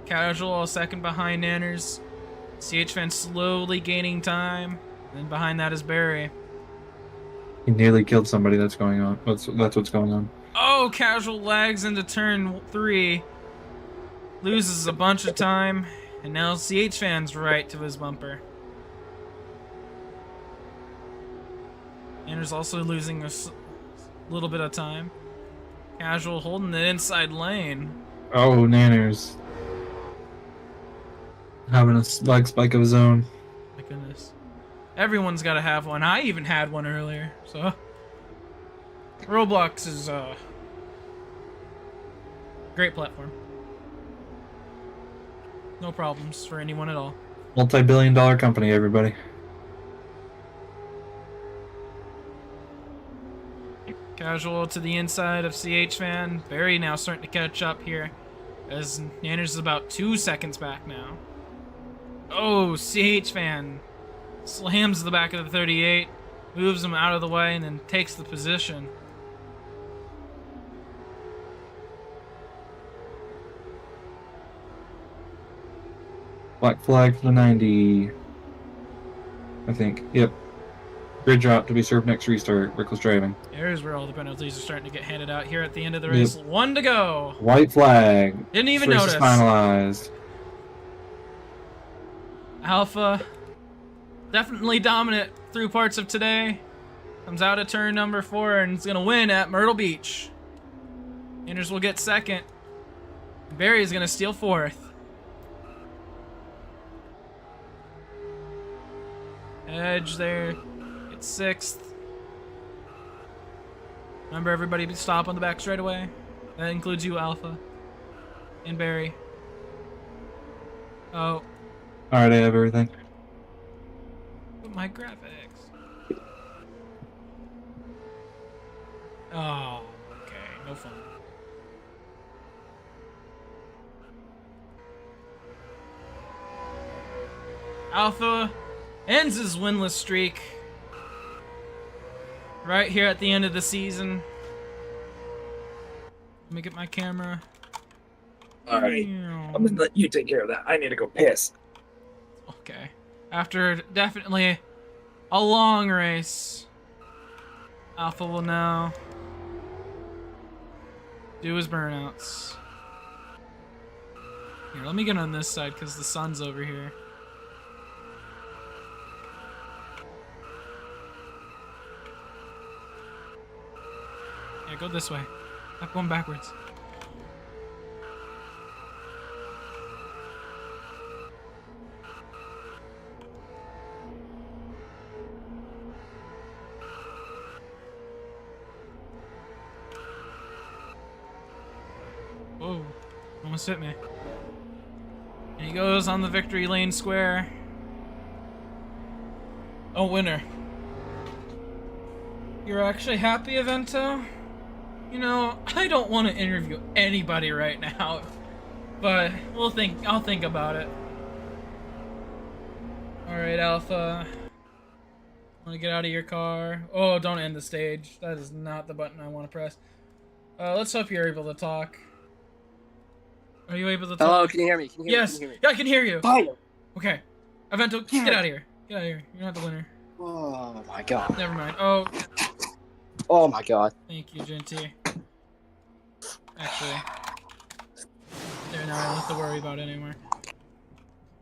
[SPEAKER 3] Casual a second behind Nanners. CH fan slowly gaining time. And behind that is Barry.
[SPEAKER 2] He nearly killed somebody. That's going on. That's what's going on.
[SPEAKER 3] Oh, Casual lags into turn 3. Loses a bunch of time. And now CH fan's right to his bumper. Nanners also losing a little bit of time. Casual holding the inside lane.
[SPEAKER 2] Oh, Nanners. Having a lag spike of his own.
[SPEAKER 3] My goodness. Everyone's got to have one. I even had one earlier, so. Roblox is a great platform. No problems for anyone at all.
[SPEAKER 2] Multi-billion-dollar company, everybody.
[SPEAKER 3] Casual to the inside of CH fan. Barry now starting to catch up here, as Nanners is about 2 seconds back now. Oh, CH fan slams the back of the 38, moves him out of the way, and then takes the position.
[SPEAKER 2] Black flag for the 90. I think. Yep. Grid drop to be served next restart. Reckless driving.
[SPEAKER 3] There's where all the penalties are starting to get handed out here at the end of the race.
[SPEAKER 2] Yep.
[SPEAKER 3] 1 to go.
[SPEAKER 2] White flag.
[SPEAKER 3] Didn't even
[SPEAKER 2] Race
[SPEAKER 3] notice.
[SPEAKER 2] is finalized.
[SPEAKER 3] Alpha, definitely dominant through parts of today. Comes out of turn number 4 and is going to win at Myrtle Beach. Nanners will get second. Barry's gonna steal 4th. Edge there. It's 6th. Remember, everybody stop on the back straight away. That includes you, Alpha. And Barry. Oh.
[SPEAKER 2] Alright, I have everything.
[SPEAKER 3] But my graphics. Oh, okay. No fun. Alpha ends his winless streak right here at the end of the season. Let me get my camera.
[SPEAKER 2] Alright. I'm gonna let you take care of that. I need to go piss.
[SPEAKER 3] Okay. After definitely a long race, Alpha will now do his burnouts. Here, let me get on this side because the sun's over here. Yeah, go this way. Stop going backwards. Whoa, almost hit me. And he goes on the victory lane square. Oh, winner. You're actually happy, Evento? You know, I don't want to interview anybody right now, but I'll think about it. Alright, Alpha. Want to get out of your car? Oh, don't end the stage. That is not the button I want to press. Let's hope you're able to talk. Are you able to talk?
[SPEAKER 5] Hello, can you hear me? Can you hear
[SPEAKER 3] Yes.
[SPEAKER 5] me? Can you hear me?
[SPEAKER 3] Yeah, I can hear you.
[SPEAKER 5] Fine.
[SPEAKER 3] Okay. Evento, get out of here. Get out of here. You're not the winner.
[SPEAKER 5] Oh my god.
[SPEAKER 3] Never mind. Oh,
[SPEAKER 5] Oh my god.
[SPEAKER 3] thank you, Genty. Actually, there, now I don't have to worry about it anymore.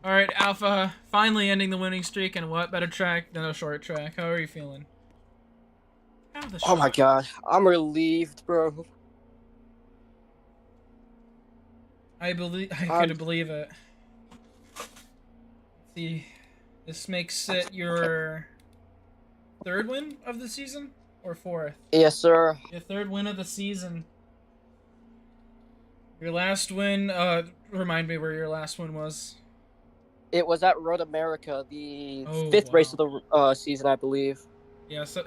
[SPEAKER 3] Alright, Alpha, finally ending the winning streak, and what better track than a short track? How are you feeling?
[SPEAKER 5] Oh my god. I'm relieved, bro.
[SPEAKER 3] I couldn't believe it. Let's see, this makes it your 3rd win of the season? Or 4th?
[SPEAKER 5] Yes, sir.
[SPEAKER 3] Your 3rd win of the season. Your last win, remind me where your last win was.
[SPEAKER 5] It was at Road America, the
[SPEAKER 3] Oh,
[SPEAKER 5] 5th race of
[SPEAKER 3] wow.
[SPEAKER 5] the season, I believe.
[SPEAKER 3] Yeah, so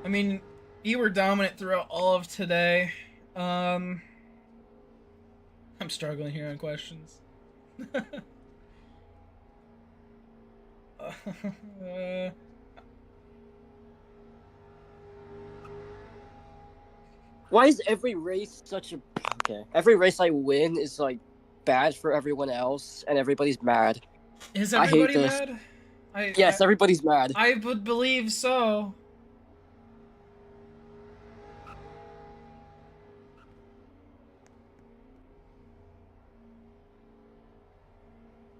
[SPEAKER 3] I mean, you were dominant throughout all of today. I'm struggling here on questions.
[SPEAKER 5] Why is every race such a... Okay. Every race I win is, like, bad for everyone else, and everybody's mad.
[SPEAKER 3] Is
[SPEAKER 5] I hate
[SPEAKER 3] everybody
[SPEAKER 5] this.
[SPEAKER 3] mad?
[SPEAKER 5] Yes, everybody's mad.
[SPEAKER 3] I would believe so.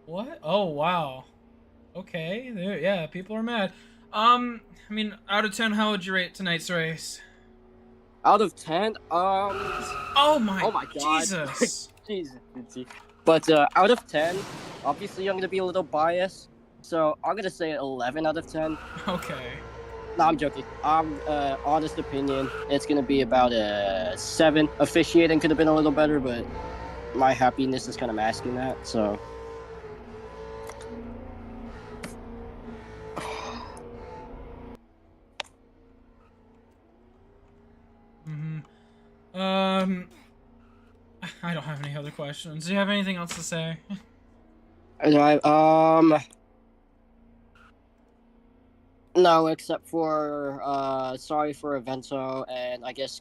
[SPEAKER 3] What? Oh, wow. Okay, there, yeah, people are mad. I mean, out of 10, how would you rate tonight's race?
[SPEAKER 5] Out of 10,
[SPEAKER 3] Oh my
[SPEAKER 5] God.
[SPEAKER 3] Jesus.
[SPEAKER 5] Jesus. But, out of 10, obviously I'm gonna be a little biased, so I'm gonna say 11 out of 10.
[SPEAKER 3] Okay.
[SPEAKER 5] No, I'm joking. Honest opinion, it's gonna be about a 7. Officiating could have been a little better, but my happiness is kind of masking that, so...
[SPEAKER 3] I don't have any other questions. Do you have anything else to say?
[SPEAKER 5] No, except for, sorry for Evento, and I guess,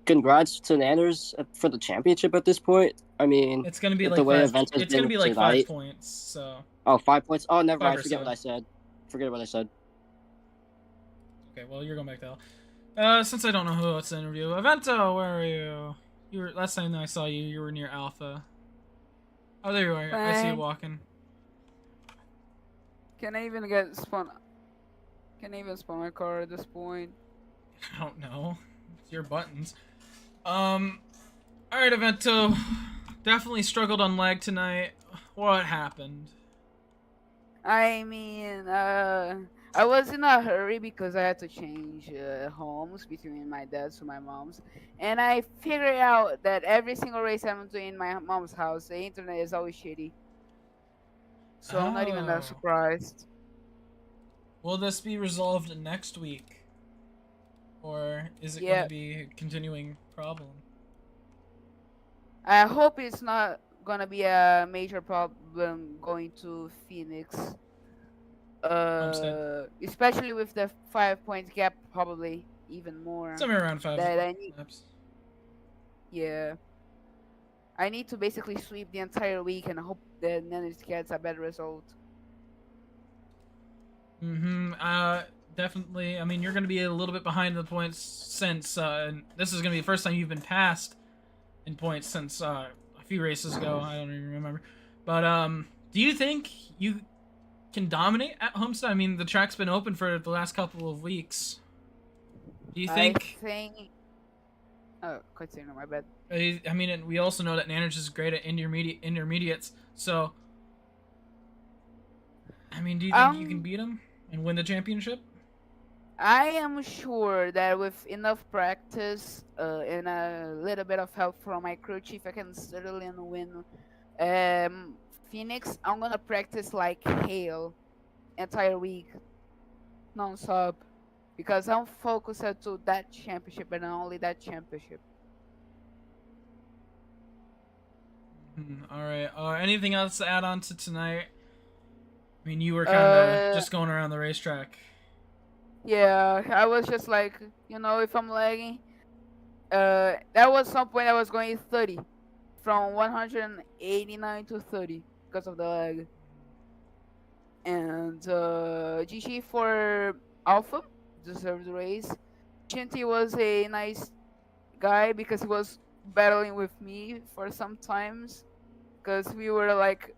[SPEAKER 5] congrats to Nanners for the championship at this point. I mean,
[SPEAKER 3] It's gonna be
[SPEAKER 5] with
[SPEAKER 3] like
[SPEAKER 5] the way
[SPEAKER 3] 5,
[SPEAKER 5] Evento's
[SPEAKER 3] it's gonna
[SPEAKER 5] been
[SPEAKER 3] be like
[SPEAKER 5] tonight.
[SPEAKER 3] 5 points. So.
[SPEAKER 5] Oh, 5 points? Oh, never
[SPEAKER 3] 5
[SPEAKER 5] mind.
[SPEAKER 3] or
[SPEAKER 5] Forget
[SPEAKER 3] so.
[SPEAKER 5] what I said. Forget what I said.
[SPEAKER 3] Okay, well you're going back to hell. Since I don't know who else to interview, Evento, where are you? You were last time I saw you. You were near Alpha. Oh, there you are. I see you
[SPEAKER 6] Fine.
[SPEAKER 3] walking.
[SPEAKER 6] Can I even get spawn? Can I even spawn my car at this point?
[SPEAKER 3] I don't know. It's your buttons. All right, Evento. Definitely struggled on lag tonight. What happened?
[SPEAKER 6] I mean, I was in a hurry because I had to change homes between my dad's to my mom's, and I figured out that every single race I'm doing in my mom's house, the internet is always shitty. So I'm not even that
[SPEAKER 3] Oh.
[SPEAKER 6] surprised.
[SPEAKER 3] Will this be resolved next week? Or is it going
[SPEAKER 6] Yeah,
[SPEAKER 3] to be a continuing problem?
[SPEAKER 6] I hope it's not gonna be a major problem going to Phoenix.
[SPEAKER 3] Homestead.
[SPEAKER 6] Especially with the 5 point gap, probably even more.
[SPEAKER 3] Somewhere around 5
[SPEAKER 6] That I need,
[SPEAKER 3] laps.
[SPEAKER 6] yeah. I need to basically sweep the entire week and hope that Nennis gets a better result.
[SPEAKER 3] Definitely. I mean, you're going to be a little bit behind the points since this is going to be the first time you've been passed in points since a few races ago. I don't even remember. But do you think you can dominate at Homestead? I mean, the track's been open for the last couple of weeks. Do you think?
[SPEAKER 6] I think. Oh, continue. My bad.
[SPEAKER 3] I mean, and we also know that Nanners is great at intermediates. So, I mean, do you think you can beat him and win the championship?
[SPEAKER 6] I am sure that with enough practice and a little bit of help from my crew chief, I can certainly win. Phoenix, I'm gonna practice like hell entire week, non-stop, because I'm focused to that championship and only that championship.
[SPEAKER 3] All right. Anything else to add on to tonight? I mean, you were kind of just going around the racetrack.
[SPEAKER 6] Yeah, I was just like, if I'm lagging, that was some point I was going 30, from 189 to 30 because of the lag. And GG for Alpha, deserved the race. Shinty was a nice guy because he was battling with me for some times, because we were like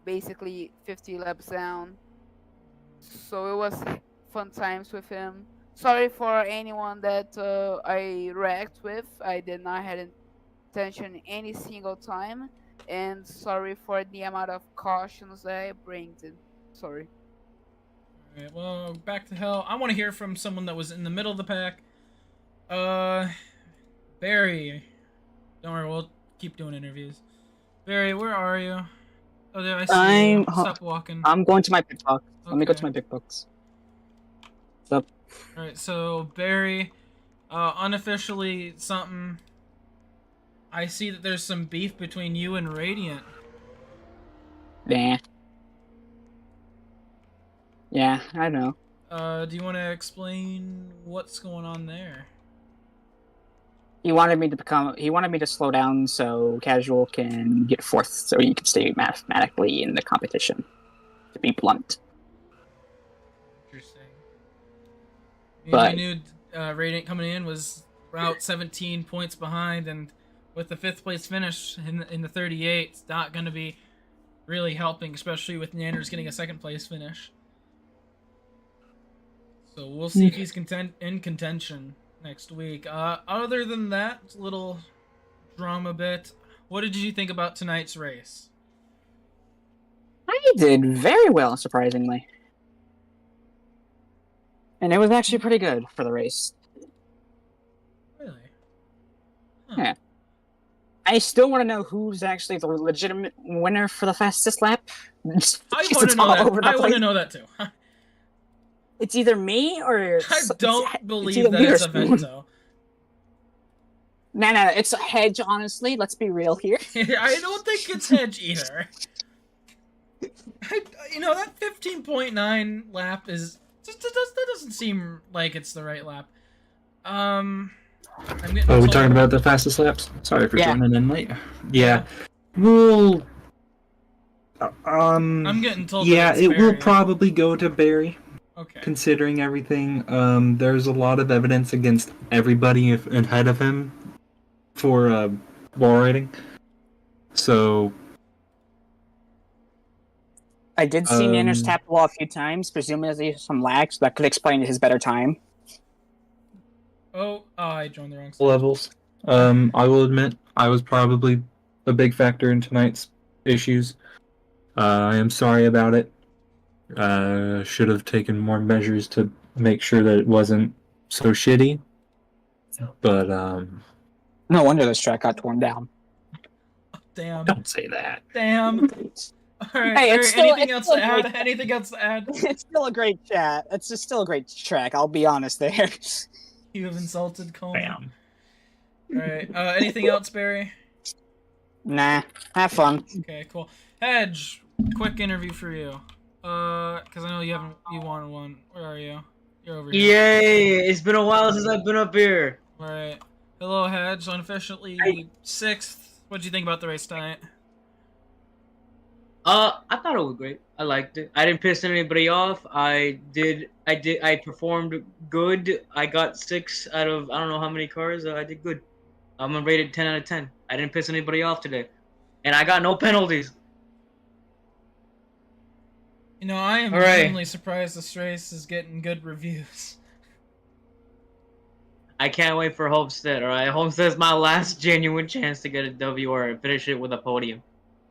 [SPEAKER 6] basically 50 laps down. So it was fun times with him. Sorry for anyone that I wrecked with. I did not have intention any single time. And sorry for the amount of cautions that I bring in. Sorry.
[SPEAKER 3] Alright, well, back to hell. I want to hear from someone that was in the middle of the pack. Barry. Don't worry, we'll keep doing interviews. Barry, where are you? Oh, there, I see you. Stop walking.
[SPEAKER 7] I'm going to my big box.
[SPEAKER 3] Okay.
[SPEAKER 7] Let me go to my big box. What's up?
[SPEAKER 3] Alright, so Barry, unofficially something. I see that there's some beef between you and Radiant.
[SPEAKER 7] Nah. Yeah, I know.
[SPEAKER 3] Do you want to explain what's going on there?
[SPEAKER 7] He wanted me to slow down so Casual can get fourth, so he can stay mathematically in the competition. To be blunt.
[SPEAKER 3] Interesting.
[SPEAKER 7] But
[SPEAKER 3] we knew Radiant coming in was about 17 points behind, and with the 5th place finish in the 38, it's not going to be really helping, especially with Nanners getting a 2nd place finish. So we'll see if he's in contention next week. Other than that little drama bit, what did you think about tonight's race?
[SPEAKER 7] I did very well, surprisingly. And it was actually pretty good for the race.
[SPEAKER 3] Really? Huh.
[SPEAKER 7] Yeah. I still want to know who's actually the legitimate winner for the fastest lap.
[SPEAKER 3] I want to know that. I want to know that too.
[SPEAKER 7] It's either me or...
[SPEAKER 3] I don't believe that it's Evento.
[SPEAKER 7] No, it's a hedge, honestly. Let's be real here.
[SPEAKER 3] I don't think it's hedge either. That 15.9 lap is... that doesn't seem like it's the right lap.
[SPEAKER 2] we talking about the fastest laps? Sorry for joining in late. Yeah. We'll...
[SPEAKER 3] I'm getting told
[SPEAKER 2] yeah,
[SPEAKER 3] that it's
[SPEAKER 2] it will
[SPEAKER 3] Barry.
[SPEAKER 2] probably go to Barry.
[SPEAKER 3] Okay.
[SPEAKER 2] Considering everything, there's a lot of evidence against everybody ahead of him for wall riding. So
[SPEAKER 7] I did see Nanners tap the wall a few times, presumably some lag, so that could explain his better time.
[SPEAKER 3] Oh, I joined the wrong side.
[SPEAKER 2] levels. I will admit, I was probably a big factor in tonight's issues. I am sorry about it. Should have taken more measures to make sure that it wasn't so shitty. But
[SPEAKER 7] No wonder this track got torn down.
[SPEAKER 3] Damn.
[SPEAKER 2] don't say that.
[SPEAKER 3] Damn. All right.
[SPEAKER 7] Hey,
[SPEAKER 3] all
[SPEAKER 7] it's
[SPEAKER 3] right,
[SPEAKER 7] still-
[SPEAKER 3] anything
[SPEAKER 7] it's
[SPEAKER 3] else
[SPEAKER 7] still
[SPEAKER 3] to add?
[SPEAKER 7] great.
[SPEAKER 3] Anything else to add?
[SPEAKER 7] It's still a great chat. It's just still a great track. I'll be honest there.
[SPEAKER 3] You have insulted Coleman.
[SPEAKER 2] Bam.
[SPEAKER 3] All right. Anything else, Barry?
[SPEAKER 7] Nah, have fun.
[SPEAKER 3] Okay, cool. Hedge, quick interview for you. Because I know you wanted one. Where are you? You're over here.
[SPEAKER 8] Yay! It's been a while since I've been up here.
[SPEAKER 3] All right. Hello, Hedge. Unofficially
[SPEAKER 8] Hey.
[SPEAKER 3] 6th. What'd you think about the race tonight?
[SPEAKER 8] I thought it was great. I liked it. I didn't piss anybody off. I performed good. I got 6 out of I don't know how many cars. I did good. I'm rated 10 out of 10. I didn't piss anybody off today, and I got no penalties.
[SPEAKER 3] You know, I am
[SPEAKER 8] All right.
[SPEAKER 3] genuinely surprised this race is getting good reviews.
[SPEAKER 8] I can't wait for Homestead. All right, Homestead's my last genuine chance to get a W or finish it with a podium.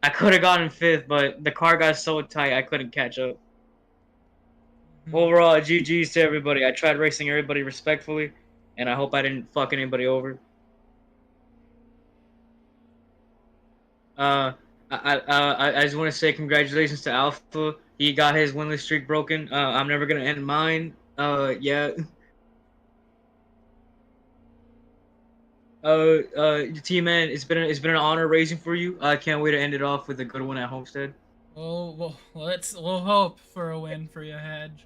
[SPEAKER 8] I could have gotten 5th, but the car got so tight I couldn't catch up. Overall, GG's to everybody. I tried racing everybody respectfully, and I hope I didn't fuck anybody over. I just want to say congratulations to Alpha. He got his winless streak broken. I'm never gonna end mine. Yeah. T-Man, it's been an honor racing for you. I can't wait to end it off with a good one at Homestead.
[SPEAKER 3] We'll hope for a win for you, Hedge.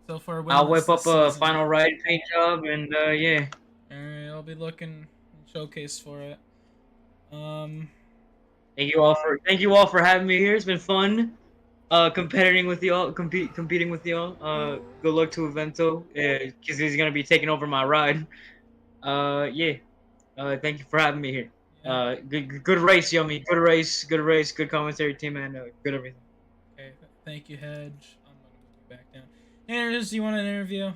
[SPEAKER 3] So far,
[SPEAKER 8] I'll
[SPEAKER 3] winless
[SPEAKER 8] whip up
[SPEAKER 3] this
[SPEAKER 8] a
[SPEAKER 3] season.
[SPEAKER 8] final ride paint job, and yeah.
[SPEAKER 3] Alright, I'll be looking showcase for it.
[SPEAKER 8] Thank you all for having me here. It's been fun. Competing with y'all. Competing with y'all. Good luck to Evento, because he's gonna be taking over my ride. Yeah. Thank you for having me here. Good race, Yummy. Good race. Good commentary team, and good everything.
[SPEAKER 3] Okay, thank you, Hedge. I'm gonna move you back down. Anders, do you want an interview?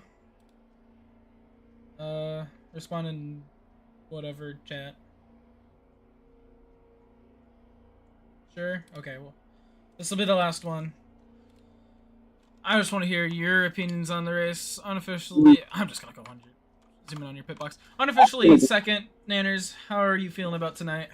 [SPEAKER 3] Respond in whatever chat. Sure? Okay, well, this will be the last one. I just want to hear your opinions on the race. Unofficially, I'm just gonna go 100. Zoom in on your pit box. Unofficially, second, Nanners, how are you feeling about tonight?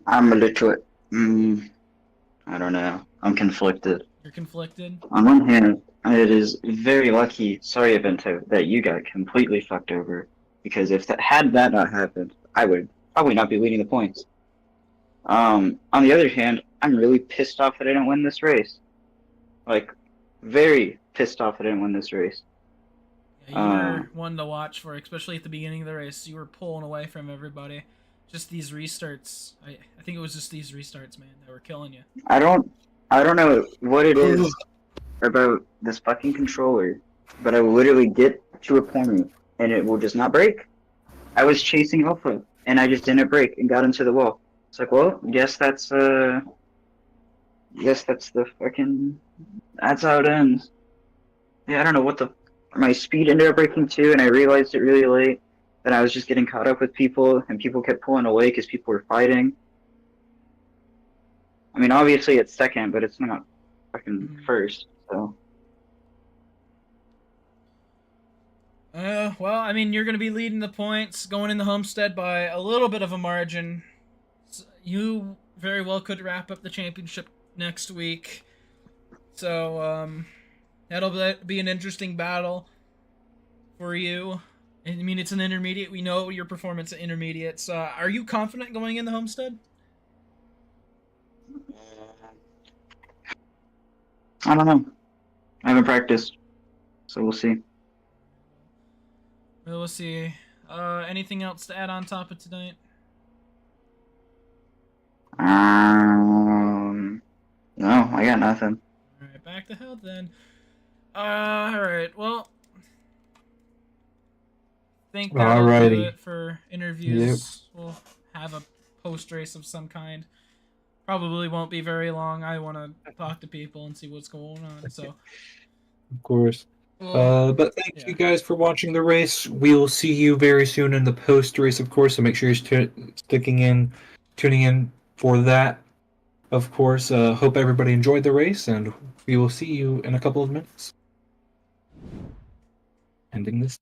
[SPEAKER 9] I'm a little, I don't know. I'm conflicted.
[SPEAKER 3] You're conflicted?
[SPEAKER 9] On one hand, it is very lucky, sorry Evento, that you got completely fucked over. Because if had that not happened, I would probably not be leading the points. On the other hand, I'm really pissed off that I didn't win this race. Like, very pissed off that I didn't win this race.
[SPEAKER 3] Yeah, you were one to watch for, especially at the beginning of the race. You were pulling away from everybody. Just these restarts. I think it was just these restarts, man, that were killing you.
[SPEAKER 9] I don't know what it is about this fucking controller, but I will literally get to a point and it will just not break. I was chasing Alpha and I just didn't break and got into the wall. It's like, well, guess that's the fucking, that's how it ends. Yeah, I don't know what my speed ended up breaking too, and I realized it really late. Then I was just getting caught up with people, and people kept pulling away because people were fighting. I mean, obviously it's second, but it's not fucking first, so.
[SPEAKER 3] Well, I mean, you're going to be leading the points, going into Homestead by a little bit of a margin. So you very well could wrap up the championship next week. So, that'll be an interesting battle for you. I mean, it's an intermediate. We know your performance at intermediates. Are you confident going into Homestead?
[SPEAKER 9] I don't know. I haven't practiced, so we'll see.
[SPEAKER 3] We'll see. Anything else to add on top of tonight?
[SPEAKER 9] No, I got nothing.
[SPEAKER 3] Alright, back to health then. Alright, well. I think that'll do
[SPEAKER 2] Alrighty.
[SPEAKER 3] it for interviews. We'll have a post race of some kind. Probably won't be very long. I want to talk to people and see what's going on. So,
[SPEAKER 2] Of course. But thank you guys for watching the race. We will see you very soon in the post race, of course. So make sure you're tuning in for that. Of course, hope everybody enjoyed the race, and we will see you in a couple of minutes. Ending this.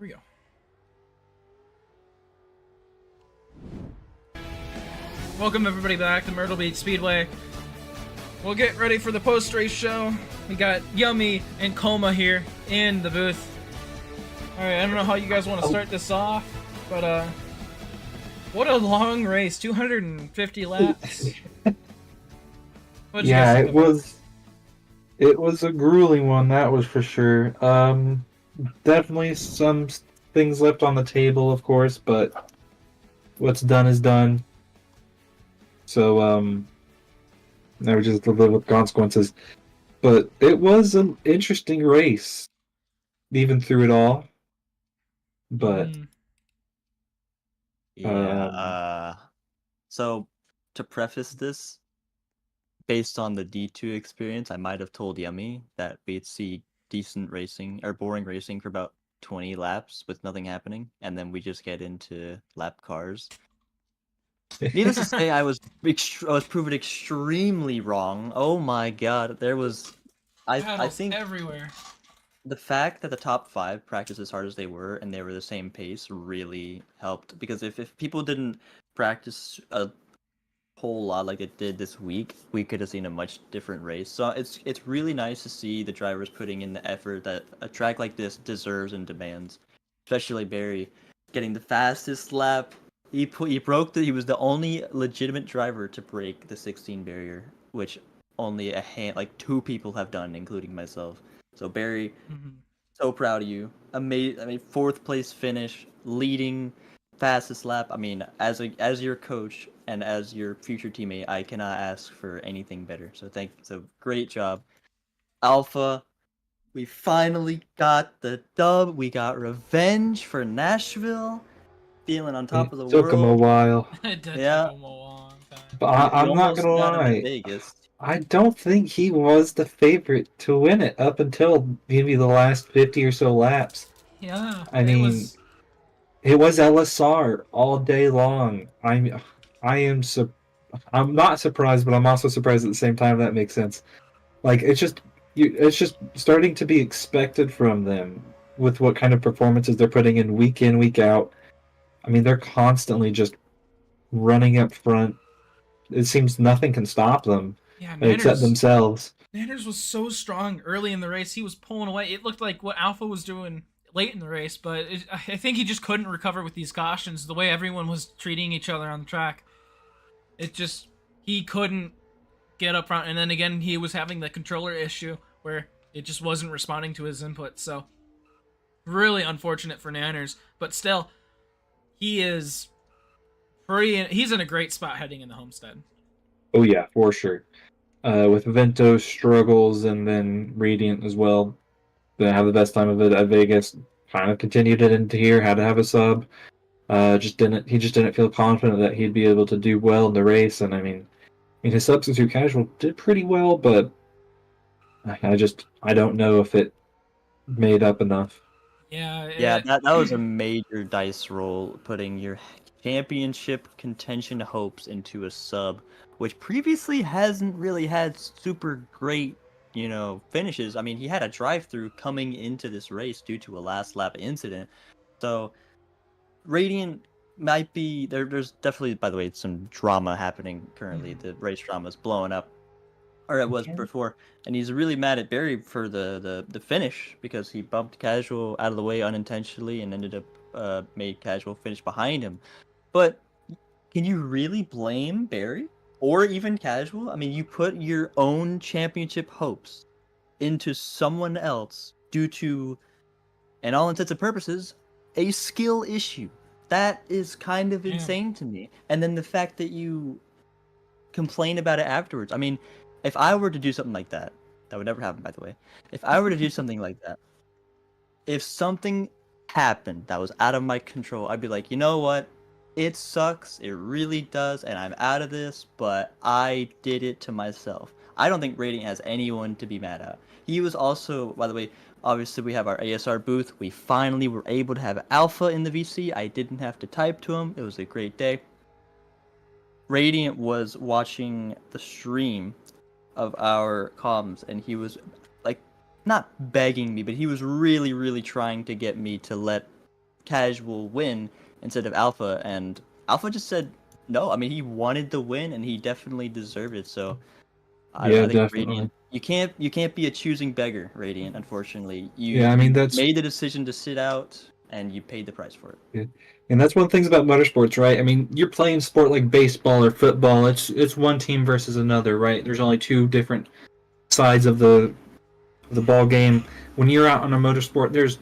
[SPEAKER 3] we go. Welcome everybody back to Myrtle Beach Speedway. We'll get ready for the post-race show. We got Yummy and Coma here in the booth. Alright, I don't know how you guys want to start this off, but what a long race, 250 laps. What'd you guys think about
[SPEAKER 2] it was a grueling one, that was for sure. Definitely some things left on the table, of course, but what's done is done. So, never just to live with consequences. But it was an interesting race, even through it all. But
[SPEAKER 1] Yeah. So, to preface this, based on the D2 experience, I might have told Yummy that we'd see decent racing or boring racing for about 20 laps with nothing happening, and then we just get into lap cars. Needless to say, I was proven extremely wrong. Oh my god, there was, I think
[SPEAKER 3] everywhere.
[SPEAKER 1] The fact that the top 5 practiced as hard as they were and they were the same pace really helped, because if people didn't practice a whole lot like it did this week, we could have seen a much different race. So it's really nice to see the drivers putting in the effort that a track like this deserves and demands. Especially Barry getting the fastest lap. He was the only legitimate driver to break the 16 barrier, which only like 2 people have done, including myself. So Barry, so proud of you. Amazing. I mean, 4th place finish, leading fastest lap. I mean, as your coach and as your future teammate, I cannot ask for anything better. So great job. Alpha, we finally got the dub. We got revenge for Nashville. Feeling on top of the world.
[SPEAKER 2] Took him a while.
[SPEAKER 3] It did take him a long time.
[SPEAKER 2] But I'm not gonna lie.
[SPEAKER 1] Vegas.
[SPEAKER 2] I don't think he was the favorite to win it up until maybe the last 50 or so laps.
[SPEAKER 3] Yeah,
[SPEAKER 2] I mean, it was LSR all day long. I'm not surprised, but I'm also surprised at the same time. That makes sense. Like it's just starting to be expected from them with what kind of performances they're putting in, week out. I mean, they're constantly just running up front. It seems nothing can stop them, except themselves.
[SPEAKER 3] Nanners was so strong early in the race. He was pulling away. It looked like what Alpha was doing late in the race, but I think he just couldn't recover with these cautions. The way everyone was treating each other on the track, he couldn't get up front. And then again, he was having the controller issue where it just wasn't responding to his input. So really unfortunate for Nanners, but still, he's in a great spot heading in the Homestead.
[SPEAKER 2] Oh yeah, for sure. With Vento struggles and then Radiant as well, they have the best time of it at Vegas. Kind of continued it into here. Had to have a sub. He just didn't feel confident that he'd be able to do well in the race. And I mean his substitute casual did pretty well, but I don't know if it made up enough.
[SPEAKER 1] Yeah, that was a major dice roll, putting your championship contention hopes into a sub, which previously hasn't really had super great, finishes. I mean, he had a drive-through coming into this race due to a last lap incident. So Radiant might be there's definitely, by the way, some drama happening currently. The race drama is blowing up. Or it was before, and he's really mad at Barry for the finish because he bumped Casual out of the way unintentionally and ended up made Casual finish behind him. But can you really blame Barry or even Casual? I mean, you put your own championship hopes into someone else due to, in all intents and purposes, a skill issue. That is kind of insane to me. And then the fact that you complain about it afterwards. I mean, if I were to do something like that would never happen, by the way. If I were to do something like that, if something happened that was out of my control, I'd be like, you know what? It sucks. It really does. And I'm out of this, but I did it to myself. I don't think Radiant has anyone to be mad at. He was also, by the way, obviously we have our ASR booth. We finally were able to have Alpha in the VC. I didn't have to type to him. It was a great day. Radiant was watching the stream of our comms, and he was like not begging me, but he was really trying to get me to let casual win instead of Alpha, and Alpha just said no. I mean, he wanted the win, and he definitely deserved it. So
[SPEAKER 2] Yeah,
[SPEAKER 1] I think
[SPEAKER 2] definitely.
[SPEAKER 1] Radiant, you can't be a choosing beggar, Radiant. Unfortunately,
[SPEAKER 2] Yeah, I mean,
[SPEAKER 1] you
[SPEAKER 2] that's
[SPEAKER 1] made the decision to sit out, and you paid the price for it.
[SPEAKER 2] and that's one of the things about motorsports, right? I mean, you're playing sport like baseball or football. It's one team versus another, right? There's only two different sides of the ball game. When you're out on a motorsport, there's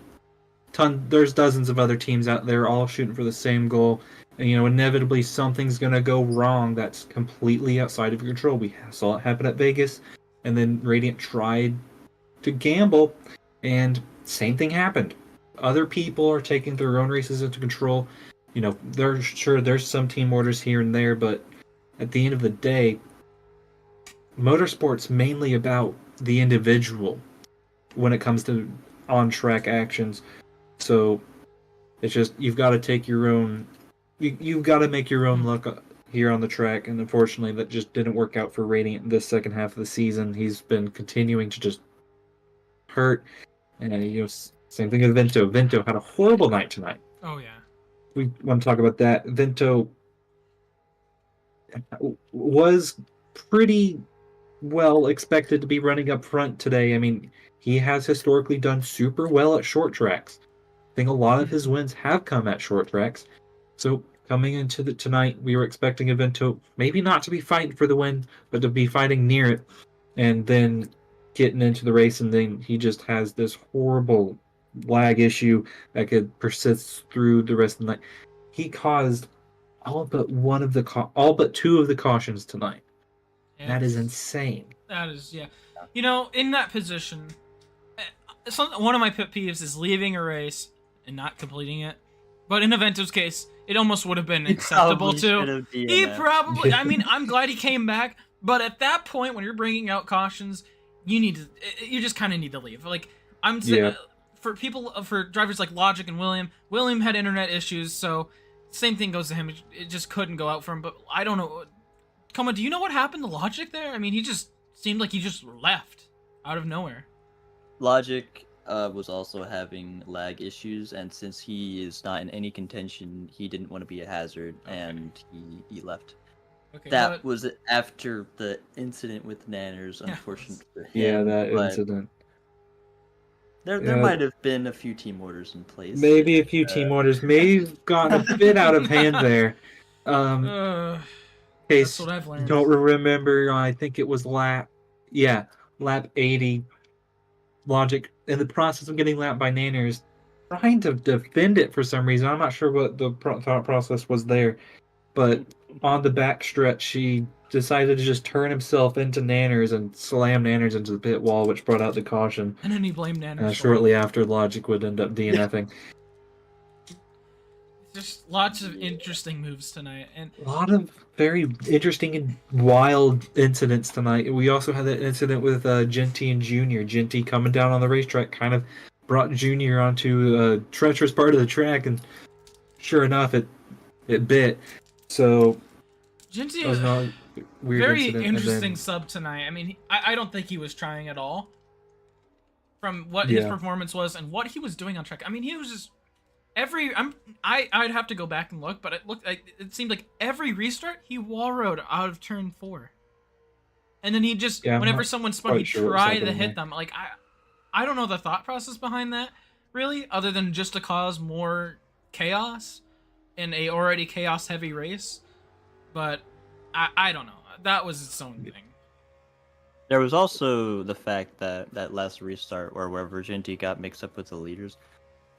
[SPEAKER 2] dozens of other teams out there all shooting for the same goal, and inevitably something's gonna go wrong that's completely outside of your control. We saw it happen at Vegas, and then Radiant tried to gamble, and same thing happened. Other people are taking their own races into control. There's some team orders here and there, but at the end of the day, motorsport's mainly about the individual when it comes to on-track actions. So it's just you've got to take your own. You've got to make your own luck here on the track, and unfortunately, that just didn't work out for Radiant this second half of the season. He's been continuing to just hurt, and same thing with Vento. Vento had a horrible night tonight.
[SPEAKER 3] Oh yeah.
[SPEAKER 2] We want to talk about that. Vento was pretty well expected to be running up front today. I mean, he has historically done super well at short tracks. I think a lot of his wins have come at short tracks. So coming into tonight, we were expecting Vento maybe not to be fighting for the win, but to be fighting near it, and then getting into the race, and then he just has this horrible lag issue that could persist through the rest of the night. He caused all but two of the cautions tonight. That is insane.
[SPEAKER 3] That is, yeah. In that position, one of my pet peeves is leaving a race and not completing it. But in Avento's case, it almost would have been acceptable too. He probably, I mean, I'm glad he came back, but at that point, when you're bringing out cautions, you just kind of need to leave. Like, for drivers like Logic and William had internet issues, so same thing goes to him. It just couldn't go out for him, but I don't know. Coma, do you know what happened to Logic there? I mean, he just seemed like he just left out of nowhere.
[SPEAKER 1] Logic was also having lag issues, and since he is not in any contention, he didn't want to be a hazard, and he left.
[SPEAKER 3] Okay,
[SPEAKER 1] that was after the incident with Nanners, unfortunately for him.
[SPEAKER 2] Yeah, that incident.
[SPEAKER 1] There might have been a few team orders in place.
[SPEAKER 2] Maybe a few team orders. May have gotten a bit out of hand there.
[SPEAKER 3] That's what I've learned.
[SPEAKER 2] Don't remember. I think it was lap 80. Logic, in the process of getting lapped by Nanners, trying to defend it for some reason. I'm not sure what the thought process was there, but on the back stretch, he decided to just turn himself into Nanners and slam Nanners into the pit wall, which brought out the caution.
[SPEAKER 3] And then he blamed Nanners.
[SPEAKER 2] Shortly after, Logic would end up DNFing.
[SPEAKER 3] Just lots of interesting moves tonight, and
[SPEAKER 2] a lot of very interesting and wild incidents tonight. We also had that incident with Genty and Junior. Genty coming down on the racetrack kind of brought Junior onto a treacherous part of the track, and sure enough, it bit. So
[SPEAKER 3] Genty
[SPEAKER 2] was not a weird
[SPEAKER 3] very
[SPEAKER 2] incident.
[SPEAKER 3] interesting sub tonight. I mean, I don't think he was trying at all. From what his performance was and what he was doing on track, I mean, he was just. I'd have to go back and look, but it seemed like every restart he wall rode out of turn 4, and then he just whenever someone spun, he'd try to hit them. Like I don't know the thought process behind that really, other than just to cause more chaos in a already chaos heavy race. But I don't know. That was its own thing.
[SPEAKER 1] There was also the fact that last restart or wherever Genty got mixed up with the leaders.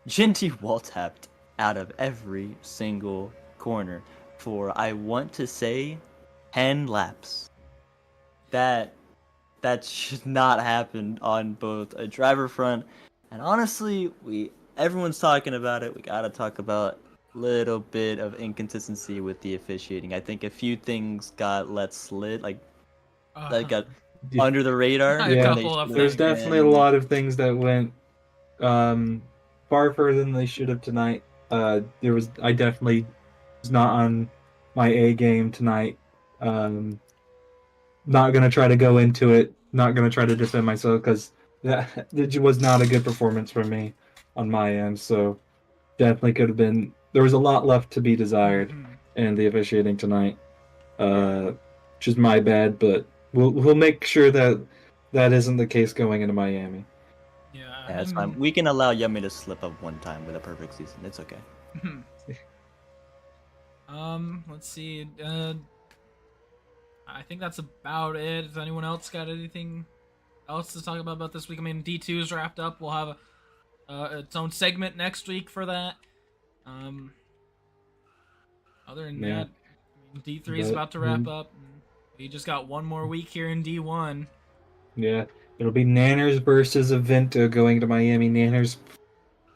[SPEAKER 1] Genty wall tapped out of every single corner for, I want to say, 10 laps. That should not happen on both a driver front, and honestly, everyone's talking about it. We gotta talk about a little bit of inconsistency with the officiating. I think a few things got let slid, that got under the radar.
[SPEAKER 2] There's definitely a lot of things that went far further than they should have tonight. I definitely was not on my A game tonight. Not gonna try to go into it. Not gonna try to defend myself because it was not a good performance from me on my end. So definitely could have been. There was a lot left to be desired
[SPEAKER 3] Mhm.
[SPEAKER 2] in the officiating tonight, which is my bad. But we'll make sure that that isn't the case going into Miami.
[SPEAKER 3] Yeah,
[SPEAKER 1] Yeah, it's
[SPEAKER 3] I
[SPEAKER 1] fine.
[SPEAKER 3] mean,
[SPEAKER 1] We can allow Yummy to slip up one time with a perfect season. It's okay.
[SPEAKER 3] let's see. I think that's about it. Has anyone else got anything else to talk about this week? I mean, D2 is wrapped up. We'll have its own segment next week for that. Other than
[SPEAKER 2] Yeah.
[SPEAKER 3] that, I mean, D3 is
[SPEAKER 2] But,
[SPEAKER 3] about to wrap up. And we just got one more week here in D1.
[SPEAKER 2] Yeah, it'll be Nanners versus Avento going to Miami. Nanners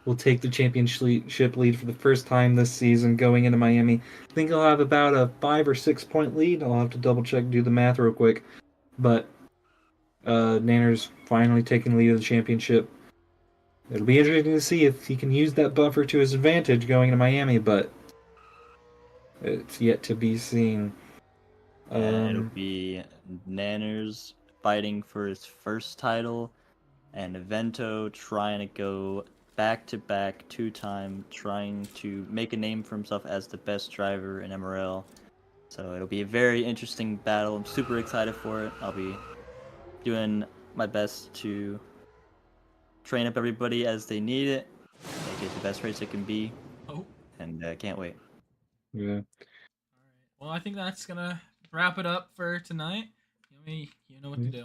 [SPEAKER 2] will take the championship lead for the first time this season going into Miami. I think he'll have about a 5 or 6 point lead. I'll have to double check, do the math real quick. But Nanners finally taking the lead of the championship. It'll be interesting to see if he can use that buffer to his advantage going to Miami, but it's yet to be seen.
[SPEAKER 1] It'll be Nanners fighting for his first title, and Evento trying to go back-to-back 2-time, trying to make a name for himself as the best driver in MRL. So it'll be a very interesting battle. I'm super excited for it. I'll be doing my best to train up everybody as they need it, make it the best race it can be,
[SPEAKER 3] Oh.
[SPEAKER 1] and can't wait.
[SPEAKER 2] Yeah.
[SPEAKER 3] All right. Well, I think that's gonna wrap it up for tonight. You know what to do.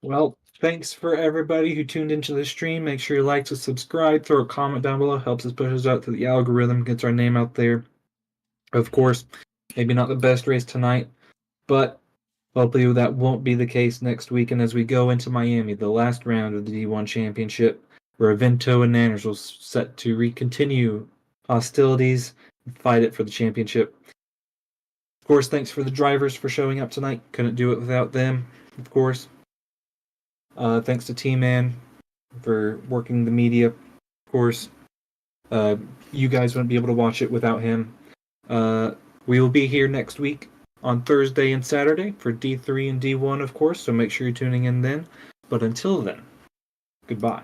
[SPEAKER 2] Well, thanks for everybody who tuned into the stream. Make sure you like to subscribe, throw a comment down below. Helps us push us out to the algorithm, gets our name out there. Of course, maybe not the best race tonight, but hopefully that won't be the case next week. And as we go into Miami, the last round of the D1 Championship, where Avento and Nanners will set to continue hostilities and fight it for the championship. Of course, thanks for the drivers for showing up tonight. Couldn't do it without them, of course. Thanks to T-Man for working the media. Of course, you guys wouldn't be able to watch it without him. We will be here next week on Thursday and Saturday for D3 and D1, of course, so make sure you're tuning in then. But until then, goodbye.